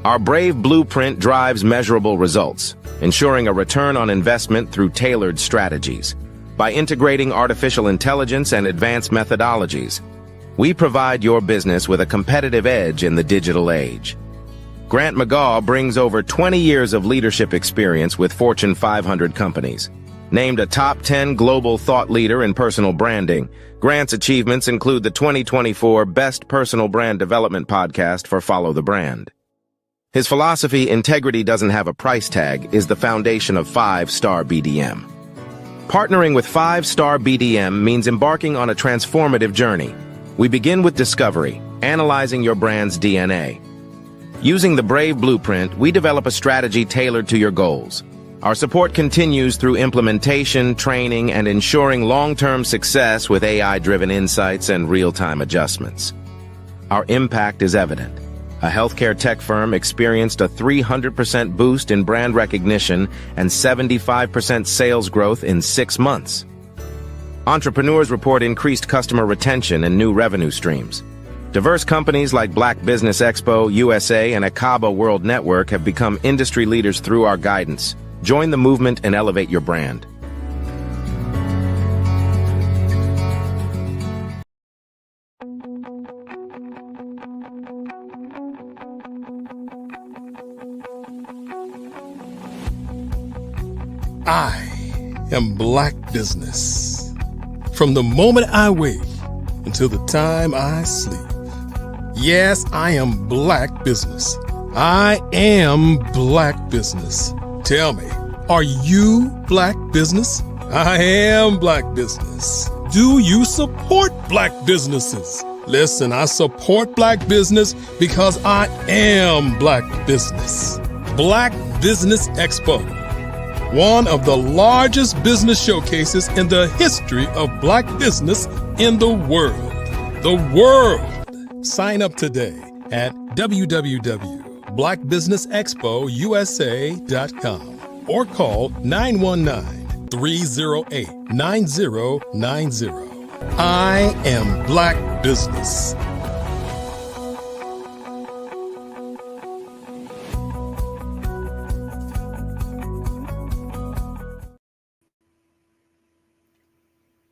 Our Brave Blueprint drives measurable results, ensuring a return on investment through tailored strategies. By integrating artificial intelligence and advanced methodologies, we provide your business with a competitive edge in the digital age. Grant McGaw brings over 20 years of leadership experience with Fortune 500 companies. Named a top 10 global thought leader in personal branding, Grant's achievements include the 2024 Best Personal Brand Development Podcast for Follow the Brand. His philosophy, integrity doesn't have a price tag, is the foundation of 5-Star BDM. Partnering with 5-Star BDM means embarking on a transformative journey. We begin with discovery, analyzing your brand's DNA. Using the Brave Blueprint, we develop a strategy tailored to your goals. Our support continues through implementation, training, and ensuring long-term success with AI-driven insights and real-time adjustments. Our impact is evident. A healthcare tech firm experienced a 300% boost in brand recognition and 75% sales growth in 6 months. Entrepreneurs report increased customer retention and new revenue streams. Diverse companies like Black Business Expo USA and Akaba World Network have become industry leaders through our guidance. Join the movement and elevate your brand. I am Black Business. From the moment I wake until the time I sleep. Yes, I am Black Business. I am Black Business. Tell me, are you Black Business? I am Black Business. Do you support Black businesses? Listen, I support Black business because I am Black Business. Black Business Expo, one of the largest business showcases in the history of Black business in the world. The world. Sign up today at www.blackbusinessexpousa.com or call 919-308-9090. I am Black Business.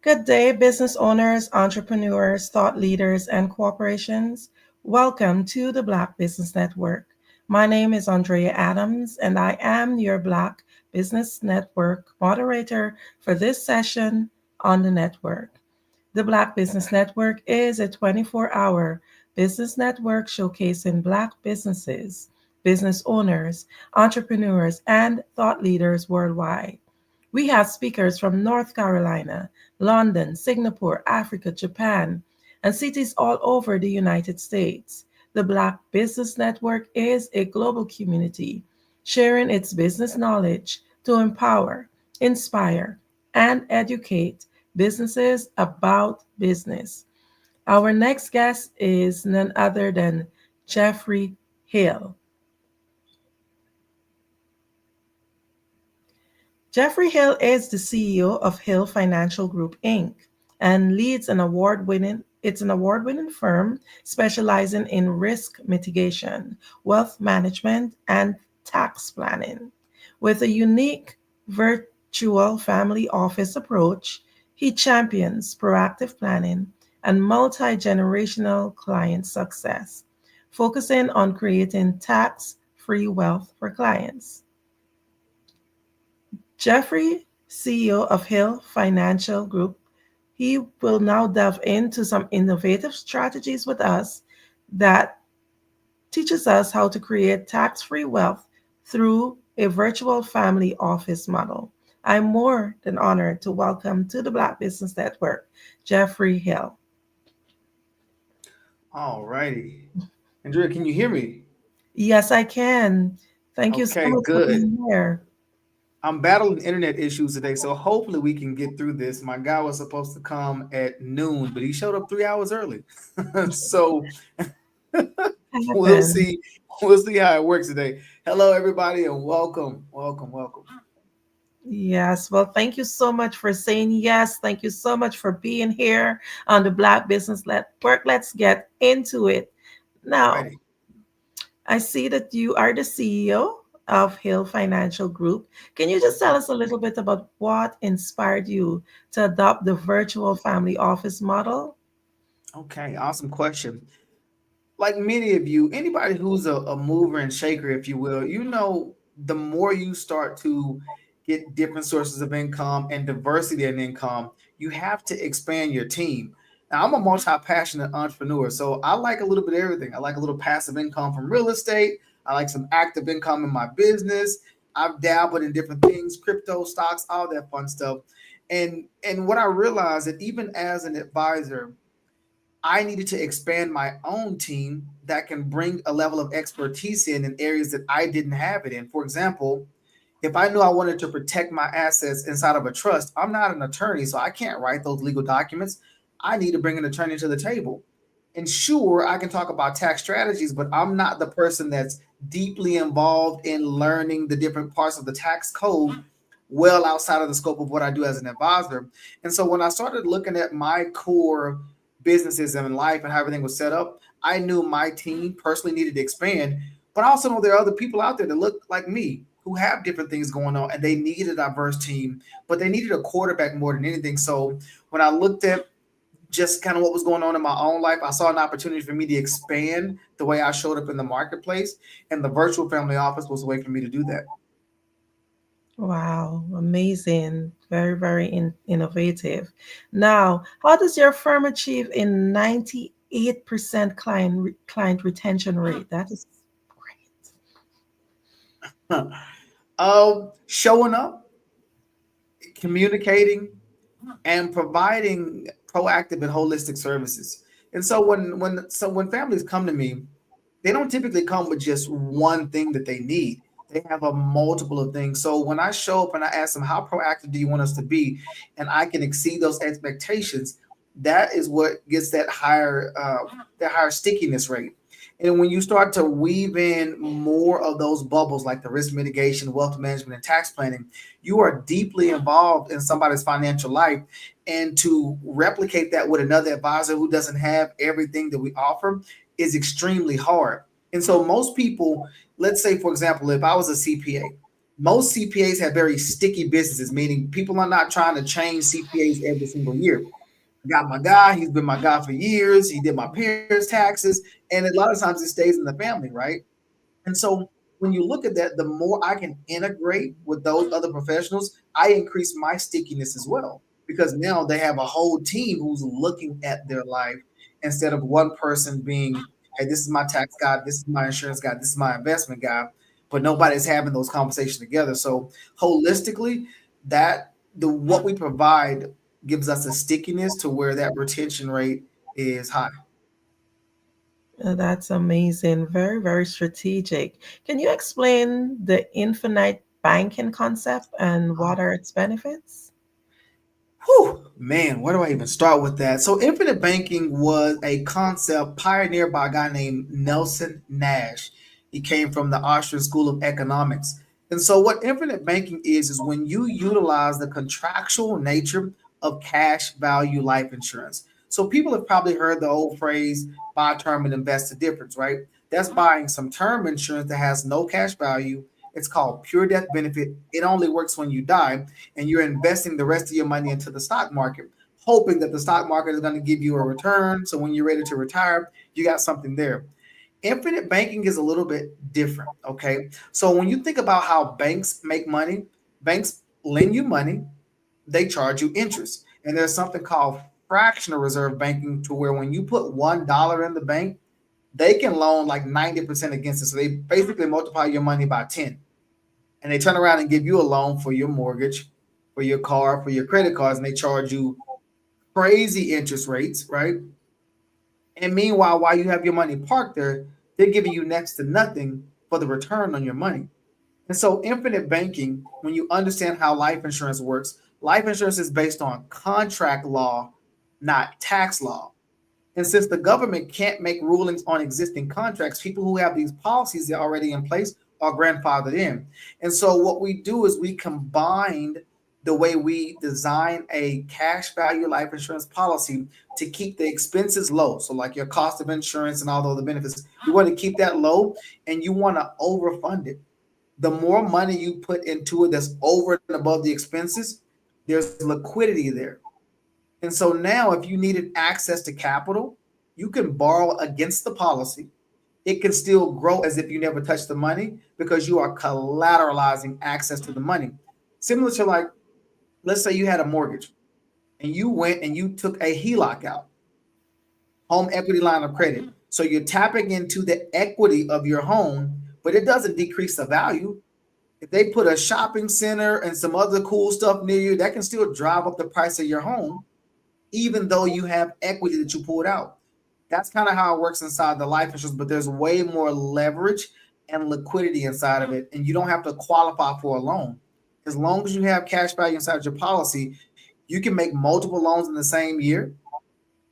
Good day, business owners, entrepreneurs, thought leaders, and corporations. Welcome to the Black Business Network. My name is Andrea Adams, and I am your Black Business Network moderator for this session on the network. The Black Business Network is a 24-hour business network showcasing Black businesses, business owners, entrepreneurs, and thought leaders worldwide. We have speakers from North Carolina, London, Singapore, Africa, Japan, and cities all over the United States. The Black Business Network is a global community sharing its business knowledge to empower, inspire, and educate businesses about business. Our next guest is none other than Jeffrey Hill. Jeffrey Hill is the CEO of Hill Financial Group, Inc., and leads an award-winning firm specializing in risk mitigation, wealth management, and tax planning. With a unique virtual family office approach, he champions proactive planning and multi-generational client success, focusing on creating tax-free wealth for clients. Jeffrey, CEO of Hill Financial Group, he will now delve into some innovative strategies with us that teaches us how to create tax-free wealth through a virtual family office model. I'm more than honored to welcome to the Black Business Network, Jeffrey Hill. All righty. Andrea, can you hear me? Yes, I can. Thank you so much for being here. I'm battling internet issues today, so hopefully we can get through this. My guy was supposed to come at noon, but he showed up 3 hours early. So we'll see. We'll see how it works today. Hello, everybody, and welcome. Yes, well, thank you so much for saying yes. Thank you so much for being here on the Black Business Network. Let's get into it. Now, Alrighty. I see that you are the CEO of Hill Financial Group. Can you just tell us a little bit about what inspired you to adopt the virtual family office model? Okay, awesome question. Like many of you, anybody who's a mover and shaker, if you will, you know, the more you start to get different sources of income and diversity in income, you have to expand your team. Now, I'm a multi-passionate entrepreneur, so I like a little bit of everything. I like a little passive income from real estate. I like some active income in my business. I've dabbled in different things, crypto, stocks, all that fun stuff. And what I realized that even as an advisor, I needed to expand my own team that can bring a level of expertise in areas that I didn't have it in. For example, if I knew I wanted to protect my assets inside of a trust, I'm not an attorney, so I can't write those legal documents. I need to bring an attorney to the table. And sure, I can talk about tax strategies, but I'm not the person that's deeply involved in learning the different parts of the tax code well outside of the scope of what I do as an advisor. And so when I started looking at my core businesses in life and how everything was set up, I knew my team personally needed to expand, but I also know there are other people out there that look like me who have different things going on and they needed a diverse team, but they needed a quarterback more than anything. So when I looked at just kind of what was going on in my own life, I saw an opportunity for me to expand the way I showed up in the marketplace, and the virtual family office was a way for me to do that. Wow, amazing. Very, very innovative. Now, how does your firm achieve a 98% client retention rate? That is Showing up, communicating, and providing proactive and holistic services. And so when families come to me, they don't typically come with just one thing that they need. They have a multiple of things. So when I show up and I ask them, how proactive do you want us to be? And I can exceed those expectations, that is what gets that higher stickiness rate. And when you start to weave in more of those bubbles like the risk mitigation, wealth management, and tax planning, you are deeply involved in somebody's financial life. And to replicate that with another advisor who doesn't have everything that we offer is extremely hard. And so most people, let's say, for example, if I was a CPA, most CPAs have very sticky businesses, meaning people are not trying to change CPAs every single year. I got my guy, he's been my guy for years, he did my parents' taxes, and a lot of times it stays in the family, right? And so when you look at that, the more I can integrate with those other professionals, I increase my stickiness as well. Because now they have a whole team who's looking at their life instead of one person being, hey, this is my tax guy, this is my insurance guy, this is my investment guy, but nobody's having those conversations together. So holistically, that the what we provide gives us a stickiness to where that retention rate is high. that's amazing. Very, very strategic. Can you explain the infinite banking concept and what are its benefits? Whew, man, where do I even start with that? So, infinite banking was a concept pioneered by a guy named Nelson Nash. He came from the Austrian School of Economics. And so, what infinite banking is when you utilize the contractual nature of cash value life insurance. So, people have probably heard the old phrase buy term and invest the difference, right? That's buying some term insurance that has no cash value. It's called pure death benefit. It only works when you die, and you're investing the rest of your money into the stock market, hoping that the stock market is going to give you a return. So when you're ready to retire, you got something there. Infinite banking is a little bit different. Okay. So when you think about how banks make money, banks lend you money, they charge you interest. And there's something called fractional reserve banking to where when you put $1 in the bank, they can loan like 90% against it. So they basically multiply your money by 10, and they turn around and give you a loan for your mortgage, for your car, for your credit cards, and they charge you crazy interest rates, right? And meanwhile, while you have your money parked there, they're giving you next to nothing for the return on your money. And so, infinite banking, when you understand how life insurance works, life insurance is based on contract law, not tax law. And since the government can't make rulings on existing contracts, people who have these policies that are already in place are grandfathered in. And so what we do is we combined the way we design a cash value life insurance policy to keep the expenses low. So like your cost of insurance and all the other benefits, you want to keep that low and you want to overfund it. The more money you put into it that's over and above the expenses, there's liquidity there. And so now, if you needed access to capital, you can borrow against the policy. It can still grow as if you never touched the money because you are collateralizing access to the money. Similar to like, let's say you had a mortgage and you went and you took a HELOC out, home equity line of credit. So you're tapping into the equity of your home, but it doesn't decrease the value. If they put a shopping center and some other cool stuff near you, that can still drive up the price of your home even though you have equity that you pulled out. That's kind of how it works inside the life insurance, but there's way more leverage and liquidity inside of it. And you don't have to qualify for a loan. As long as you have cash value inside your policy, you can make multiple loans in the same year.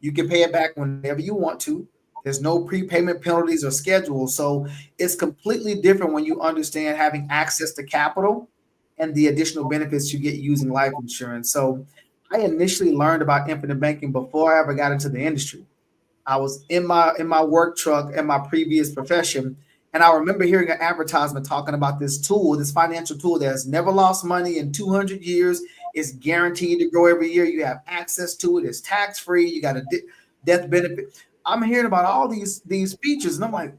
You can pay it back whenever you want to. There's no prepayment penalties or schedules. So it's completely different when you understand having access to capital and the additional benefits you get using life insurance. So I initially learned about infinite banking before I ever got into the industry. I was in my work truck in my previous profession, and I remember hearing an advertisement talking about this tool, this financial tool that has never lost money in 200 years. It's guaranteed to grow every year. You have access to it. It's tax free. You got a death benefit. I'm hearing about all these features, and I'm like,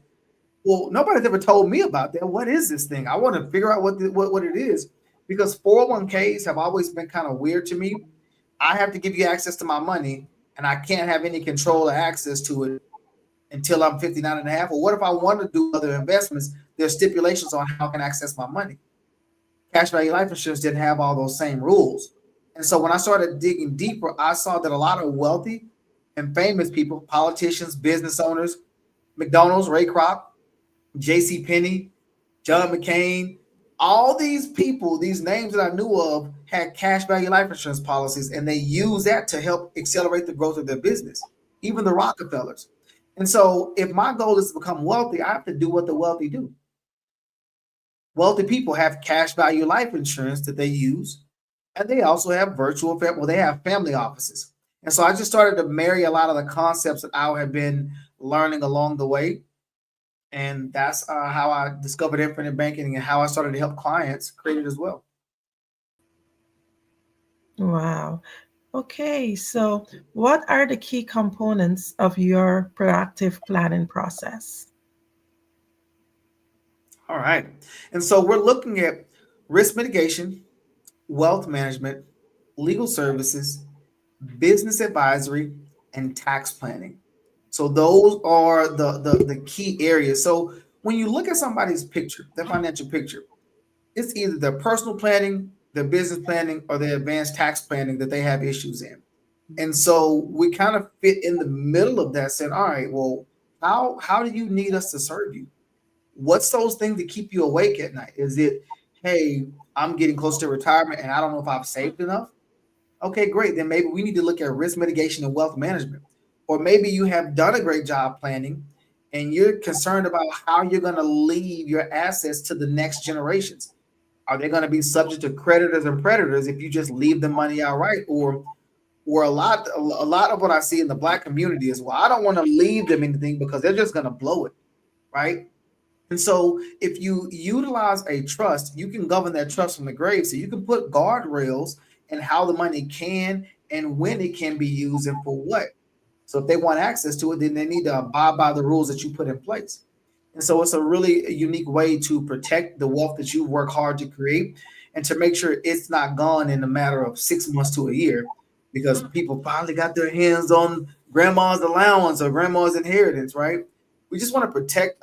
well, nobody's ever told me about that. What is this thing? I want to figure out what it is. because 401ks have always been kind of weird to me. I have to give you access to my money, and I can't have any control or access to it until I'm 59 and a half. Or what if I want to do other investments? There's stipulations on how I can access my money. Cash value life insurance didn't have all those same rules. And so when I started digging deeper, I saw that a lot of wealthy and famous people, politicians, business owners, McDonald's, Ray Kroc, J.C. Penney, John McCain, all these people, these names that I knew of had cash value life insurance policies, and they use that to help accelerate the growth of their business, even the Rockefellers. And so if my goal is to become wealthy, I have to do what the wealthy do. Wealthy people have cash value life insurance that they use, and they also have they have family offices. And so I just started to marry a lot of the concepts that I have been learning along the way. And that's how I discovered infinite banking and how I started to help clients create it as well. Wow. Okay, so what are the key components of your proactive planning process? All right. And so we're looking at risk mitigation, wealth management, legal services, business advisory, and tax planning. So those are the key areas. So when you look at somebody's picture, their financial picture, it's either their personal planning, their business planning, or their advanced tax planning that they have issues in. And so we kind of fit in the middle of that, saying, all right, well, how do you need us to serve you? What's those things that keep you awake at night? Is it, hey, I'm getting close to retirement and I don't know if I've saved enough? Okay, great. Then maybe we need to look at risk mitigation and wealth management. Or maybe you have done a great job planning and you're concerned about how you're going to leave your assets to the next generations. Are they going to be subject to creditors and predators if you just leave the money outright? Or a lot of what I see in the Black community is, well, I don't want to leave them anything because they're just going to blow it, right? And so if you utilize a trust, you can govern that trust from the grave. So you can put guardrails in how the money can and when it can be used and for what. So if they want access to it, then they need to abide by the rules that you put in place. And so it's a really unique way to protect the wealth that you work hard to create and to make sure it's not gone in a matter of 6 months to a year, because people finally got their hands on grandma's allowance or grandma's inheritance, right? We just want to protect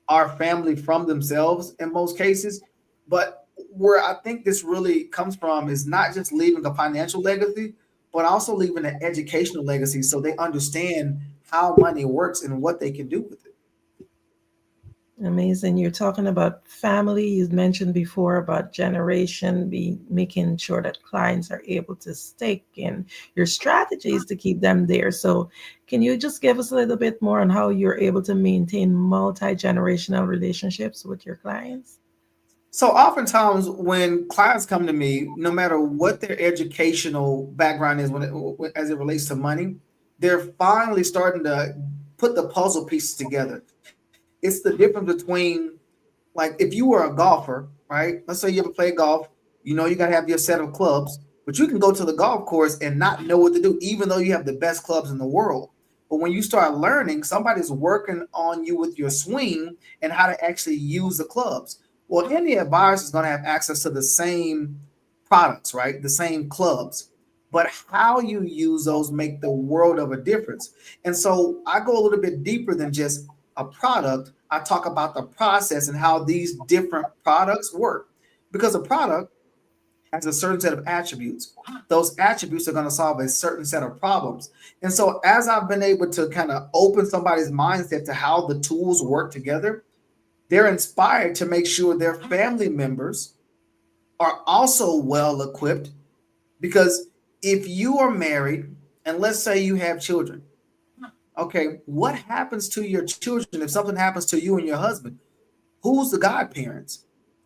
our family from themselves in most cases. But where I think this really comes from is not just leaving a financial legacy, but also leaving an educational legacy so they understand how money works and what they can do with it. Amazing. You're talking about family. You mentioned before about generation, making sure that clients are able to stake in your strategies to keep them there. So can you just give us a little bit more on how you're able to maintain multi-generational relationships with your clients? So oftentimes when clients come to me, no matter what their educational background is as it relates to money, they're finally starting to put the puzzle pieces together. It's the difference between, like, if you were a golfer, right? Let's say you ever play golf, you know, you got to have your set of clubs, but you can go to the golf course and not know what to do, even though you have the best clubs in the world. But when you start learning, somebody's working on you with your swing and how to actually use the clubs. Well, any advisor is going to have access to the same products, right? The same clubs. But how you use those make the world of a difference. And so I go a little bit deeper than just a product. I talk about the process and how these different products work, because a product has a certain set of attributes. Those attributes are going to solve a certain set of problems. And so as I've been able to kind of open somebody's mindset to how the tools work together, they're inspired to make sure their family members are also well equipped. Because if you are married and let's say you have children, okay, what happens to your children if something happens to you and your husband? Who's the godparents?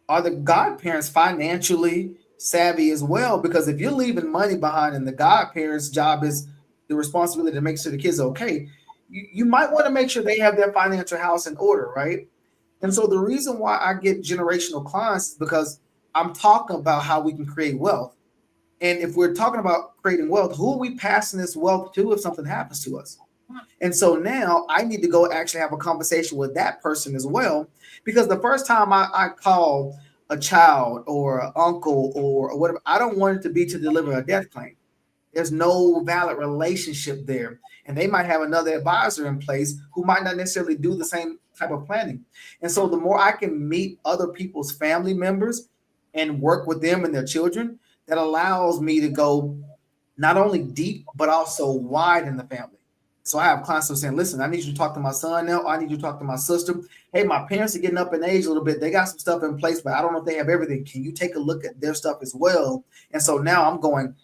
Are the godparents financially savvy as well? Because if you're leaving money behind and the godparents' job is the responsibility to make sure the kids are okay, you might want to make sure they have their financial house in order, right? And so the reason why I get generational clients is because I'm talking about how we can create wealth. And if we're talking about creating wealth, who are we passing this wealth to if something happens to us? And so now I need to go actually have a conversation with that person as well, because the first time I call a child or an uncle or whatever. I don't want it to be to deliver a death claim. There's no valid relationship there. And they might have another advisor in place who might not necessarily do the same type of planning. And so the more I can meet other people's family members and work with them and their children, that allows me to go not only deep, but also wide in the family. So I have clients who are saying, listen, I need you to talk to my son now. I need you to talk to my sister. Hey, my parents are getting up in age a little bit. They got some stuff in place, but I don't know if they have everything. Can you take a look at their stuff as well? And so now I'm going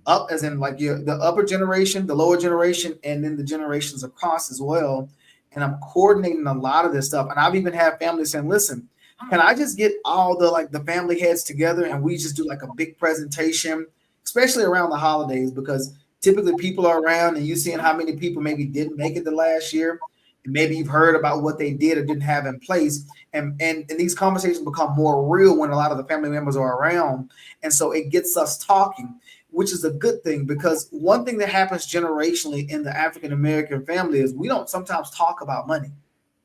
up, as in like the upper generation, the lower generation, and then the generations across as well. And I'm coordinating a lot of this stuff. And I've even had families saying, listen, can I just get all the family heads together and we just do like a big presentation, especially around the holidays, because typically people are around and you're seeing how many people maybe didn't make it the last year. And maybe you've heard about what they did or didn't have in place. And these conversations become more real when a lot of the family members are around. And so it gets us talking, which is a good thing, because one thing that happens generationally in the African-American family is we don't sometimes talk about money,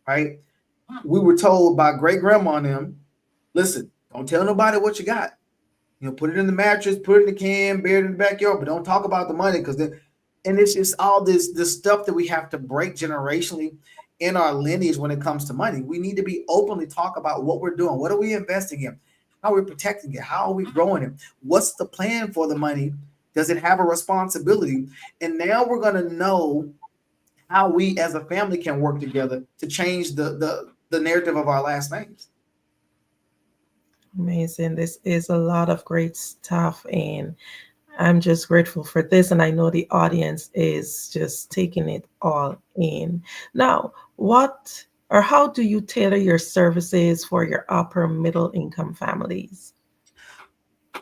right? We were told by great grandma and them, listen, don't tell nobody what you got. Put it in the mattress, put it in the can, bury it in the backyard, but don't talk about the money, because and it's just all this stuff that we have to break generationally in our lineage when it comes to money. We need to be openly talk about what we're doing. What are we investing in? How are we protecting it? How are we growing it? What's the plan for the money? Does it have a responsibility? And now we're going to know how we as a family can work together to change the narrative of our last names. Amazing. This is a lot of great stuff, and I'm just grateful for this. And I know the audience is just taking it all in. Now, what or how do you tailor your services for your upper middle income families?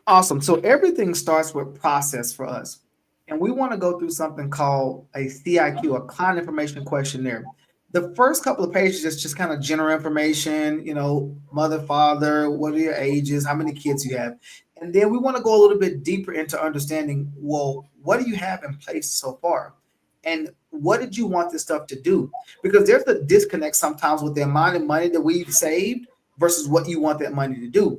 Awesome. So everything starts with process for us. And we want to go through something called a CIQ, a client information questionnaire. The first couple of pages is just kind of general information, mother, father, what are your ages, how many kids you have. And then we want to go a little bit deeper into understanding, well, what do you have in place so far? And what did you want this stuff to do? Because there's a disconnect sometimes with the amount of money that we've saved versus what you want that money to do.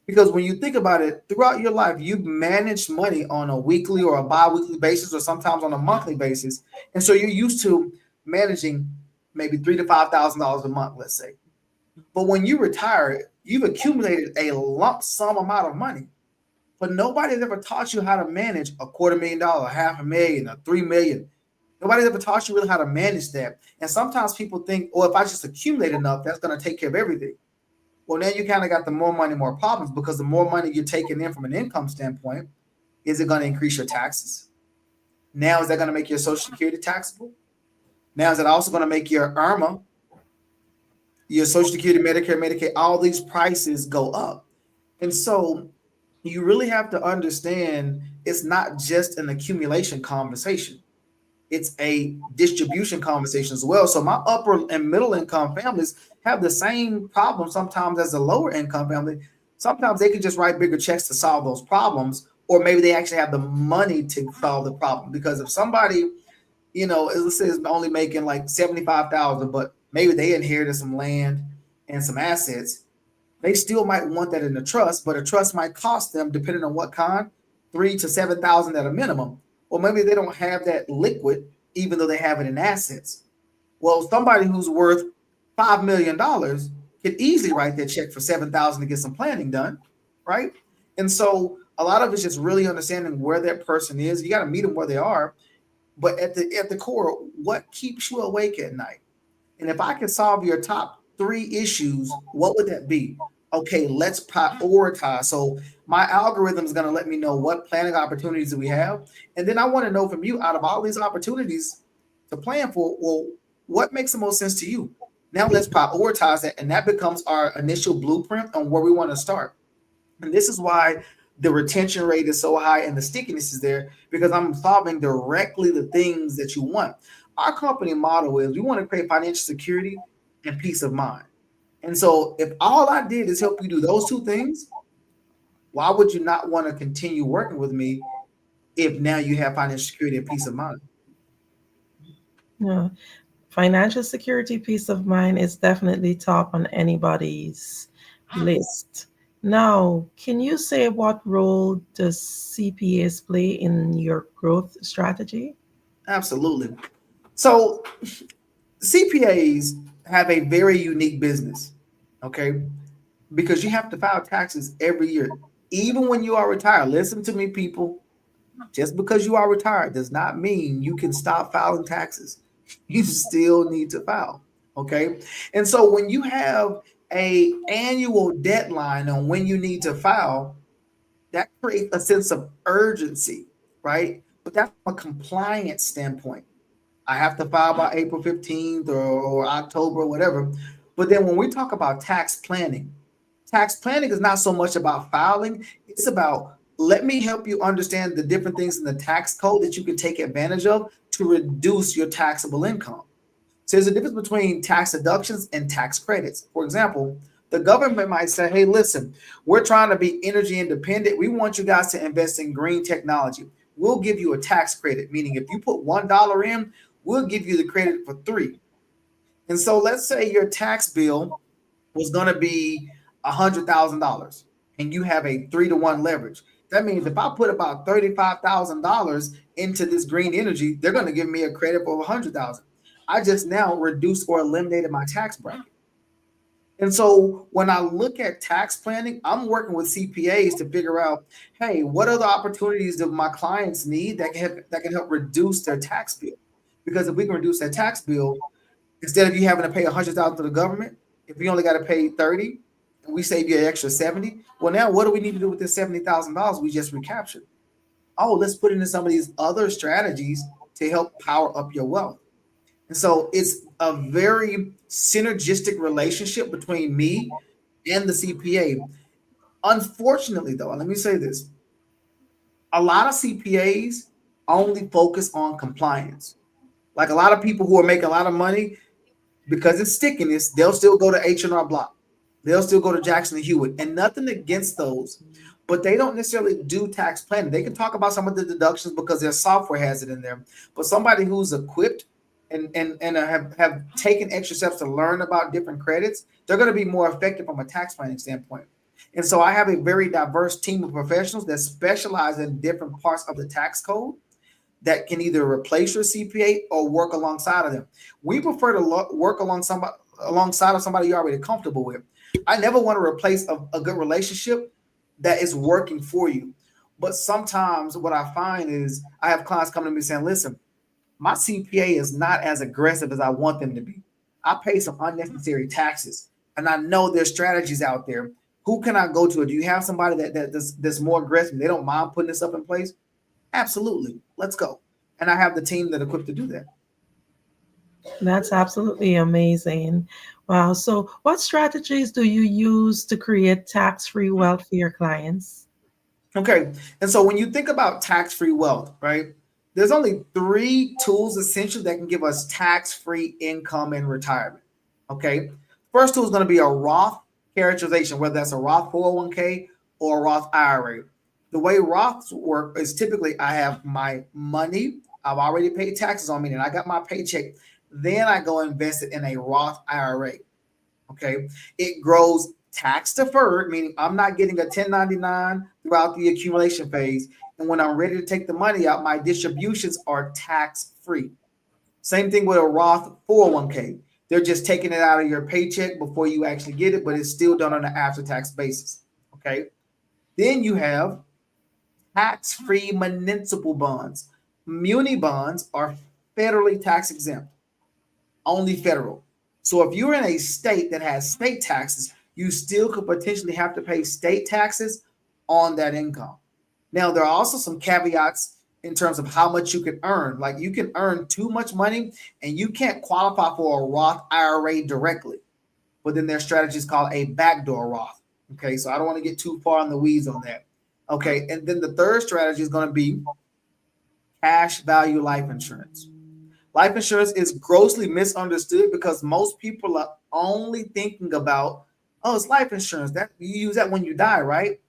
Because when you think about it, throughout your life, you've managed money on a weekly or a bi-weekly basis, or sometimes on a monthly basis. And so you're used to managing maybe $3,000 to $5,000 a month, let's say. But when you retire, you've accumulated a lump sum amount of money. But nobody's ever taught you how to manage $250,000, $500,000, or $3 million. Nobody's ever taught you really how to manage that. And sometimes people think, oh, if I just accumulate enough, that's going to take care of everything. Well, now you kind of got the more money, more problems, because the more money you're taking in from an income standpoint, is it going to increase your taxes? Now, is that going to make your Social Security taxable? Now, is it also going to make your IRMA, your Social Security, Medicare, Medicaid, all these prices go up? And so you really have to understand it's not just an accumulation conversation. It's a distribution conversation as well. So my upper and middle income families have the same problem sometimes as a lower income family. Sometimes they can just write bigger checks to solve those problems, or maybe they actually have the money to solve the problem. Because if somebody, let's say is only making like $75,000, but maybe they inherited some land and some assets, they still might want that in a trust, but a trust might cost them, depending on what kind, $3,000 to $7,000 at a minimum. Or maybe they don't have that liquid, even though they have it in assets. Well, somebody who's worth $5 million could easily write that check for $7,000 to get some planning done, right? And so a lot of it's just really understanding where that person is. You got to meet them where they are. But at the core, what keeps you awake at night? And if I can solve your top 3 issues, what would that be? Okay, let's prioritize. So my algorithm is going to let me know what planning opportunities do we have. And then I want to know from you, out of all these opportunities to plan for, well, what makes the most sense to you? Now let's prioritize that. And that becomes our initial blueprint on where we want to start. And this is why the retention rate is so high and the stickiness is there, because I'm solving directly the things that you want. Our company motto is we want to create financial security and peace of mind. And so if all I did is help you do those 2 things, why would you not want to continue working with me if now you have financial security and peace of mind? Yeah. Financial security, peace of mind is definitely top on anybody's list. Now, can you say what role does CPAs play in your growth strategy? Absolutely. So CPAs have a very unique business, okay? Because you have to file taxes every year, even when you are retired. Listen to me, people. Just because you are retired does not mean you can stop filing taxes. You still need to file, okay? And so when you have a annual deadline on when you need to file, that creates a sense of urgency, right? But that's from a compliance standpoint. I have to file by April 15th or October, or whatever. But then when we talk about tax planning is not so much about filing, it's about let me help you understand the different things in the tax code that you can take advantage of to reduce your taxable income. So there's a difference between tax deductions and tax credits. For example, the government might say, hey, listen, we're trying to be energy independent. We want you guys to invest in green technology. We'll give you a tax credit, meaning if you put $1 in, we'll give you the credit for 3. And so let's say your tax bill was going to be $100,000 and you have a 3-to-1 leverage. That means if I put about $35,000 into this green energy, they're going to give me a credit for $100,000. I just now reduced or eliminated my tax bracket. And so when I look at tax planning, I'm working with CPAs to figure out, hey, what other opportunities do my clients need that can help reduce their tax bill? Because if we can reduce that tax bill, instead of you having to pay $100,000 to the government, if you only got to pay 30, and we save you an extra 70, well, now what do we need to do with this $70,000 we just recaptured? Oh, let's put into some of these other strategies to help power up your wealth. And so it's a very synergistic relationship between me and the CPA. Unfortunately, though, let me say this. A lot of CPAs only focus on compliance. Like a lot of people who are making a lot of money, because it's stickiness, they'll still go to H&R Block. They'll still go to Jackson and Hewitt. And nothing against those, but they don't necessarily do tax planning. They can talk about some of the deductions because their software has it in there. But somebody who's equipped and have taken extra steps to learn about different credits, they're going to be more effective from a tax planning standpoint. And so I have a very diverse team of professionals that specialize in different parts of the tax code that can either replace your CPA or work alongside of them. We prefer to work alongside of somebody you're already comfortable with. I never want to replace a good relationship that is working for you. But sometimes what I find is I have clients coming to me saying, listen, my CPA is not as aggressive as I want them to be. I pay some unnecessary taxes, and I know there's strategies out there. Who can I go to? Do you have somebody that's more aggressive? They don't mind putting this up in place? Absolutely. Let's go. And I have the team that are equipped to do that. That's absolutely amazing. Wow. So, what strategies do you use to create tax-free wealth for your clients? Okay. And so when you think about tax-free wealth, right, there's only 3 tools essentially that can give us tax-free income in retirement. Okay. First tool is going to be a Roth characterization, whether that's a Roth 401k or a Roth IRA. The way Roths work is typically I have my money, I've already paid taxes on me, and I got my paycheck. Then I go invest it in a Roth IRA. Okay. It grows tax deferred, meaning I'm not getting a 1099 throughout the accumulation phase. And when I'm ready to take the money out, my distributions are tax free. Same thing with a Roth 401k. They're just taking it out of your paycheck before you actually get it, but it's still done on an after tax basis. Okay. Then you have tax-free municipal bonds. Muni bonds are federally tax exempt, only federal. So if you're in a state that has state taxes, you still could potentially have to pay state taxes on that income. Now, there are also some caveats in terms of how much you can earn. Like you can earn too much money and you can't qualify for a Roth IRA directly. But then their strategy is called a backdoor Roth. Okay, so I don't want to get too far in the weeds on that. Okay, and then the third strategy is going to be cash value life insurance. Life insurance is grossly misunderstood because most people are only thinking about, oh, it's life insurance. That you use that when you die, right?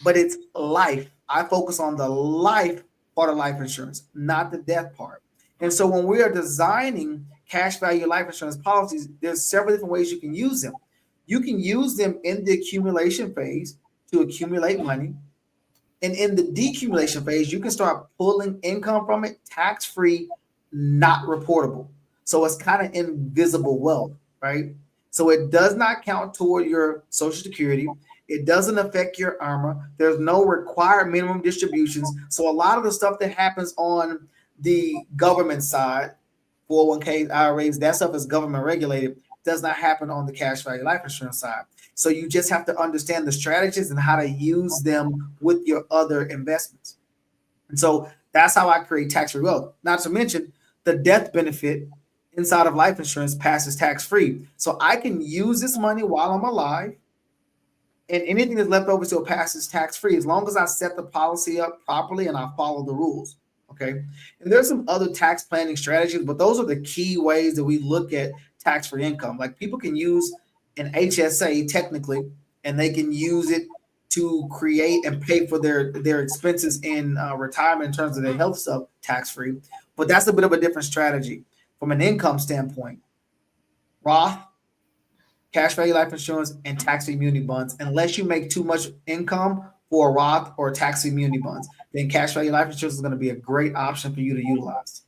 But it's life. I focus on the life part of life insurance, not the death part. And so when we are designing cash value life insurance policies, there's several different ways you can use them. You can use them in the accumulation phase. to accumulate money. And in the decumulation phase, you can start pulling income from it tax-free, not reportable. So it's kind of invisible wealth, right? So it does not count toward your Social Security. It doesn't affect your IRMA. There's no required minimum distributions. So a lot of the stuff that happens on the government side, 401ks, IRAs, that stuff is government regulated, does not happen on the cash value life insurance side. So you just have to understand the strategies and how to use them with your other investments. And so that's how I create tax-free wealth. Not to mention the death benefit inside of life insurance passes tax-free. So I can use this money while I'm alive, and anything that's left over still passes tax-free as long as I set the policy up properly and I follow the rules. Okay. And there's some other tax planning strategies, but those are the key ways that we look at tax-free income. Like people can use an HSA technically, and they can use it to create and pay for their expenses in retirement in terms of their health stuff tax-free. But that's a bit of a different strategy from an income standpoint. Roth, cash value life insurance, and tax-free muni bonds. Unless you make too much income for a Roth or tax-free muni bonds, then cash value life insurance is going to be a great option for you to utilize.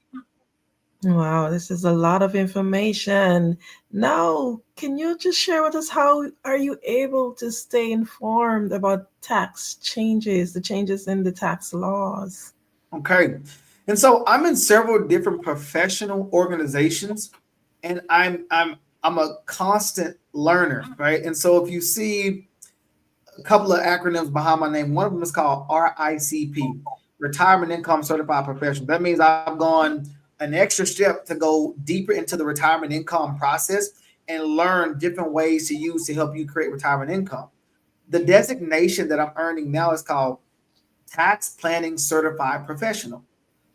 Wow, this is a lot of information. Now, can you just share with us how are you able to stay informed about tax changes, the changes in the tax laws? Okay. And so I'm in several different professional organizations, and I'm a constant learner, right? And so if you see a couple of acronyms behind my name, one of them is called RICP, Retirement Income Certified Professional. That means I've gone an extra step to go deeper into the retirement income process and learn different ways to use to help you create retirement income. The designation that I'm earning now is called Tax Planning Certified Professional.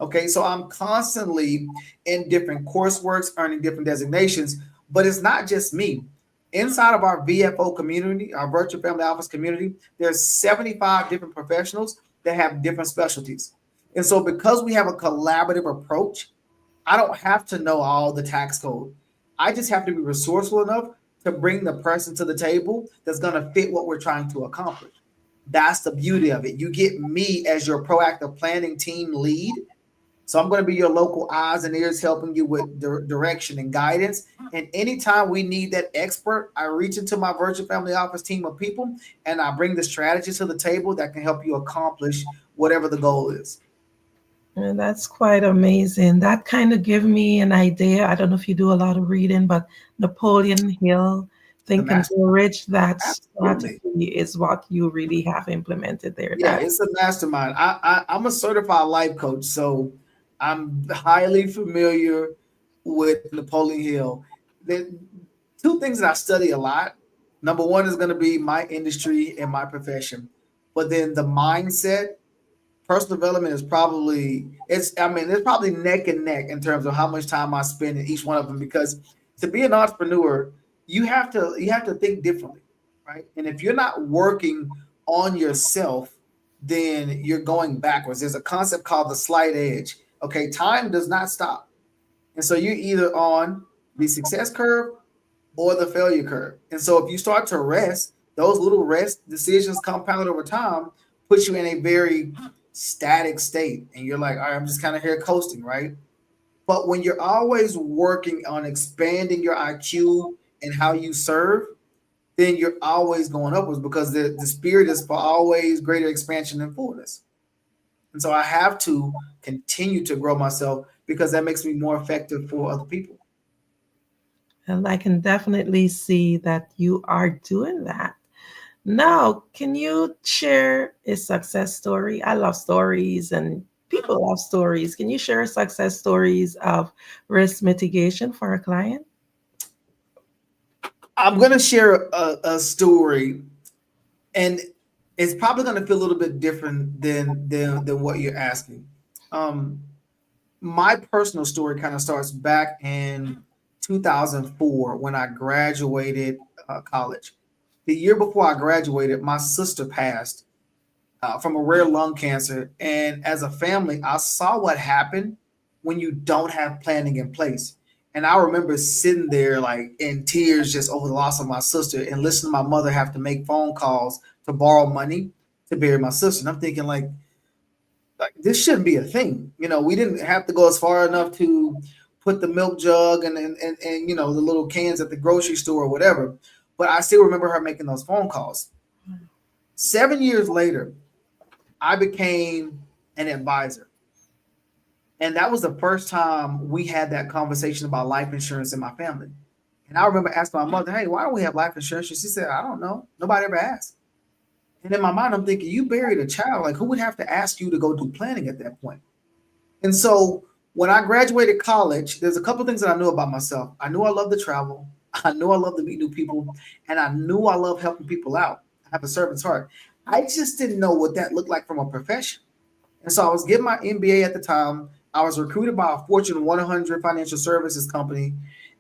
Okay, so I'm constantly in different courseworks, earning different designations, but it's not just me. Inside of our VFO community, our virtual family office community, there's 75 different professionals that have different specialties. And so because we have a collaborative approach, I don't have to know all the tax code. I just have to be resourceful enough to bring the person to the table that's going to fit what we're trying to accomplish. That's the beauty of it. You get me as your proactive planning team lead. So I'm going to be your local eyes and ears, helping you with direction and guidance. And anytime we need that expert, I reach into my virtual family office team of people and I bring the strategy to the table that can help you accomplish whatever the goal is. And that's quite amazing. That kind of give me an idea. I don't know if you do a lot of reading, but Napoleon Hill, Think and Grow Rich, that strategy is what you really have implemented there. Yeah, it's a mastermind. I'm a certified life coach, so I'm highly familiar with Napoleon Hill. The two things that I study a lot. Number one is going to be my industry and my profession, but then the mindset. Personal development is probably it's probably neck and neck in terms of how much time I spend in each one of them, because to be an entrepreneur, you have to think differently, right? And if you're not working on yourself, then you're going backwards. There's a concept called the slight edge. Okay, time does not stop. And so you're either on the success curve or the failure curve. And so if you start to rest, those little rest decisions compound over time, puts you in a very static state, and you're like, all right, I'm just kind of here coasting, right? But when you're always working on expanding your IQ and how you serve, then you're always going upwards, because the spirit is for always greater expansion and fullness. And so I have to continue to grow myself, because that makes me more effective for other people. And I can definitely see that you are doing that. Now, can you share a success story? I love stories and people love stories. Can you share success stories of risk mitigation for a client? I'm going to share a story, and it's probably going to feel a little bit different than what you're asking. My personal story kind of starts back in 2004 when I graduated college. The year before I graduated, my sister passed from a rare lung cancer. And as a family, I saw what happened when you don't have planning in place. And I remember sitting there like in tears just over the loss of my sister and listening to my mother have to make phone calls to borrow money to bury my sister. And I'm thinking like this shouldn't be a thing. You know, we didn't have to go as far enough to put the milk jug and you know, the little cans at the grocery store or whatever. But I still remember her making those phone calls. 7 years later, I became an advisor. And that was the first time we had that conversation about life insurance in my family. And I remember asking my mother, hey, why don't we have life insurance? And she said, I don't know. Nobody ever asked. And in my mind, I'm thinking, you buried a child. Like, who would have to ask you to go do planning at that point? And so when I graduated college, there's a couple of things that I knew about myself. I knew I loved to travel. I knew I loved to meet new people. And I knew I love helping people out. I have a servant's heart. I just didn't know what that looked like from a profession. And so I was getting my MBA at the time. I was recruited by a Fortune 100 financial services company,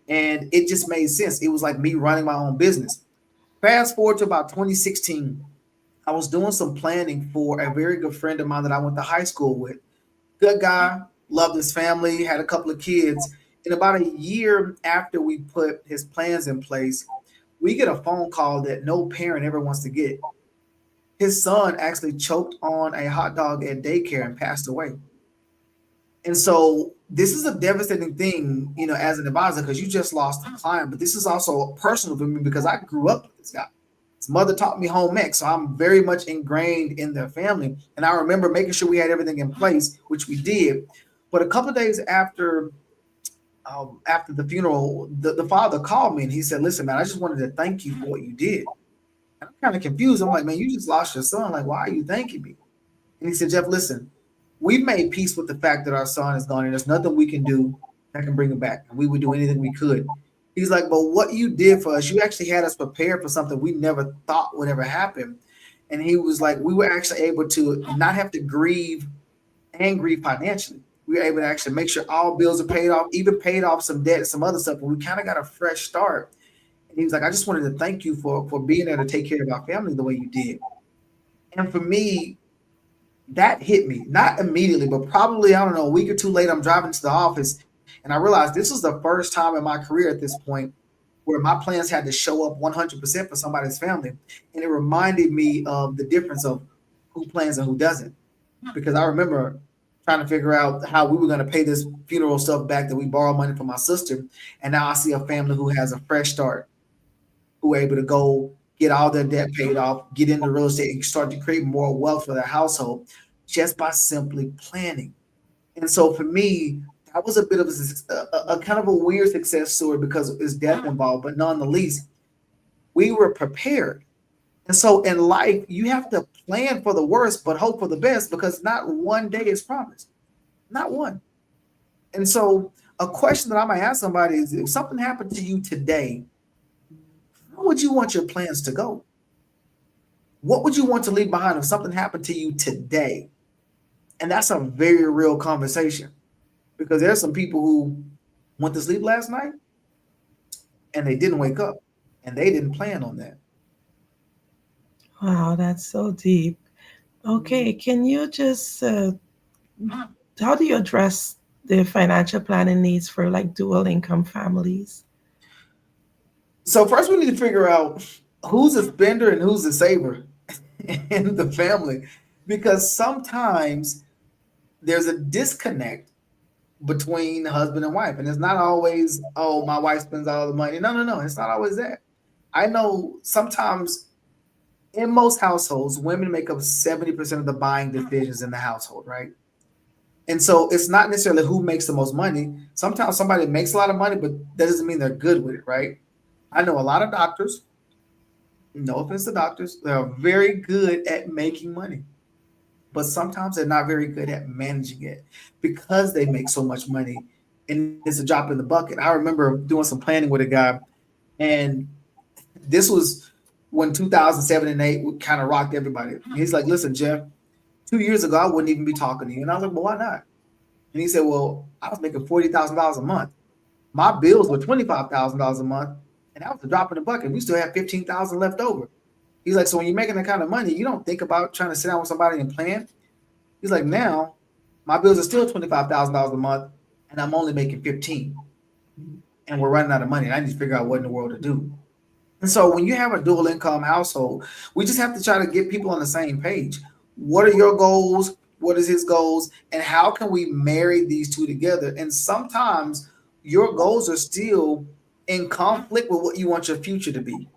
and it just made sense. It was like me running my own business. Fast forward to about 2016, I was doing some planning for a very good friend of mine that I went to high school with. Good guy, loved his family, had a couple of kids. And about a year after we put his plans in place, we get a phone call that no parent ever wants to get. His son actually choked on a hot dog at daycare and passed away. And so this is a devastating thing, you know, as an advisor, because you just lost a client, but this is also personal for me because I grew up with this guy. His mother taught me home ec, so I'm very much ingrained in their family. And I remember making sure we had everything in place, which we did. But a couple of days after the funeral, the father called me and he said, listen, man, I just wanted to thank you for what you did. And I'm kind of confused. I'm like, man, you just lost your son. Like, why are you thanking me? And he said, Jeff, listen, we've made peace with the fact that our son is gone and there's nothing we can do that can bring him back. And we would do anything we could. He's like, but what you did for us, you actually had us prepared for something we never thought would ever happen. And he was like, we were actually able to not have to grieve and grieve financially. We were able to actually make sure all bills are paid off, even paid off some debt and some other stuff. But we kind of got a fresh start. And he was like, I just wanted to thank you for being there to take care of our family the way you did. And for me, that hit me, not immediately, but probably, I don't know, a week or two later, I'm driving to the office and I realized this was the first time in my career at this point where my plans had to show up 100% for somebody's family. And it reminded me of the difference of who plans and who doesn't. Because I remember trying to figure out how we were going to pay this funeral stuff back that we borrowed money from my sister. And now I see a family who has a fresh start, who are able to go get all their debt paid off, get into real estate and start to create more wealth for their household just by simply planning. And so for me, that was a bit of a kind of a weird success story because there's death involved, but nonetheless, we were prepared. And so in life, you have to plan for the worst, but hope for the best because not one day is promised, not one. And so a question that I might ask somebody is, if something happened to you today, how would you want your plans to go? What would you want to leave behind if something happened to you today? And that's a very real conversation because there's some people who went to sleep last night and they didn't wake up and they didn't plan on that. Wow, that's so deep. Okay, can you just, how do you address the financial planning needs for like dual income families? So first we need to figure out who's a spender and who's a saver in the family, because sometimes there's a disconnect between husband and wife. And it's not always, oh, my wife spends all the money. No. It's not always that. I know sometimes in most households, women make up 70% of the buying decisions in the household, right? And so it's not necessarily who makes the most money. Sometimes somebody makes a lot of money, but that doesn't mean they're good with it, right? I know a lot of doctors, no offense to doctors, they're very good at making money, but sometimes they're not very good at managing it because they make so much money and it's a drop in the bucket. I remember doing some planning with a guy, and this was when 2007 and 8 kind of rocked everybody. He's like, listen, Jeff, 2 years ago, I wouldn't even be talking to you. And I was like, well, why not? And he said, well, I was making $40,000 a month. My bills were $25,000 a month. And that was a drop in the bucket. We still have $15,000 left over. He's like, so when you're making that kind of money, you don't think about trying to sit down with somebody and plan. He's like, now my bills are still $25,000 a month and I'm only making 15. and we're running out of money. And I need to figure out what in the world to do. And so when you have a dual income household, we just have to try to get people on the same page. What are your goals? What is his goals? And how can we marry these two together? And sometimes your goals are still in conflict with what you want your future to be.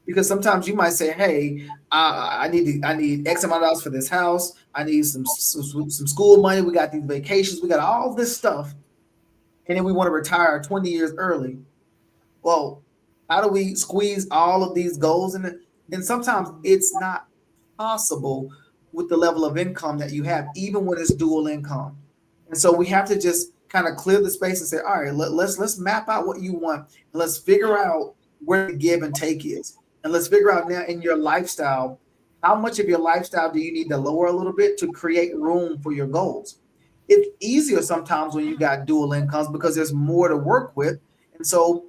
Because sometimes you might say, "Hey, I need X amount of dollars for this house. I need some school money. We got these vacations. We got all this stuff, and then we want to retire 20 years early." Well, how do we squeeze all of these goals in it? And sometimes it's not possible with the level of income that you have, even when it's dual income. And so we have to just kind of clear the space and say, all right, let's map out what you want, and let's figure out where the give and take is. And let's figure out now in your lifestyle, how much of your lifestyle do you need to lower a little bit to create room for your goals? It's easier sometimes when you got dual incomes because there's more to work with. And so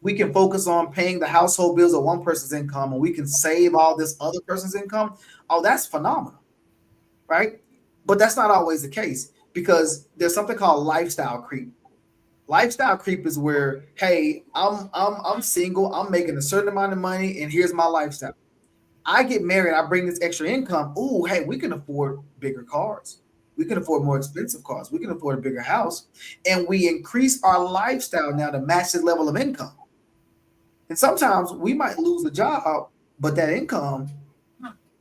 we can focus on paying the household bills of one person's income and we can save all this other person's income. Oh, that's phenomenal, right? But that's not always the case because there's something called lifestyle creep. Lifestyle creep is where, hey, I'm single, I'm making a certain amount of money, and here's my lifestyle. I get married, I bring this extra income. Ooh, hey, we can afford bigger cars. We can afford more expensive cars. We can afford a bigger house. And we increase our lifestyle now to match this level of income. And sometimes we might lose a job, but that income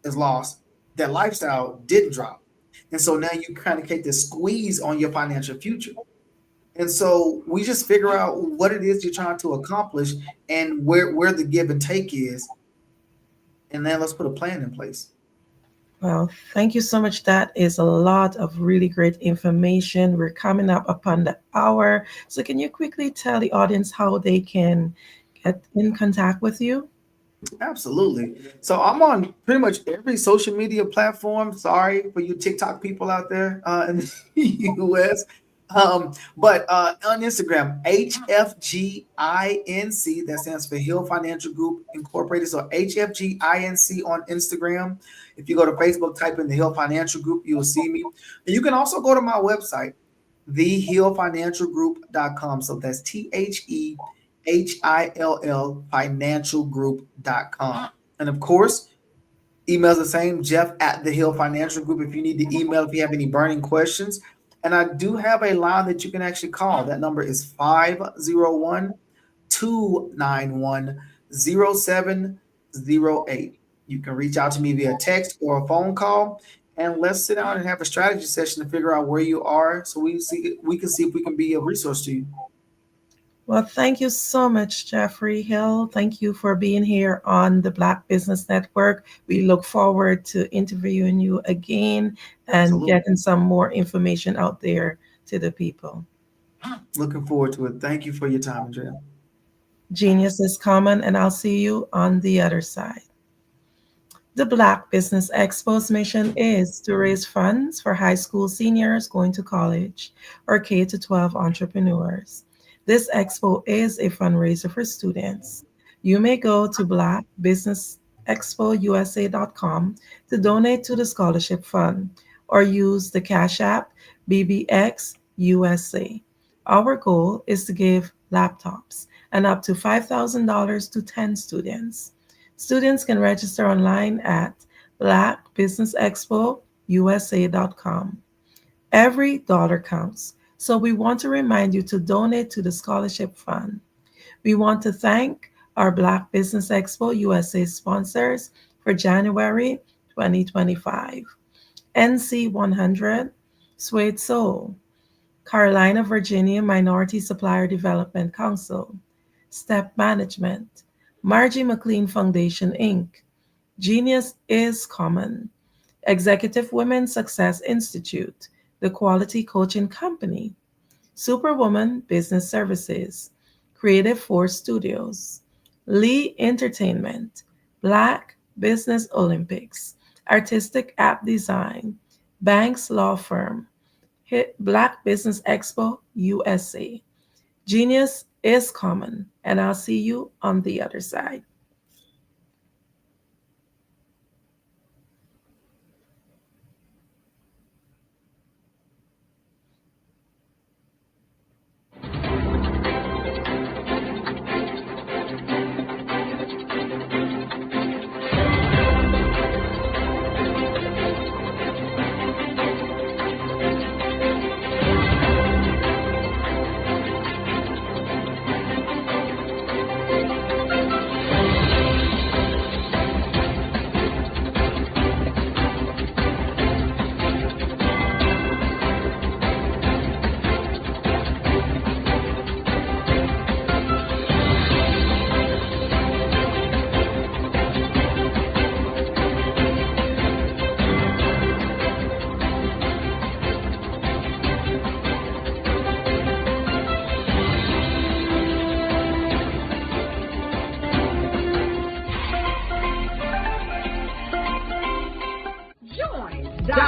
is lost. That lifestyle didn't drop. And so now you kind of get this squeeze on your financial future. And so we just figure out what it is you're trying to accomplish and where the give and take is. And then let's put a plan in place. Well, thank you so much. That is a lot of really great information. We're coming up upon the hour. So can you quickly tell the audience how they can get in contact with you? Absolutely. So I'm on pretty much every social media platform. Sorry for you TikTok people out there in the US. But on Instagram, HFGINC, that stands for Hill Financial Group Incorporated. So HFGINC on Instagram. If you go to Facebook, type in the Hill Financial Group, you will see me. And you can also go to my website, thehillfinancialgroup.com. So that's THEHILL financialgroup.com. And of course, email's the same, Jeff at the Hill Financial Group. If you need to email, if you have any burning questions. And I do have a line that you can actually call. That number is 501-291-0708. You can reach out to me via text or a phone call, and let's sit down and have a strategy session to figure out where you are so we can see if we can be a resource to you. Well, thank you so much, Jeffrey Hill. Thank you for being here on the Black Business Network. We look forward to interviewing you again and Absolutely. getting some more information out there to the people. Looking forward to it. Thank you for your time, Andrea. Genius is common, and I'll see you on the other side. The Black Business Expo's mission is to raise funds for high school seniors going to college or K-12 entrepreneurs. This expo is a fundraiser for students. You may go to blackbusinessexpousa.com to donate to the scholarship fund or use the Cash App BBX USA. Our goal is to give laptops and up to $5,000 to 10 students. Students can register online at blackbusinessexpousa.com. Every dollar counts. So we want to remind you to donate to the scholarship fund. We want to thank our Black Business Expo USA sponsors for January 2025. NC 100, Suede Soul, Carolina, Virginia Minority Supplier Development Council, Step Management, Margie McLean Foundation, Inc., Genius is Common, Executive Women Success Institute, The Quality Coaching Company, Superwoman Business Services, Creative Force Studios, Lee Entertainment, Black Business Olympics, Artistic App Design, Banks Law Firm, Black Business Expo USA. Genius is common, and I'll see you on the other side.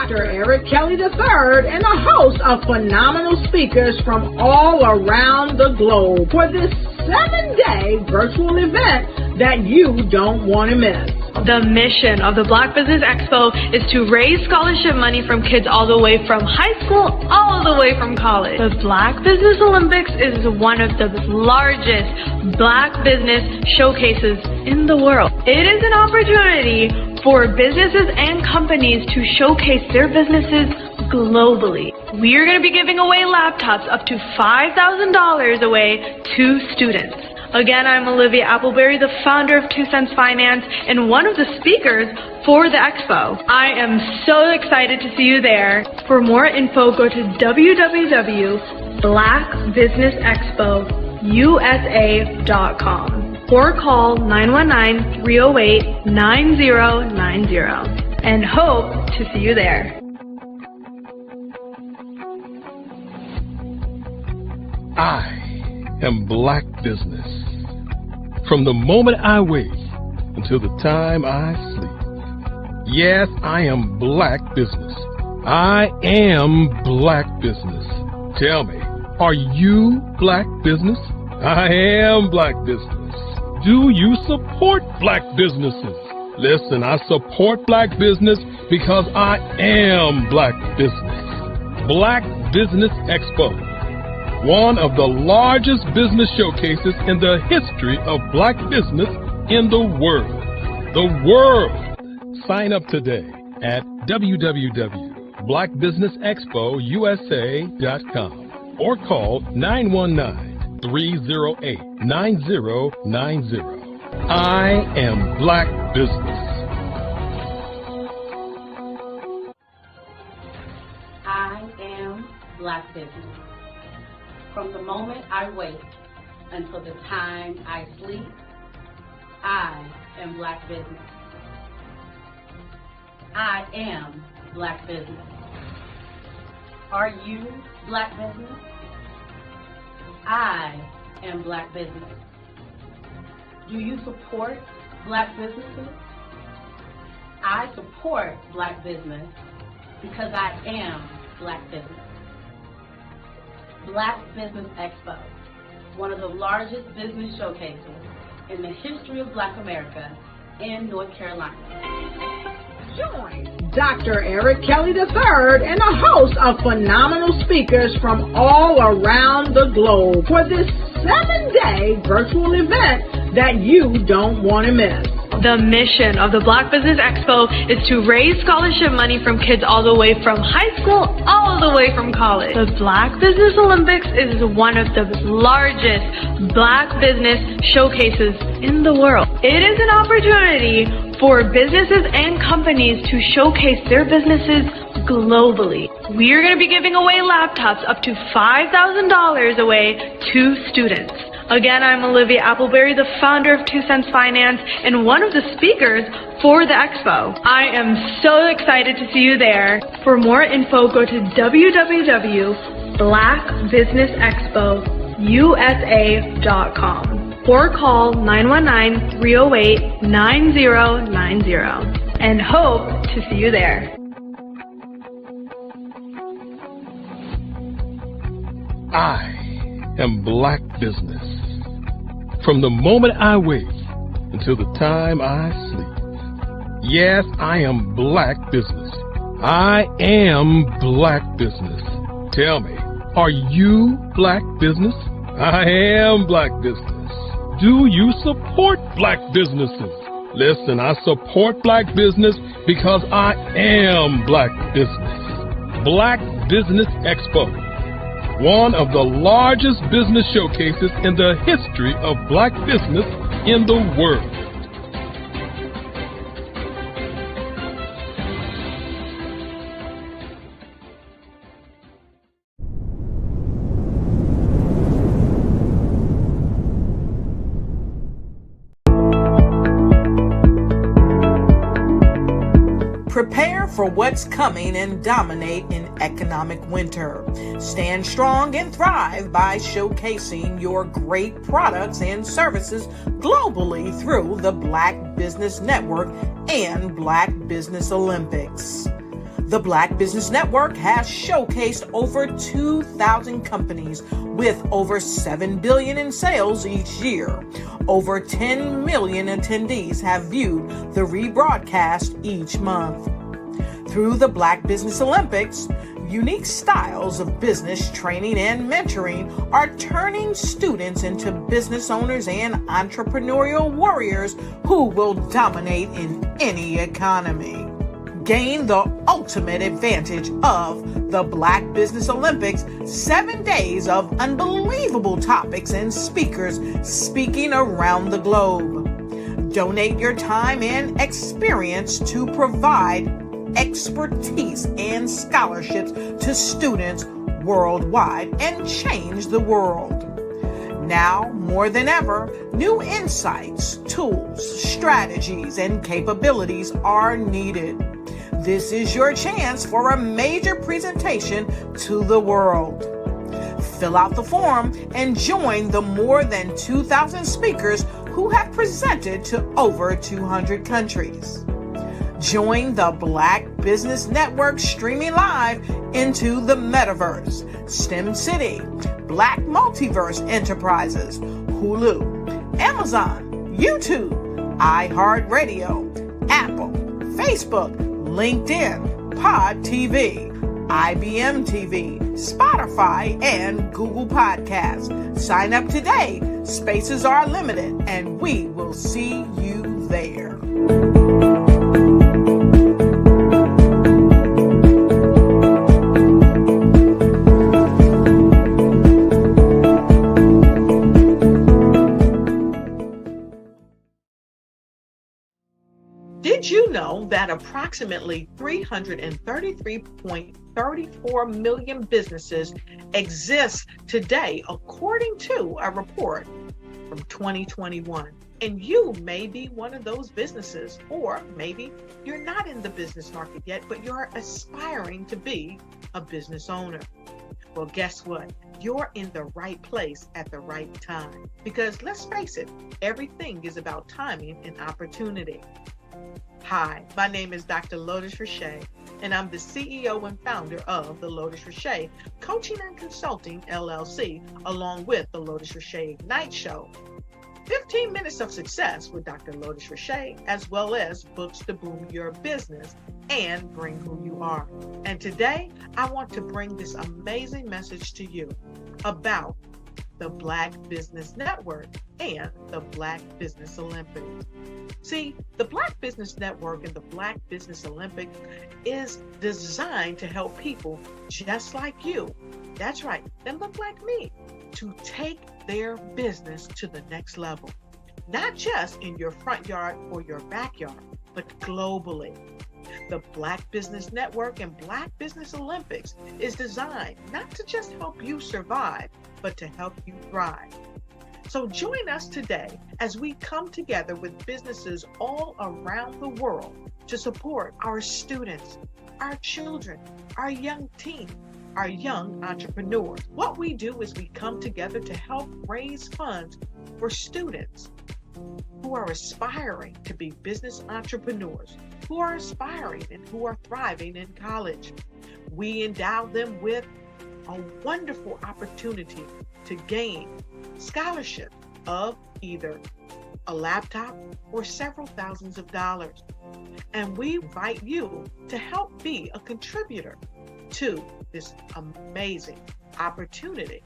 Dr. Eric Kelly III and a host of phenomenal speakers from all around the globe for this 7-day virtual event that you don't want to miss. The mission of the Black Business Expo is to raise scholarship money from kids all the way from high school, all the way from college. The Black Business Olympics is one of the largest Black business showcases in the world. It is an opportunity for businesses and companies to showcase their businesses globally. We are going to be giving away laptops up to $5,000 away to students. Again, I'm Olivia Appleberry, the founder of 2 Cents Finance and one of the speakers for the expo. I am so excited to see you there. For more info, go to www.blackbusinessexpousa.com or call 919-308-9090 and hope to see you there. I am Black Business. From the moment I wake until the time I sleep. Yes, I am Black Business. I am Black Business. Tell me, are you Black Business? I am Black Business. Do you support Black businesses? Listen, I support Black business because I am Black Business. Black Business Expo, one of the largest business showcases in the history of Black business in the world. The world! Sign up today at www.blackbusinessexpousa.com or call 919-308-9090. I am Black Business. I am Black Business. From the moment I wake until the time I sleep, I am Black Business. I am Black Business. Are you Black Business? I am Black Business. Do you support Black businesses? I support Black business because I am Black Business. Black Business Expo, one of the largest business showcases in the history of Black America in North Carolina. Join Dr. Eric Kelly III and a host of phenomenal speakers from all around the globe for this 7-day virtual event that you don't want to miss. The mission of the Black Business Expo is to raise scholarship money from kids all the way from high school, all the way from college. The Black Business Olympics is one of the largest Black business showcases in the world. It is an opportunity for businesses and companies to showcase their businesses globally. We are going to be giving away laptops up to $5,000 away to students. Again, I'm Olivia Appleberry, the founder of 2 Cents Finance and one of the speakers for the expo. I am so excited to see you there. For more info, go to www.blackbusinessexpousa.com or call 919-308-9090 and hope to see you there. I am Black Business. From the moment I wake until the time I sleep. Yes, I am Black Business. I am Black Business. Tell me, are you Black Business? I am Black Business. Do you support Black businesses? Listen, I support Black business because I am Black Business. Black Business Expo, one of the largest business showcases in the history of Black business in the world. Prepare for what's coming and dominate in economic winter. Stand strong and thrive by showcasing your great products and services globally through the Black Business Network and Black Business Olympics. The Black Business Network has showcased over 2,000 companies with over $7 billion in sales each year. Over 10 million attendees have viewed the rebroadcast each month. Through the Black Business Olympics, unique styles of business training and mentoring are turning students into business owners and entrepreneurial warriors who will dominate in any economy. Gain the ultimate advantage of the Black Business Olympics, 7 days of unbelievable topics and speakers speaking around the globe. Donate your time and experience to provide expertise and scholarships to students worldwide and change the world. Now, more than ever, new insights, tools, strategies, and capabilities are needed. This is your chance for a major presentation to the world. Fill out the form and join the more than 2,000 speakers who have presented to over 200 countries. Join the Black Business Network streaming live into the Metaverse, STEM City, Black Multiverse Enterprises, Hulu, Amazon, YouTube, iHeartRadio, Apple, Facebook, LinkedIn, Pod TV, IBM TV, Spotify, and Google Podcasts. Sign up today. Spaces are limited, and we will see you there. Did you know that approximately 333.34 million businesses exist today, according to a report from 2021? And you may be one of those businesses, or maybe you're not in the business market yet, but you're aspiring to be a business owner. Well, guess what? You're in the right place at the right time. Because let's face it, everything is about timing and opportunity. Hi, my name is Dr. Lotus Richey, and I'm the CEO and founder of the Lotus Richey Coaching and Consulting LLC, along with the Lotus Richey Ignite Show. 15 minutes of success with Dr. Lotus Richey, as well as books to boom your business and bring who you are. And today, I want to bring this amazing message to you about the Black Business Network and the Black Business Olympics. See, the Black Business Network and the Black Business Olympics is designed to help people just like you, that's right, that look like me, to take their business to the next level. Not just in your front yard or your backyard, but globally. The Black Business Network and Black Business Olympics is designed not to just help you survive, but to help you thrive. So join us today as we come together with businesses all around the world to support our students, our children, our young teens, our young entrepreneurs. What we do is we come together to help raise funds for students who are aspiring to be business entrepreneurs, who are aspiring and who are thriving in college. We endow them with a wonderful opportunity to gain scholarship of either a laptop or several thousands of dollars. And we invite you to help be a contributor to this amazing opportunity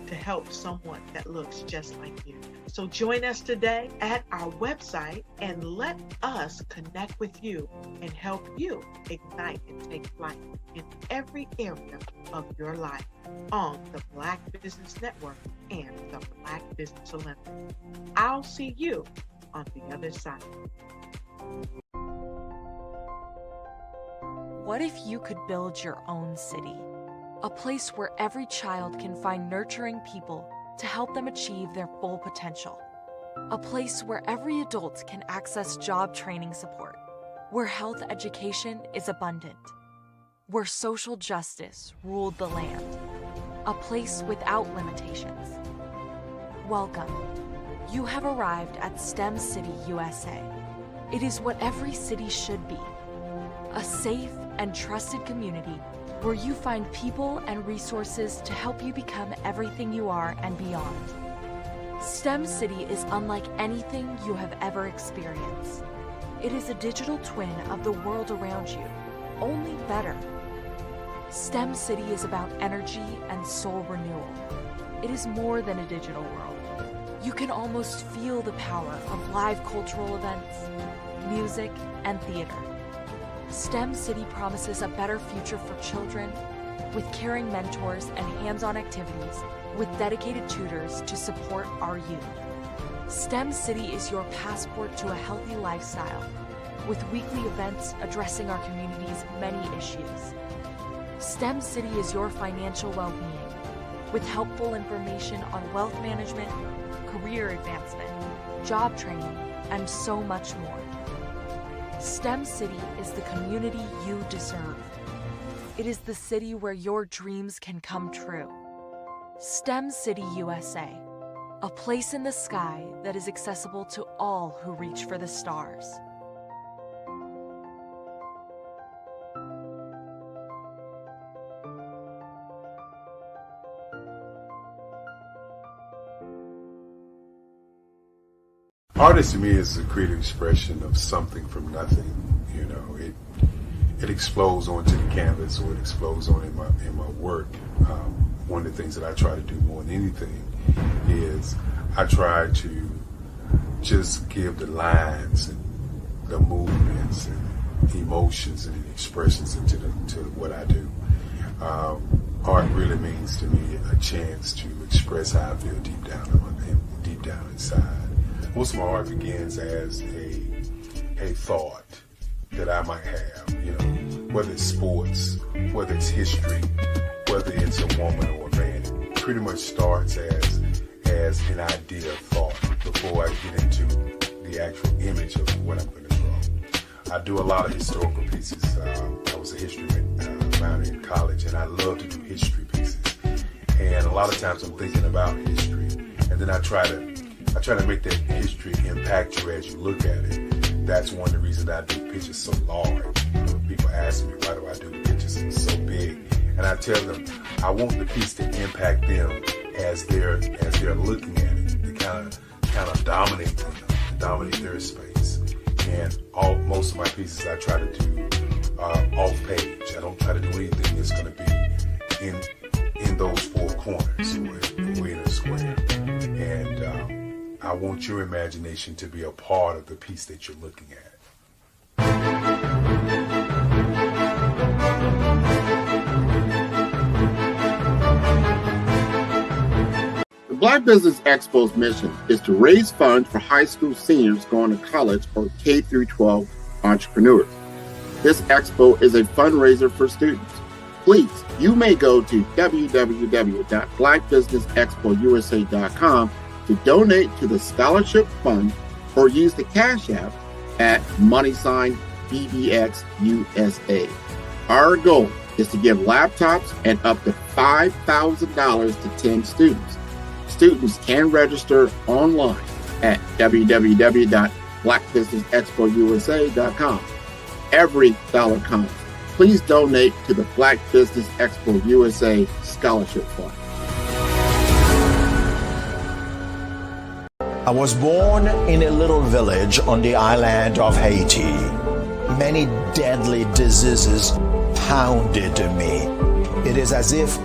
to help someone that looks just like you. So join us today at our website and let us connect with you and help you ignite and take flight in every area of your life on the Black Business Network and the Black Business Olympics. I'll see you on the other side. What if you could build your own city? A place where every child can find nurturing people to help them achieve their full potential. A place where every adult can access job training support. Where health education is abundant. Where social justice ruled the land. A place without limitations. Welcome. You have arrived at STEM City USA. It is what every city should be. a safe and trusted community where you find people and resources to help you become everything you are and beyond. STEM City is unlike anything you have ever experienced. It is a digital twin of the world around you, only better. STEM City is about energy and soul renewal. It is more than a digital world. You can almost feel the power of live cultural events, music, and theater. STEM City promises a better future for children with caring mentors and hands-on activities with dedicated tutors to support our youth. STEM City is your passport to a healthy lifestyle with weekly events addressing our community's many issues. STEM City is your financial well-being with helpful information on wealth management, career advancement, job training, and so much more. STEM City is the community you deserve. It is the city where your dreams can come true. STEM City USA, a place in the sky that is accessible to all who reach for the stars. Artist to me is a creative expression of something from nothing. You know, it explodes onto the canvas, or it explodes on in my work. One of the things that I try to do more than anything is I try to just give the lines and the movements and emotions and expressions into what I do. Art really means to me a chance to express how I feel deep down inside. Most of my art begins as a thought that I might have, you know, whether it's sports, whether it's history, whether it's a woman or a man. It pretty much starts as an idea of thought before I get into the actual image of what I'm going to draw. I do a lot of historical pieces. I was a history minor in college, and I love to do history pieces. And a lot of times I'm thinking about history, and then I try to make that history impact you as you look at it. That's one of the reasons I do pictures so large. You know, people ask me, why do I do the pictures so big? And I tell them, I want the piece to impact them as they're looking at it, to kind of dominate them, dominate their space. And most of my pieces I try to do off page. I don't try to do anything that's going to be in those four corners or in a square. And I want your imagination to be a part of the piece that you're looking at. The Black Business Expo's mission is to raise funds for high school seniors going to college or K-12 entrepreneurs. This expo is a fundraiser for students. Please, you may go to www.blackbusinessexpousa.com to donate to the scholarship fund or use the Cash App at $BBXUSA. Our goal is to give laptops and up to $5,000 to 10 students. Students can register online at www.blackbusinessexpousa.com. Every dollar counts. Please donate to the Black Business Expo USA Scholarship Fund. I was born in a little village on the island of Haiti. Many deadly diseases pounded me. It is as if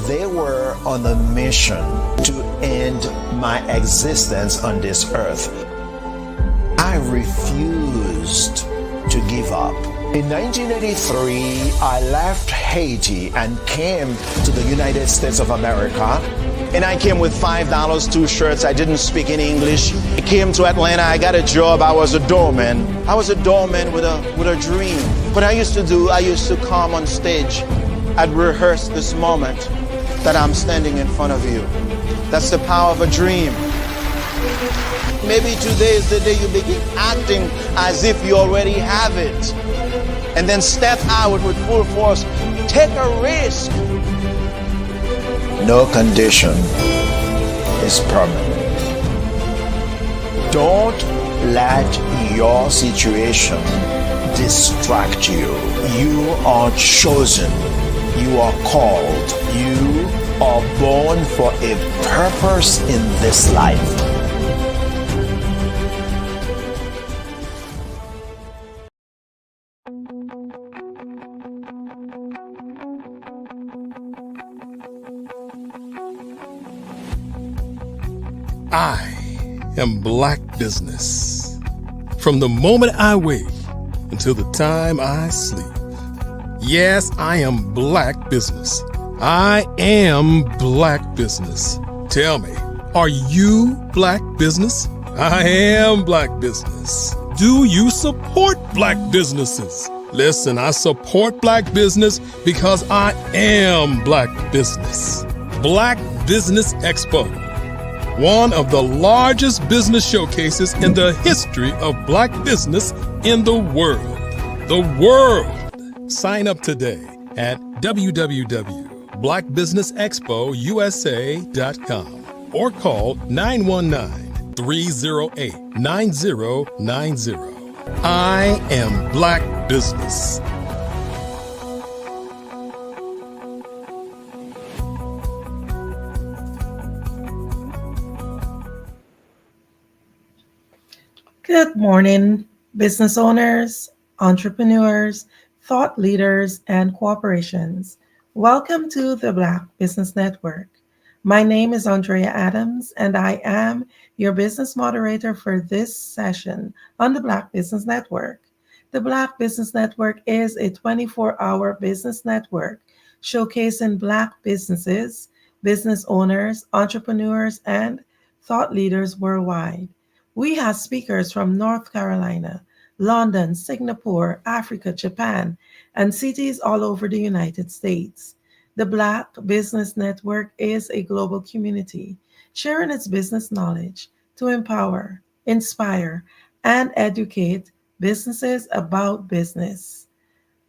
they were on a mission to end my existence on this earth. I refused to give up. In 1983, I left Haiti and came to the United States of America. And I came with $5, 2 shirts. I didn't speak any English. I came to Atlanta. I got a job. I was a doorman. I was a doorman with a dream. What I used to do, I used to come on stage. I'd rehearse this moment that I'm standing in front of you. That's the power of a dream. Maybe today is the day you begin acting as if you already have it. And then step out with full force. Take a risk. No condition is permanent. Don't let your situation distract you. You are chosen. You are called. You are born for a purpose in this life. I am Black Business. From the moment I wake until the time I sleep. Yes, I am Black Business. I am Black Business. Tell me, are you Black Business? I am Black Business. Do you support Black businesses? Listen, I support Black business because I am Black Business. Black Business Expo, one of the largest business showcases in the history of Black business in the world. The world! Sign up today at www.blackbusinessexpousa.com or call 919-308-9090. I am Black Business. Good morning, business owners, entrepreneurs, thought leaders, and corporations. Welcome to the Black Business Network. My name is Andrea Adams, and I am your business moderator for this session on the Black Business Network. The Black Business Network is a 24-hour business network showcasing Black businesses, business owners, entrepreneurs, and thought leaders worldwide. We have speakers from North Carolina, London, Singapore, Africa, Japan, and cities all over the United States. The Black Business Network is a global community sharing its business knowledge to empower, inspire, and educate businesses about business.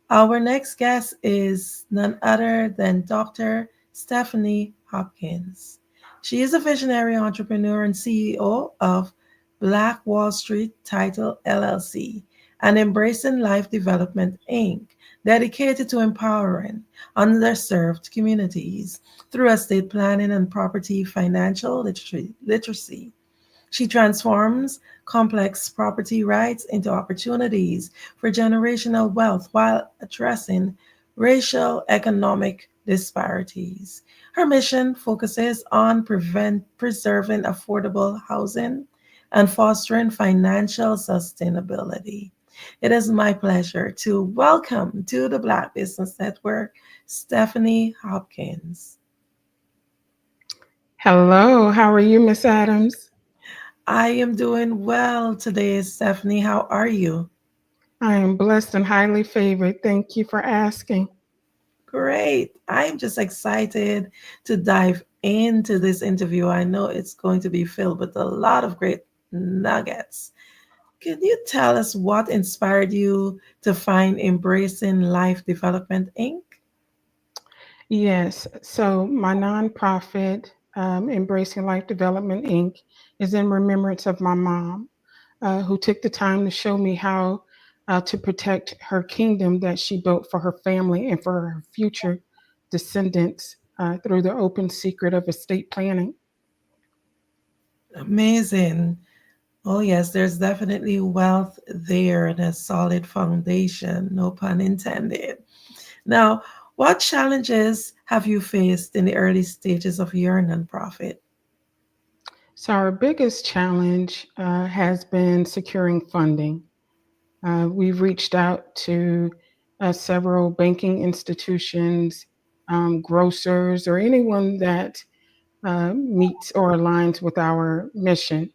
Our next guest is none other than Dr. Stephanie Hopkins. She is a visionary entrepreneur and CEO of Black Wall Street Title LLC and Embracing Life Development Inc., dedicated to empowering underserved communities through estate planning and property financial literacy. She transforms complex property rights into opportunities for generational wealth while addressing racial economic disparities. Her mission focuses on preserving affordable housing and fostering financial sustainability. It is my pleasure to welcome to the Black Business Network, Stephanie Hopkins. Hello, how are you, Miss Adams? I am doing well today, Stephanie. How are you? I am blessed and highly favored. Thank you for asking. Great. I'm just excited to dive into this interview. I know it's going to be filled with a lot of great nuggets. Can you tell us what inspired you to find Embracing Life Development Inc.? Yes, so my nonprofit, Embracing Life Development Inc., is in remembrance of my mom, who took the time to show me how to protect her kingdom that she built for her family and for her future descendants through the open secret of estate planning. Amazing. Oh, yes, there's definitely wealth there and a solid foundation, no pun intended. Now, what challenges have you faced in the early stages of your nonprofit? So, our biggest challenge has been securing funding. We've reached out to several banking institutions, grocers, or anyone that meets or aligns with our mission.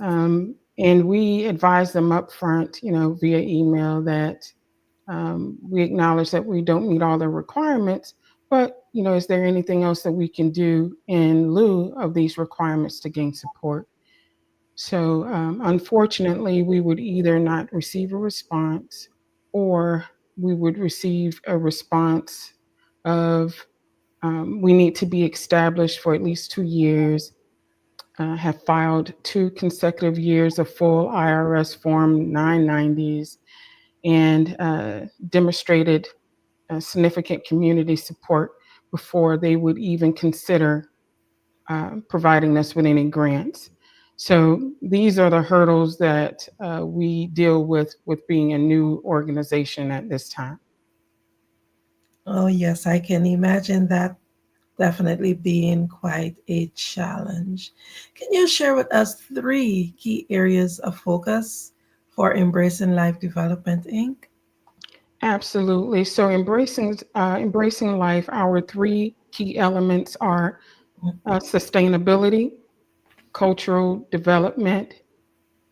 And we advise them up front, via email that we acknowledge that we don't meet all the requirements, but, is there anything else that we can do in lieu of these requirements to gain support? So unfortunately, we would either not receive a response or we would receive a response of we need to be established for at least 2 years, have filed 2 consecutive years of full IRS Form 990s, and demonstrated significant community support before they would even consider providing us with any grants. So these are the hurdles that we deal with being a new organization at this time. Oh, yes, I can imagine that definitely being quite a challenge. Can you share with us 3 key areas of focus for Embracing Life Development Inc.? Absolutely. So embracing life, our 3 key elements are sustainability, cultural development,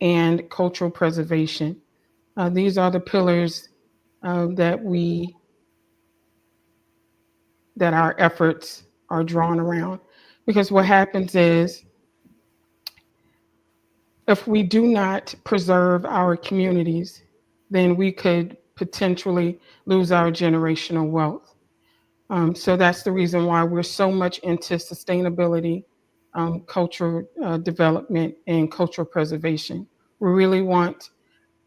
and cultural preservation. These are the pillars that our efforts are drawn around. Because what happens is, if we do not preserve our communities, then we could potentially lose our generational wealth. So that's the reason why we're so much into sustainability, cultural development, and cultural preservation. We really want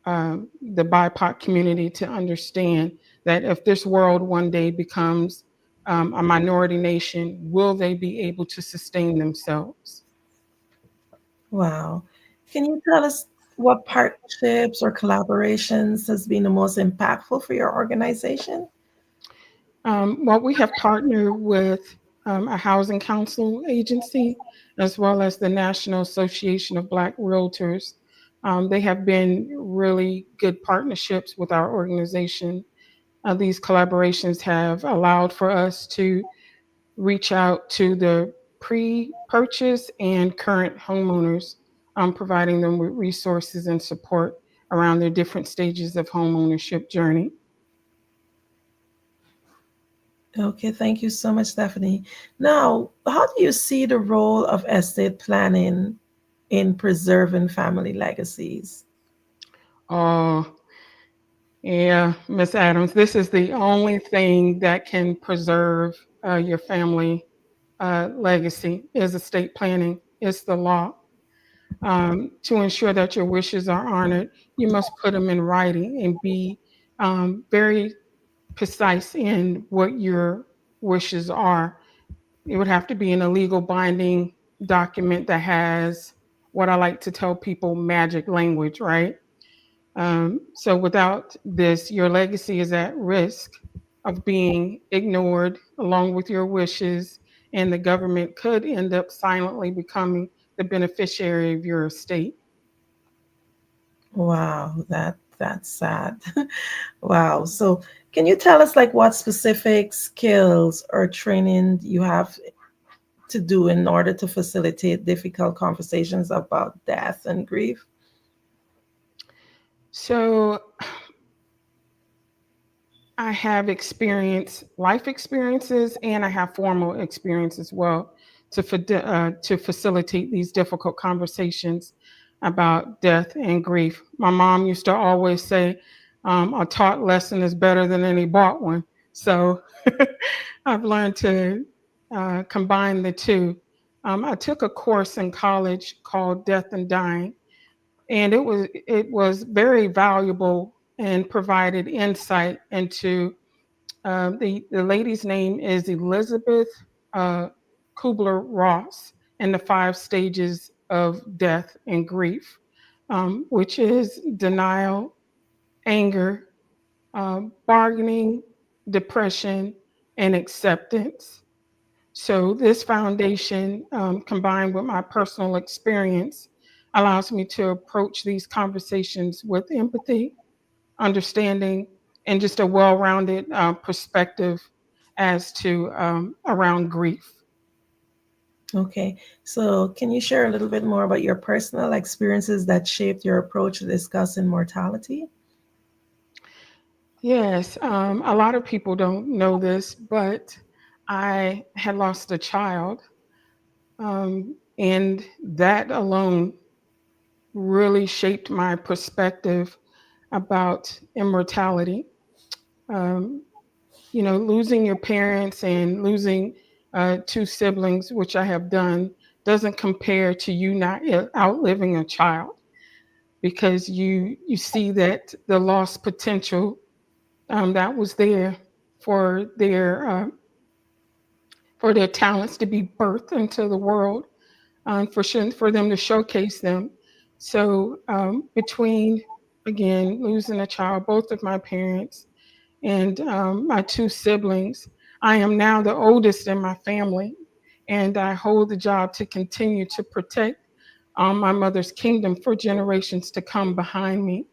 the BIPOC community to understand that if this world one day becomes a minority nation, will they be able to sustain themselves? Wow. Can you tell us what partnerships or collaborations has been the most impactful for your organization? Well, we have partnered with a housing council agency as well as the National Association of Black Realtors. They have been really good partnerships with our organization. These collaborations have allowed for us to reach out to the pre-purchase and current homeowners, providing them with resources and support around their different stages of home ownership journey. Okay, thank you so much, Stephanie. Now, how do you see the role of estate planning in preserving family legacies? Oh, yeah, Miss Adams, this is the only thing that can preserve your family legacy is estate planning. It's the law. To ensure that your wishes are honored, you must put them in writing and be very precise in what your wishes are. It would have to be in a legal binding document that has what I like to tell people magic language, right? So without this, your legacy is at risk of being ignored along with your wishes, and the government could end up silently becoming the beneficiary of your estate. Wow, that's sad. Wow. So, can you tell us like what specific skills or training you have to do in order to facilitate difficult conversations about death and grief? So I have life experiences, and I have formal experience as well to facilitate these difficult conversations about death and grief. My mom used to always say, "A taught lesson is better than any bought one." So I've learned to combine the two. I took a course in college called Death and Dying, and it was very valuable and provided insight into the lady's name is Elizabeth uh, Kubler Ross, and the 5 stages of death and grief, which is denial, anger, bargaining, depression, and acceptance. So, this foundation, combined with my personal experience, allows me to approach these conversations with empathy, understanding, and just a well rounded perspective as to around grief. Okay. So, can you share a little bit more about your personal experiences that shaped your approach to discussing mortality? Yes, a lot of people don't know this, but I had lost a child, and that alone really shaped my perspective about immortality. Um, losing your parents and losing 2 siblings, which I have done, doesn't compare to you not outliving a child, because you see that the lost potential that was there for their talents to be birthed into the world, for them to showcase them. So between, again, losing a child, both of my parents, and my two siblings, I am now the oldest in my family, and I hold the job to continue to protect my mother's kingdom for generations to come behind me.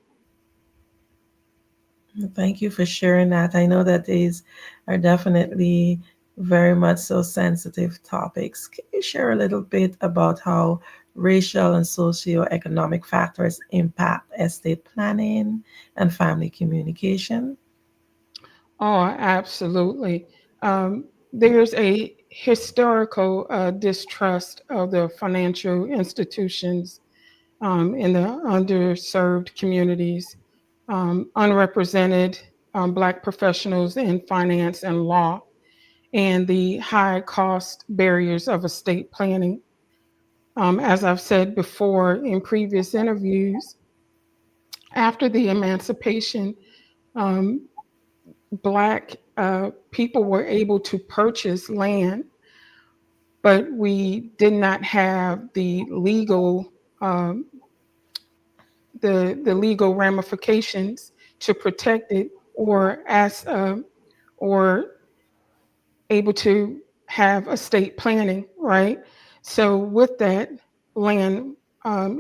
Thank you for sharing that. I know that these are definitely very much so sensitive topics. Can you share a little bit about how racial and socioeconomic factors impact estate planning and family communication? Oh, absolutely. There's a historical distrust of the financial institutions in the underserved communities, unrepresented Black professionals in finance and law, and the high cost barriers of estate planning. As I've said before in previous interviews, after the emancipation, um, Black people were able to purchase land, but we did not have um, the legal ramifications to protect it, or able to have estate planning, right? So with that, land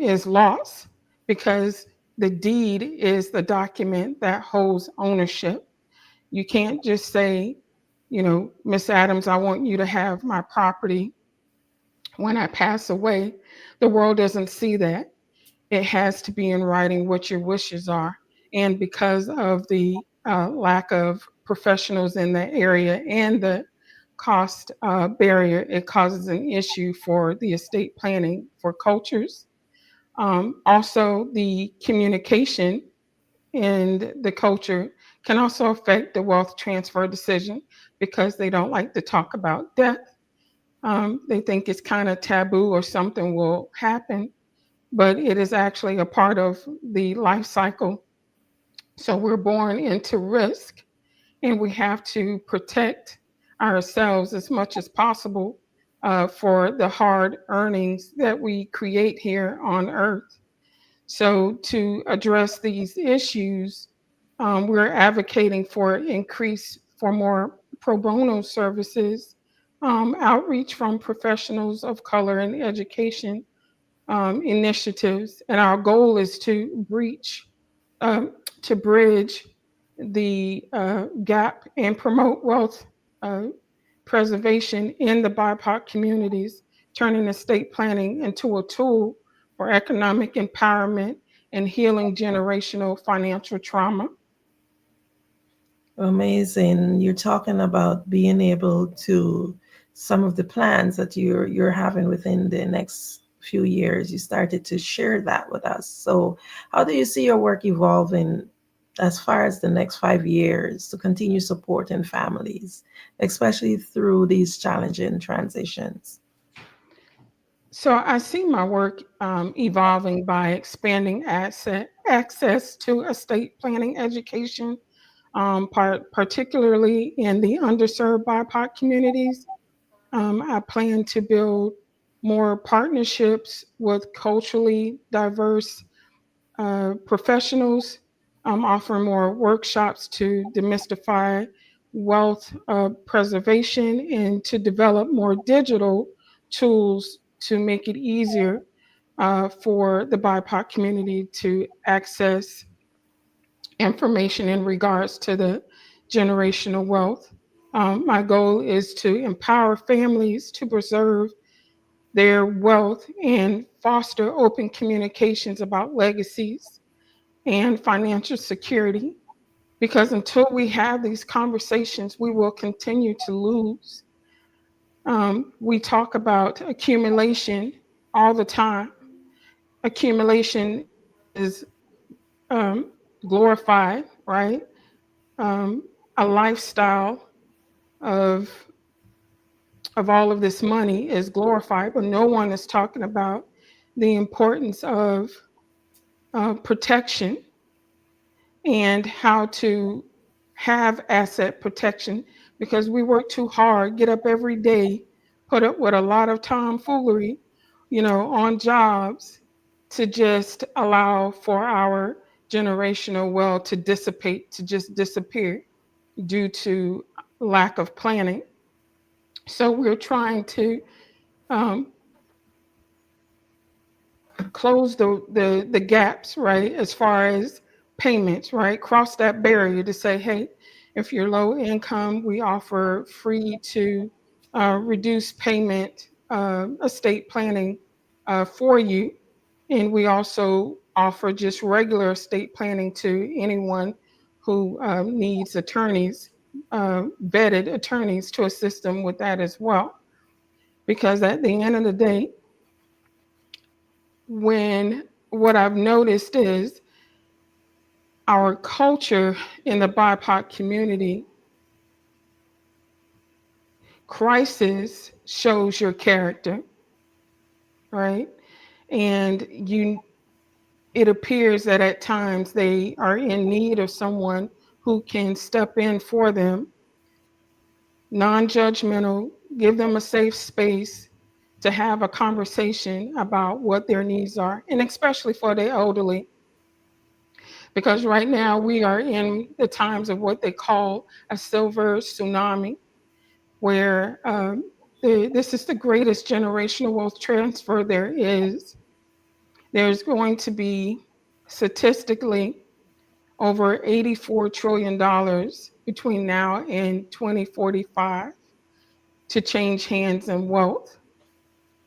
is lost because the deed is the document that holds ownership. You can't just say, Miss Adams, I want you to have my property when I pass away. The world doesn't see that. It has to be in writing what your wishes are. And because of the lack of professionals in that area and the cost barrier, it causes an issue for the estate planning for cultures. Also, the communication and the culture can also affect the wealth transfer decision because they don't like to talk about death. They think it's kind of taboo or something will happen, but it is actually a part of the life cycle. So we're born into risk, and we have to protect ourselves as much as possible for the hard earnings that we create here on earth. So, to address these issues, we're advocating for more pro bono services, outreach from professionals of color in education initiatives, and our goal is um, to bridge the gap and promote wealth uh, preservation in the BIPOC communities, turning estate planning into a tool for economic empowerment and healing generational financial trauma. Amazing. You're talking about being able to some of the plans that you're having within the next few years. You started to share that with us. So, how do you see your work evolving as far as the next 5 years to continue supporting families, especially through these challenging transitions? So I see my work evolving by expanding access to estate planning education, particularly in the underserved BIPOC communities. I plan to build more partnerships with culturally diverse professionals, offering more workshops to demystify wealth preservation and to develop more digital tools to make it easier for the BIPOC community to access information in regards to the generational wealth. My goal is to empower families to preserve their wealth and foster open communications about legacies and financial security. Because until we have these conversations, we will continue to lose. We talk about accumulation all the time. Accumulation is glorified, right? A lifestyle of all of this money is glorified, but no one is talking about the importance of protection and how to have asset protection, because we work too hard, get up every day, put up with a lot of tomfoolery, on jobs to just allow for our generational wealth to dissipate, to just disappear due to lack of planning. So we're trying to um, close the gaps, right, as far as payments, right? Cross that barrier to say, hey, if you're low income, we offer free to reduce payment estate planning for you. And we also offer just regular estate planning to anyone who needs attorneys, vetted attorneys to assist them with that as well. Because at the end of the day, what I've noticed is our culture in the BIPOC community, crisis shows your character, right? And it appears that at times they are in need of someone who can step in for them, non-judgmental, give them a safe space to have a conversation about what their needs are, and especially for the elderly. Because right now we are in the times of what they call a silver tsunami, where this is the greatest generational wealth transfer there is. There's going to be statistically over $84 trillion between now and 2045 to change hands and wealth.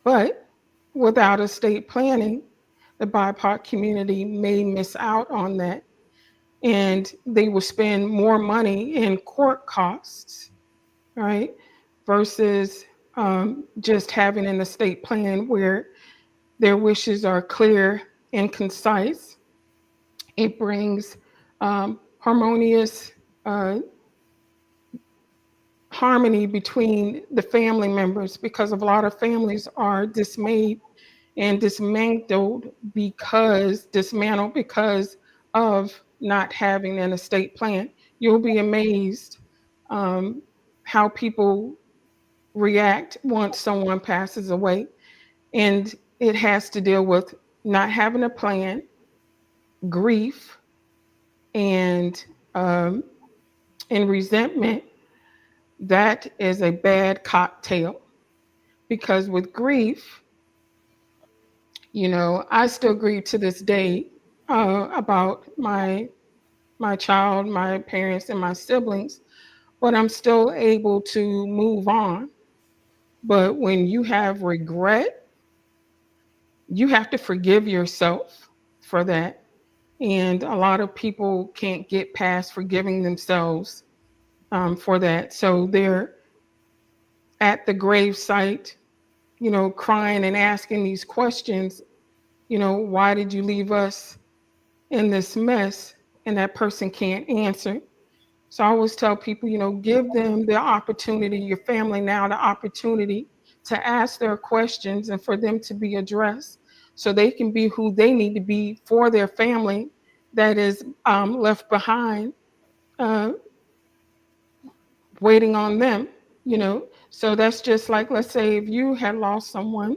But without estate planning, the BIPOC community may miss out on that. And they will spend more money in court costs, right? Versus just having an estate plan where their wishes are clear and concise. It brings harmonious harmony between the family members, because a lot of families are dismayed and dismantled because of not having an estate plan. You'll be amazed how people react once someone passes away. And it has to deal with not having a plan, grief, and resentment. That is a bad cocktail, because with grief, I still grieve to this day about my child, my parents, and my siblings, but I'm still able to move on. But when you have regret, you have to forgive yourself for that. And a lot of people can't get past forgiving themselves for that. So they're at the grave site, crying and asking these questions, why did you leave us in this mess? And that person can't answer. So I always tell people, give them the opportunity, your family now, the opportunity to ask their questions and for them to be addressed so they can be who they need to be for their family that is left behind, waiting on them, So that's just like, let's say if you had lost someone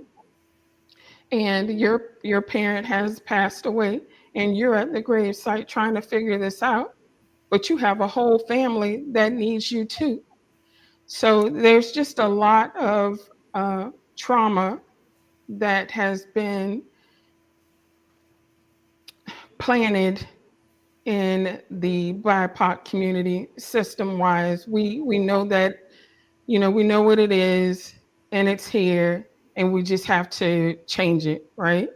and your parent has passed away and you're at the grave site trying to figure this out, but you have a whole family that needs you too. So there's just a lot of trauma that has been planted in the BIPOC community system-wise. We know that, we know what it is and it's here, and we just have to change it, right?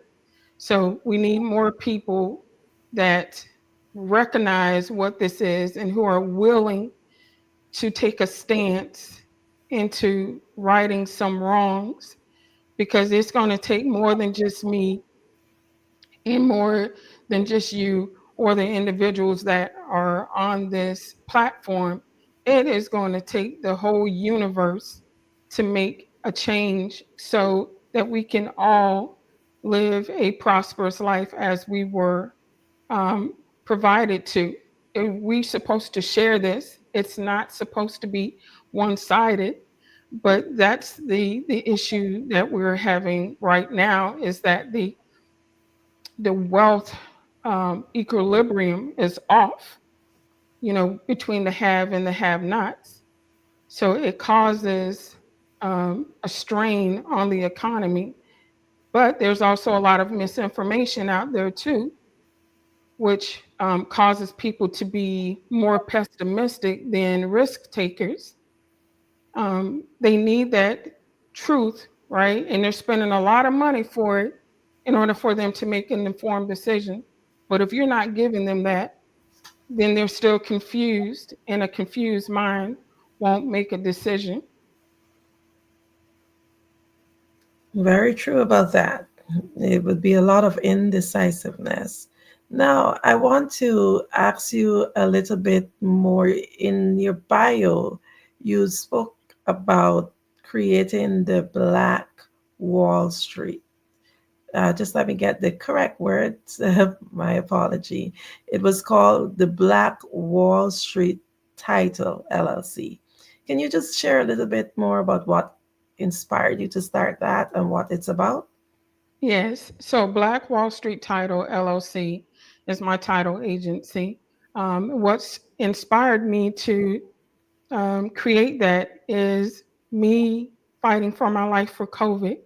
So we need more people that recognize what this is and who are willing to take a stance into righting some wrongs, because it's going to take more than just me and more than just you or the individuals that are on this platform. It is going to take the whole universe to make a change so that we can all live a prosperous life as we were provided to. We're supposed to share this. It's not supposed to be one-sided, but that's the issue that we're having right now, is that the wealth equilibrium is off, between the have and the have-nots. So it causes a strain on the economy. But there's also a lot of misinformation out there too, which causes people to be more pessimistic than risk takers. They need that truth, right? And they're spending a lot of money for it in order for them to make an informed decision. But if you're not giving them that, then they're still confused, and a confused mind won't make a decision. Very true about that. It would be a lot of indecisiveness. Now, I want to ask you a little bit more. In your bio, you spoke about creating the Black Wall Street. Just let me get the correct words. My apology. It was called the Black Wall Street Title LLC. Can you just share a little bit more about what inspired you to start that and what it's about? Yes. So Black Wall Street Title LLC is my title agency. What's inspired me to create that is me fighting for my life for COVID.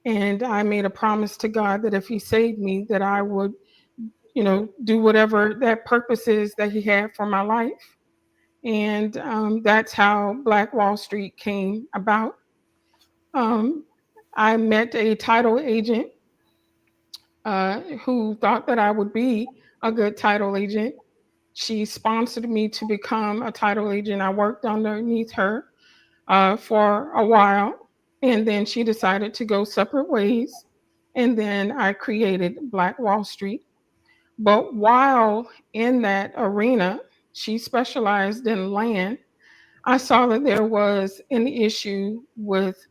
And I made a promise to God that if He saved me, that I would, do whatever that purpose is that He had for my life. And that's how Black Wall Street came about. I met a title agent who thought that I would be a good title agent. She sponsored me to become a title agent. I worked underneath her for a while, and then she decided to go separate ways. And then I created Black Wall Street. But while in that arena, she specialized in land. I saw that there was an issue with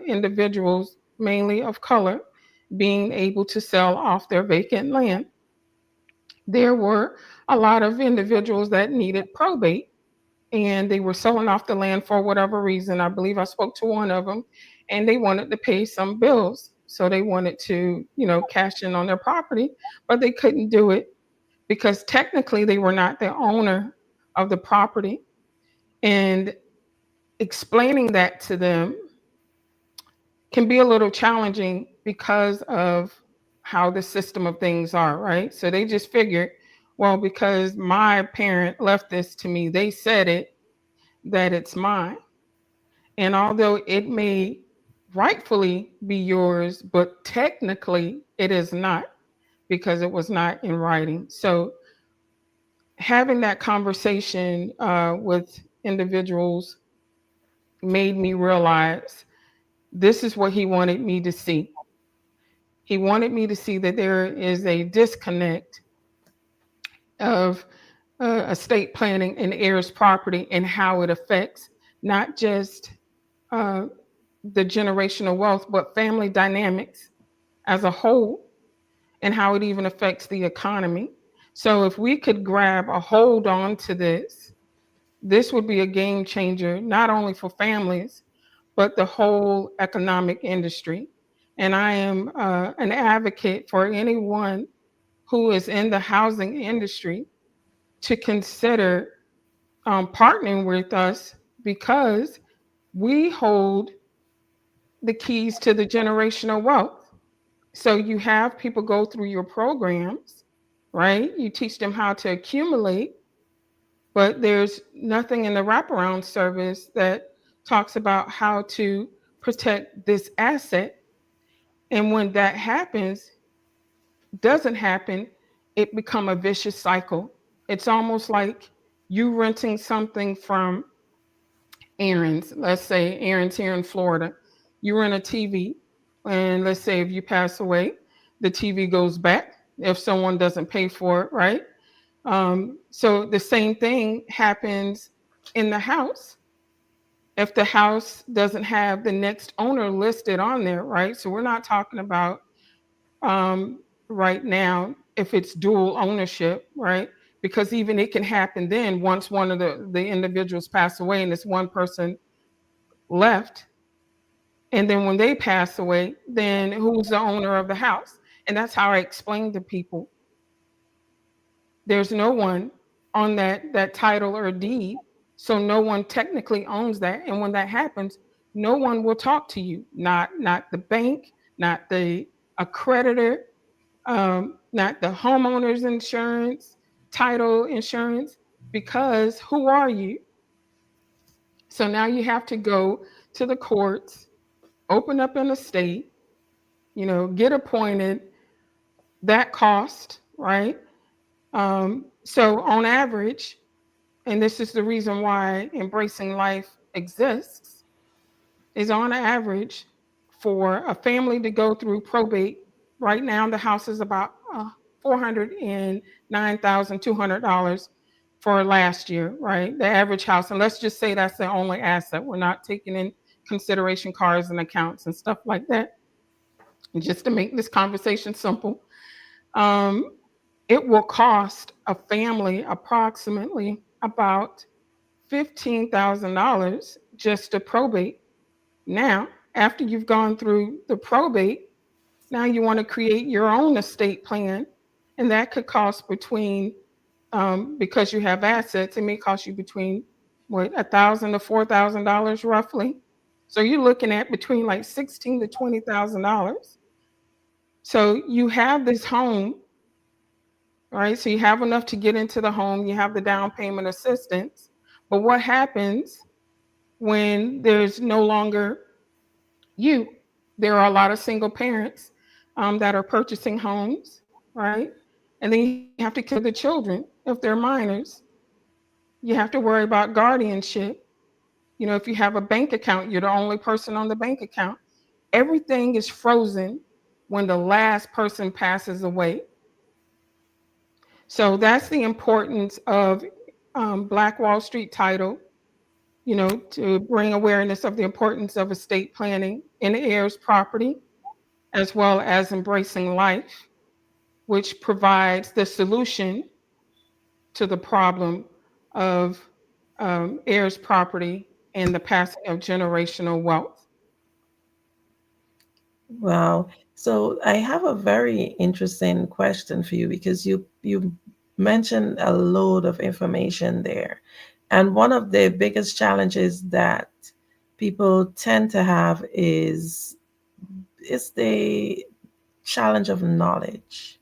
individuals, mainly of color, being able to sell off their vacant land. There were a lot of individuals that needed probate, and they were selling off the land for whatever reason. I believe I spoke to one of them, and they wanted to pay some bills. So they wanted to, cash in on their property, but they couldn't do it because technically they were not the owner of the property. And explaining that to them can be a little challenging because of how the system of things are, right? So they just figured, well, because my parent left this to me, they said it, that it's mine. And although it may rightfully be yours, but technically it is not, because it was not in writing. So having that conversation with individuals made me realize this is what he wanted me to see. He wanted me to see that there is a disconnect of estate planning and heirs property and how it affects not just the generational wealth, but family dynamics as a whole, and how it even affects the economy. So if we could grab a hold on to this would be a game changer, not only for families, but the whole economic industry. And I am an advocate for anyone who is in the housing industry to consider partnering with us, because we hold the keys to the generational wealth. So you have people go through your programs, right? You teach them how to accumulate, but there's nothing in the wraparound service that talks about how to protect this asset. And when that doesn't happen, it become a vicious cycle. It's almost like you renting something from Aaron's. Let's say Aaron's here in Florida. You rent a TV, and let's say if you pass away, the TV goes back if someone doesn't pay for it, right? So the same thing happens in the house. If the house doesn't have the next owner listed on there, right? So we're not talking about right now if it's dual ownership, right? Because even it can happen then once one of the individuals pass away and this one person left. And then when they pass away, then who's the owner of the house? And that's how I explain to people. There's no one on that title or deed, so no one technically owns that. And when that happens, no one will talk to you. Not the bank, not the accreditor, not the homeowner's insurance, title insurance, because who are you? So now you have to go to the courts, open up an estate, get appointed, that cost, right? So on average, and this is the reason why Embracing Life exists, is on average for a family to go through probate. Right now, the house is about $409,200 for last year, right? The average house, and let's just say that's the only asset. We're not taking in consideration cars and accounts and stuff like that. And just to make this conversation simple, it will cost a family approximately about $15,000 just to probate. Now, after you've gone through the probate, now you want to create your own estate plan, and that could cost between, because you have assets, it may cost you between $1,000 to $4,000 roughly. So you're looking at between like $16,000 to $20,000. So you have this home, right? So you have enough to get into the home, you have the down payment assistance. But what happens when there's no longer you? There are a lot of single parents that are purchasing homes, right? And then you have to care for the children if they're minors. You have to worry about guardianship. If you have a bank account, you're the only person on the bank account. Everything is frozen when the last person passes away. So that's the importance of Black Wall Street title, to bring awareness of the importance of estate planning in the heirs property, as well as Embracing Life, which provides the solution to the problem of heirs property and the passing of generational wealth. Wow. So I have a very interesting question for you because you mentioned a load of information there. And one of the biggest challenges that people tend to have is the challenge of knowledge.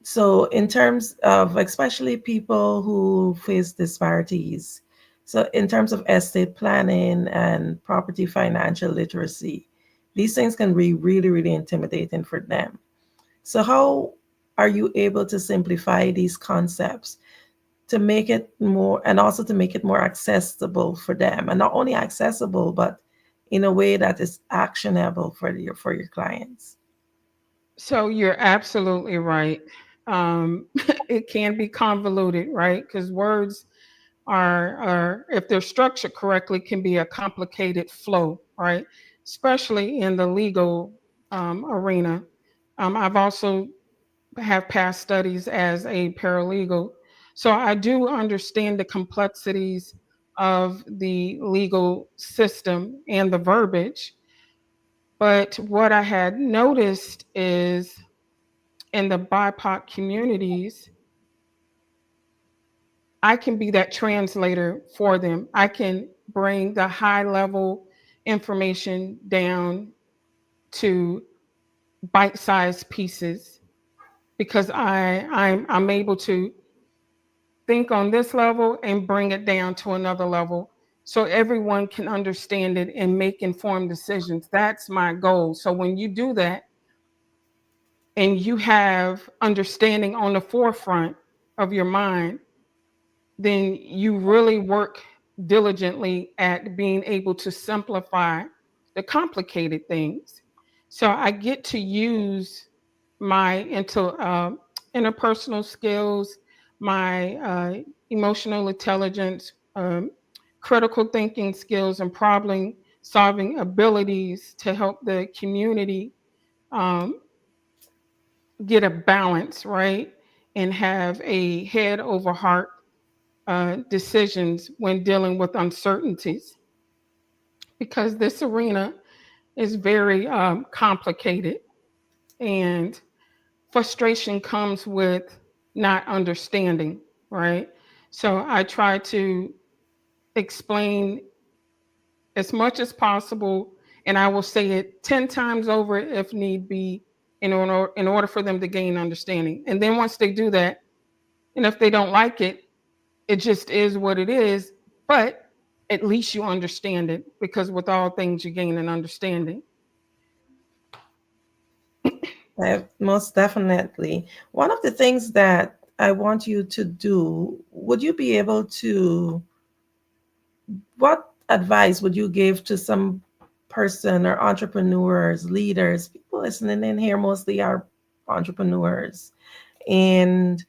So in terms of especially people who face disparities, so in terms of estate planning and property financial literacy, these things can be really, really intimidating for them. So how are you able to simplify these concepts to make it more, and also to make it more accessible for them, and not only accessible, but in a way that is actionable for your clients? So you're absolutely right. It can be convoluted, right? Because words are, if they're structured correctly, can be a complicated flow, right? Especially in the legal arena. I've also have past studies as a paralegal, so I do understand the complexities of the legal system and the verbiage. But what I had noticed is in the BIPOC communities, I can be that translator for them. I can bring the high level information down to bite-sized pieces because I'm able to think on this level and bring it down to another level so everyone can understand it and make informed decisions. That's my goal. So when you do that and you have understanding on the forefront of your mind, then you really work diligently at being able to simplify the complicated things. So I get to use my interpersonal skills, my emotional intelligence, critical thinking skills, and problem solving abilities to help the community get a balance, right? And have a head over heart decisions when dealing with uncertainties, because this arena is very complicated, and frustration comes with not understanding, right? So I try to explain as much as possible, and I will say it 10 times over if need be, in order for them to gain understanding. And then once they do that, and if they don't like it, it just is what it is. But at least you understand it, because with all things you gain an understanding. Most definitely. One of the things that I want you to do, would you be able to, what advice would you give to some person or entrepreneurs, leaders, people listening in here mostly are entrepreneurs? And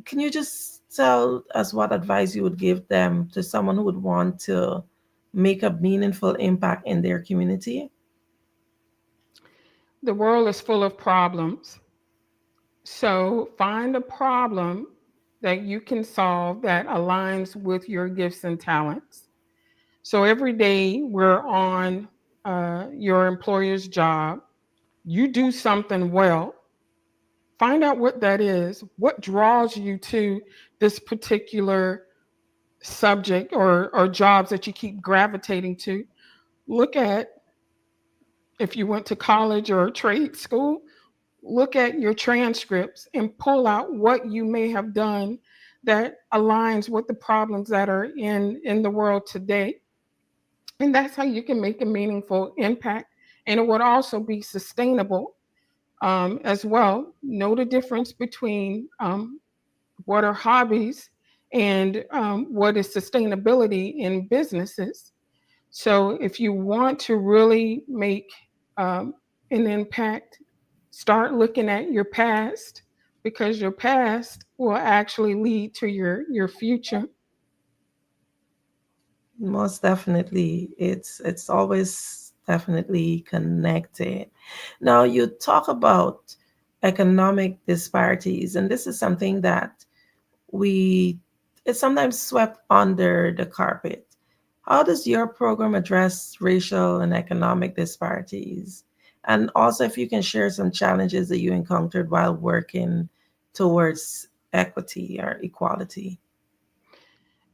can you just tell us what advice you would give them to someone who would want to make a meaningful impact in their community? The world is full of problems. So find a problem that you can solve that aligns with your gifts and talents. So every day we're on your employer's job, you do something well. Find out what that is. What draws you to this particular subject or jobs that you keep gravitating to. Look at, if you went to college or trade school, look at your transcripts and pull out what you may have done that aligns with the problems that are in the world today. And that's how you can make a meaningful impact. And it would also be sustainable as well. Know the difference between what are hobbies and what is sustainability in businesses. So if you want to really make an impact, start looking at your past, because your past will actually lead to your future. Most definitely. It's always definitely connected. Now you talk about economic disparities, and this is something that we it's sometimes swept under the carpet. How does your program address racial and economic disparities? And also, if you can share some challenges that you encountered while working towards equity or equality.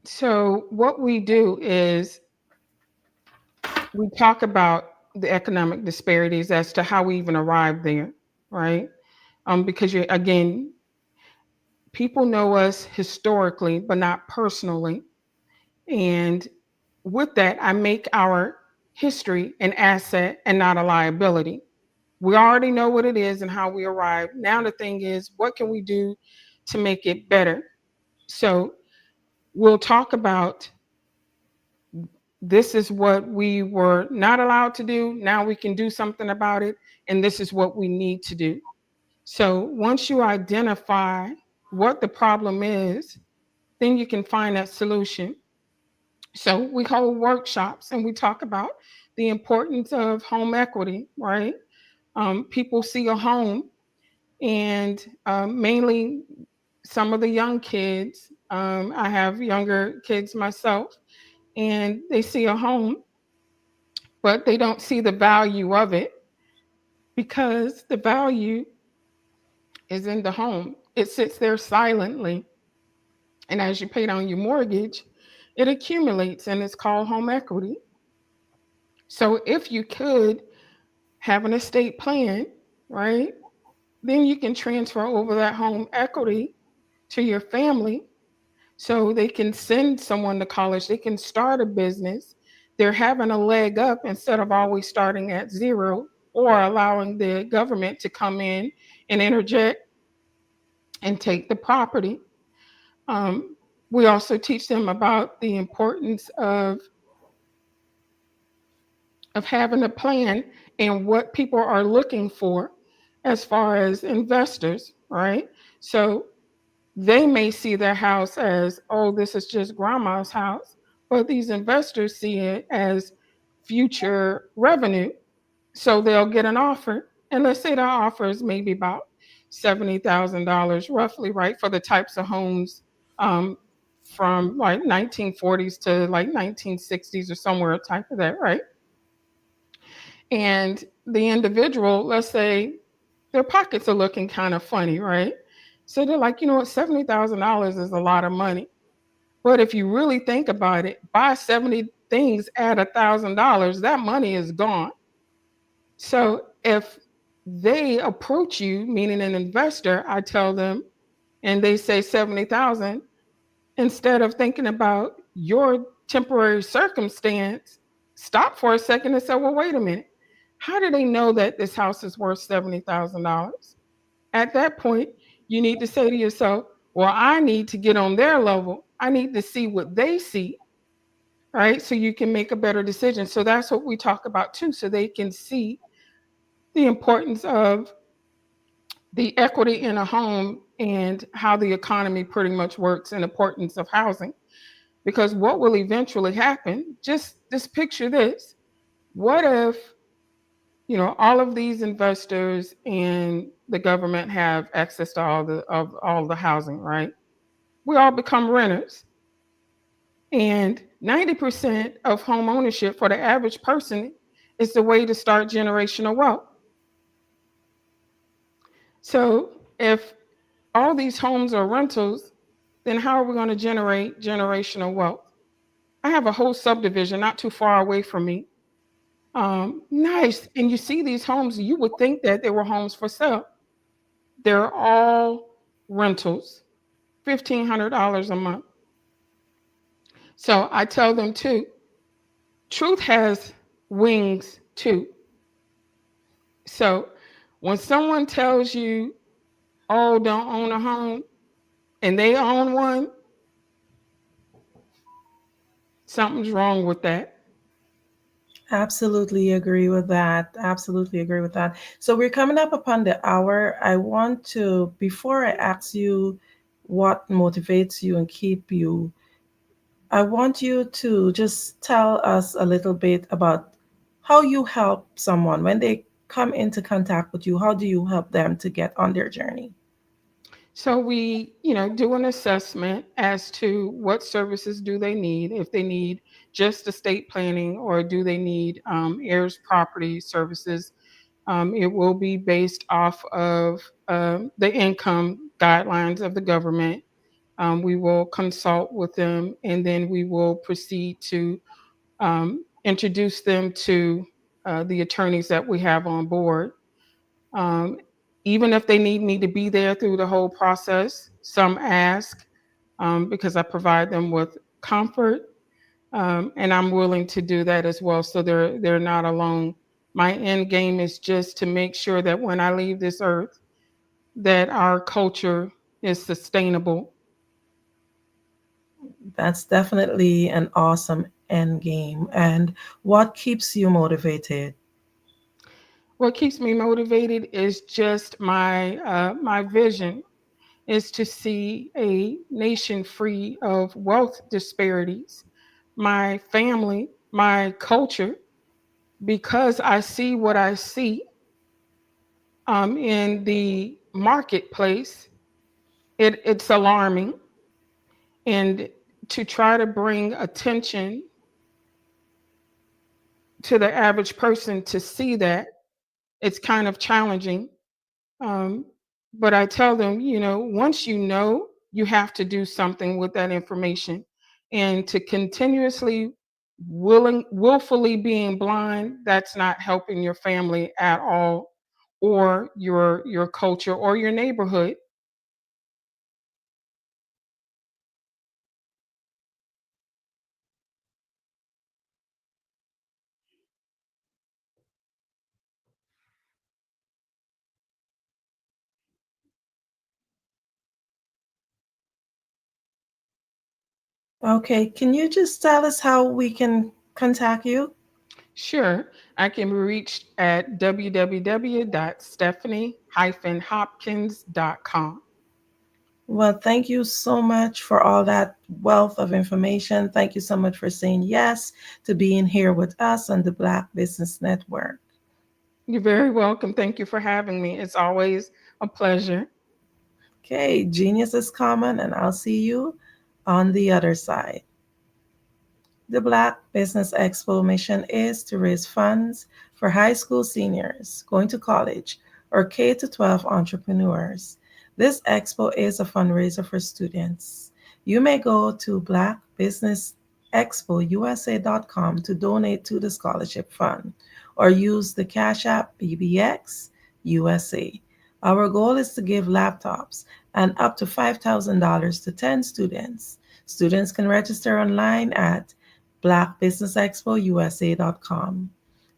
So what we do is we talk about the economic disparities as to how we even arrived there, right? Because again, people know us historically, but not personally. And with that, I make our history an asset and not a liability. We already know what it is and how we arrived. Now the thing is, what can we do to make it better? So we'll talk about, this is what we were not allowed to do. Now we can do something about it. And this is what we need to do. So once you identify what the problem is, then you can find that solution. So we hold workshops and we talk about the importance of home equity, right? People see a home, and mainly some of the young kids, I have younger kids myself, and they see a home, but they don't see the value of it, because the value is in the home. It sits there silently. And as you pay down your mortgage, it accumulates, and it's called home equity. So if you could have an estate plan, right, then you can transfer over that home equity to your family, so they can send someone to college, they can start a business. They're having a leg up instead of always starting at zero, or allowing the government to come in and interject and take the property. Um, we also teach them about the importance of having a plan and what people are looking for as far as investors, right? So they may see their house as, oh, this is just grandma's house, but these investors see it as future revenue. So they'll get an offer, and let's say the offer is maybe about $70,000 roughly, right, for the types of homes from like 1940s to like 1960s or somewhere type of that, right? And the individual, let's say their pockets are looking kind of funny, right? So they're like, you know what, $70,000 is a lot of money. But if you really think about it, buy 70 things at $1,000, that money is gone. So if they approach you, meaning an investor, I tell them, and they say 70,000, instead of thinking about your temporary circumstance, stop for a second and say, well, wait a minute. How do they know that this house is worth $70,000? At that point, you need to say to yourself, well, I need to get on their level. I need to see what they see, right? So you can make a better decision. So that's what we talk about too, so they can see the importance of the equity in a home and how the economy pretty much works and the importance of housing. Because what will eventually happen, just picture this. What if, you know, all of these investors and the government have access to all the housing, right? We all become renters. And 90% of home ownership for the average person is the way to start generational wealth. So if all these homes are rentals, then how are we going to generate generational wealth? I have a whole subdivision not too far away from me. Nice. And you see these homes, you would think that they were homes for sale. They're all rentals, $1,500 a month. So I tell them too, truth has wings too. So when someone tells you, oh, don't own a home, and they own one, something's wrong with that. Absolutely agree with that. Absolutely agree with that. So we're coming up upon the hour. I want to, before I ask you what motivates you and keep you, I want you to just tell us a little bit about how you help someone when they come into contact with you. How do you help them to get on their journey? So we, you know, do an assessment as to what services do they need, if they need just estate planning or do they need heirs property services. It will be based off of the income guidelines of the government. We will consult with them and then we will proceed to introduce them to the attorneys that we have on board. Um, Even if they need me to be there through the whole process, some ask because I provide them with comfort, and I'm willing to do that as well, so they're not alone. My end game is just to make sure that when I leave this earth, that our culture is sustainable. That's definitely an awesome end game. And what keeps you motivated? What keeps me motivated is just my vision is to see a nation free of wealth disparities. My family, my culture, because I see what I see in the marketplace, it's alarming. And to try to bring attention to the average person to see that, it's kind of challenging. Um, but I tell them, you know, once you know, you have to do something with that information. And to continuously willfully being blind, that's not helping your family at all, or your culture or your neighborhood. Okay, can you just tell us how we can contact you? Sure, I can be reached at www.stephanie-hopkins.com. Well, thank you so much for all that wealth of information. Thank you so much for saying yes to being here with us on the Black Business Network. You're very welcome. Thank you for having me. It's always A pleasure. Okay, genius is common, and I'll see you on the other side. The Black Business Expo mission is to raise funds for high school seniors going to college or K-12 entrepreneurs. This expo is a fundraiser for students. You may go to blackbusinessexpousa.com to donate to the scholarship fund or use the Cash App BBX USA. Our goal is to give laptops and up to $5,000 to 10 students. Students can register online at blackbusinessexpousa.com.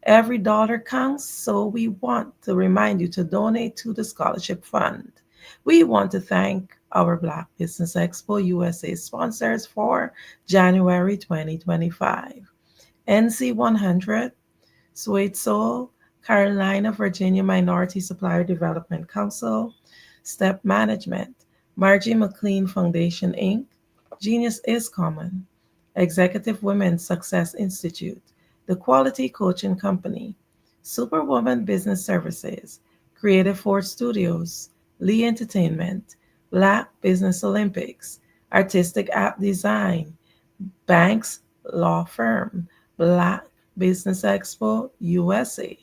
Every dollar counts, so we want to remind you to donate to the scholarship fund. We want to thank our Black Business Expo USA sponsors for January 2025. NC100, Suede Soul, Carolina, Virginia Minority Supplier Development Council, Step Management, Margie McLean Foundation, Inc., Genius is Common, Executive Women's Success Institute, The Quality Coaching Company, Superwoman Business Services, Creative Force Studios, Lee Entertainment, Black Business Olympics, Artistic App Design, Banks Law Firm, Black Business Expo USA.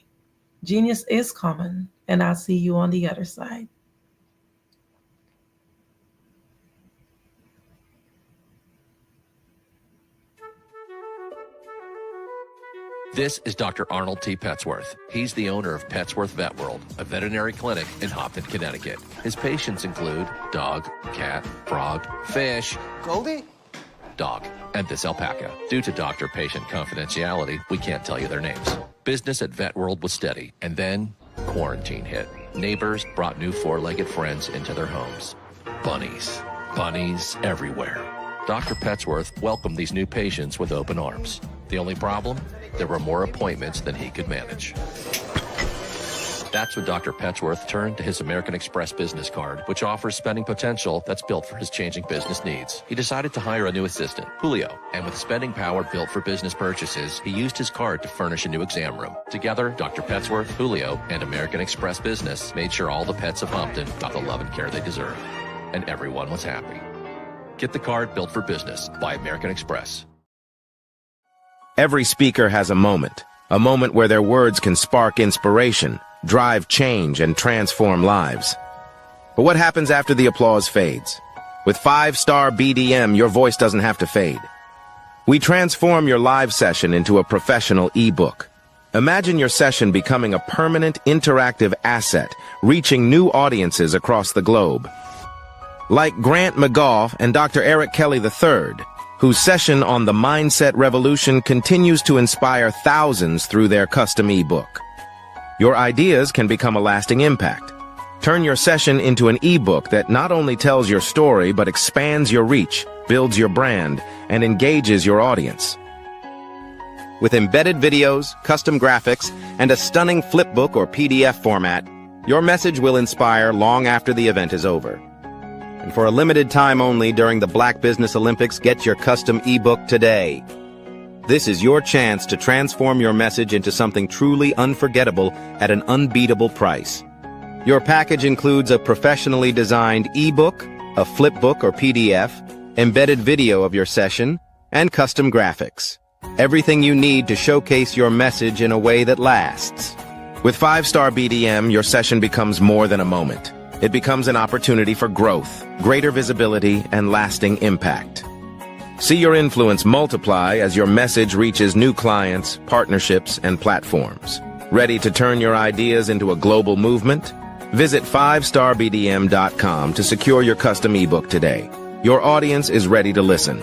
Genius is common, and I'll see you on the other side. This is Dr. Arnold T. Petsworth. He's the owner of Petsworth Vet World, a veterinary clinic in Hopton, Connecticut. His patients include dog, cat, frog, fish, Goldie, dog, and this alpaca. Due to doctor-patient confidentiality, we can't tell you their names. Business at Vet World was steady, and then quarantine hit. Neighbors brought new four-legged friends into their homes. Bunnies. Bunnies everywhere. Dr. Petsworth welcomed these new patients with open arms. The only problem? There were more appointments than he could manage. That's when Dr. Petsworth turned to his American Express business card, which offers spending potential that's built for his changing business needs. He decided to hire a new assistant, Julio, and with spending power built for business purchases, he used his card to furnish a new exam room. Together, Dr. Petsworth, Julio, and American Express Business made sure all the pets of Hopton got the love and care they deserve. And everyone was happy. Get the card built for business by American Express. Every speaker has a moment where their words can spark inspiration, drive change, and transform lives. But what happens after the applause fades? With 5-star BDM, your voice doesn't have to fade. We transform your live session into a professional ebook. Imagine your session becoming a permanent, interactive asset, reaching new audiences across the globe. Like Grant McGough and Dr. Eric Kelly III, whose session on the Mindset Revolution continues to inspire thousands through their custom ebook. Your ideas can become a lasting impact. Turn your session into an ebook that not only tells your story, but expands your reach, builds your brand, and engages your audience. With embedded videos, custom graphics, and a stunning flipbook or PDF format, your message will inspire long after the event is over. And for a limited time only during the Black Business Olympics, get your custom ebook today. This is your chance to transform your message into something truly unforgettable at an unbeatable price. Your package includes a professionally designed ebook, a flipbook or PDF, embedded video of your session, and custom graphics. Everything you need to showcase your message in a way that lasts. With 5-star BDM, your session becomes more than a moment. It becomes an opportunity for growth, greater visibility, and lasting impact. See your influence multiply as your message reaches new clients, partnerships, and platforms. Ready to turn your ideas into a global movement? Visit 5starbdm.com to secure your custom ebook today. Your audience is ready to listen.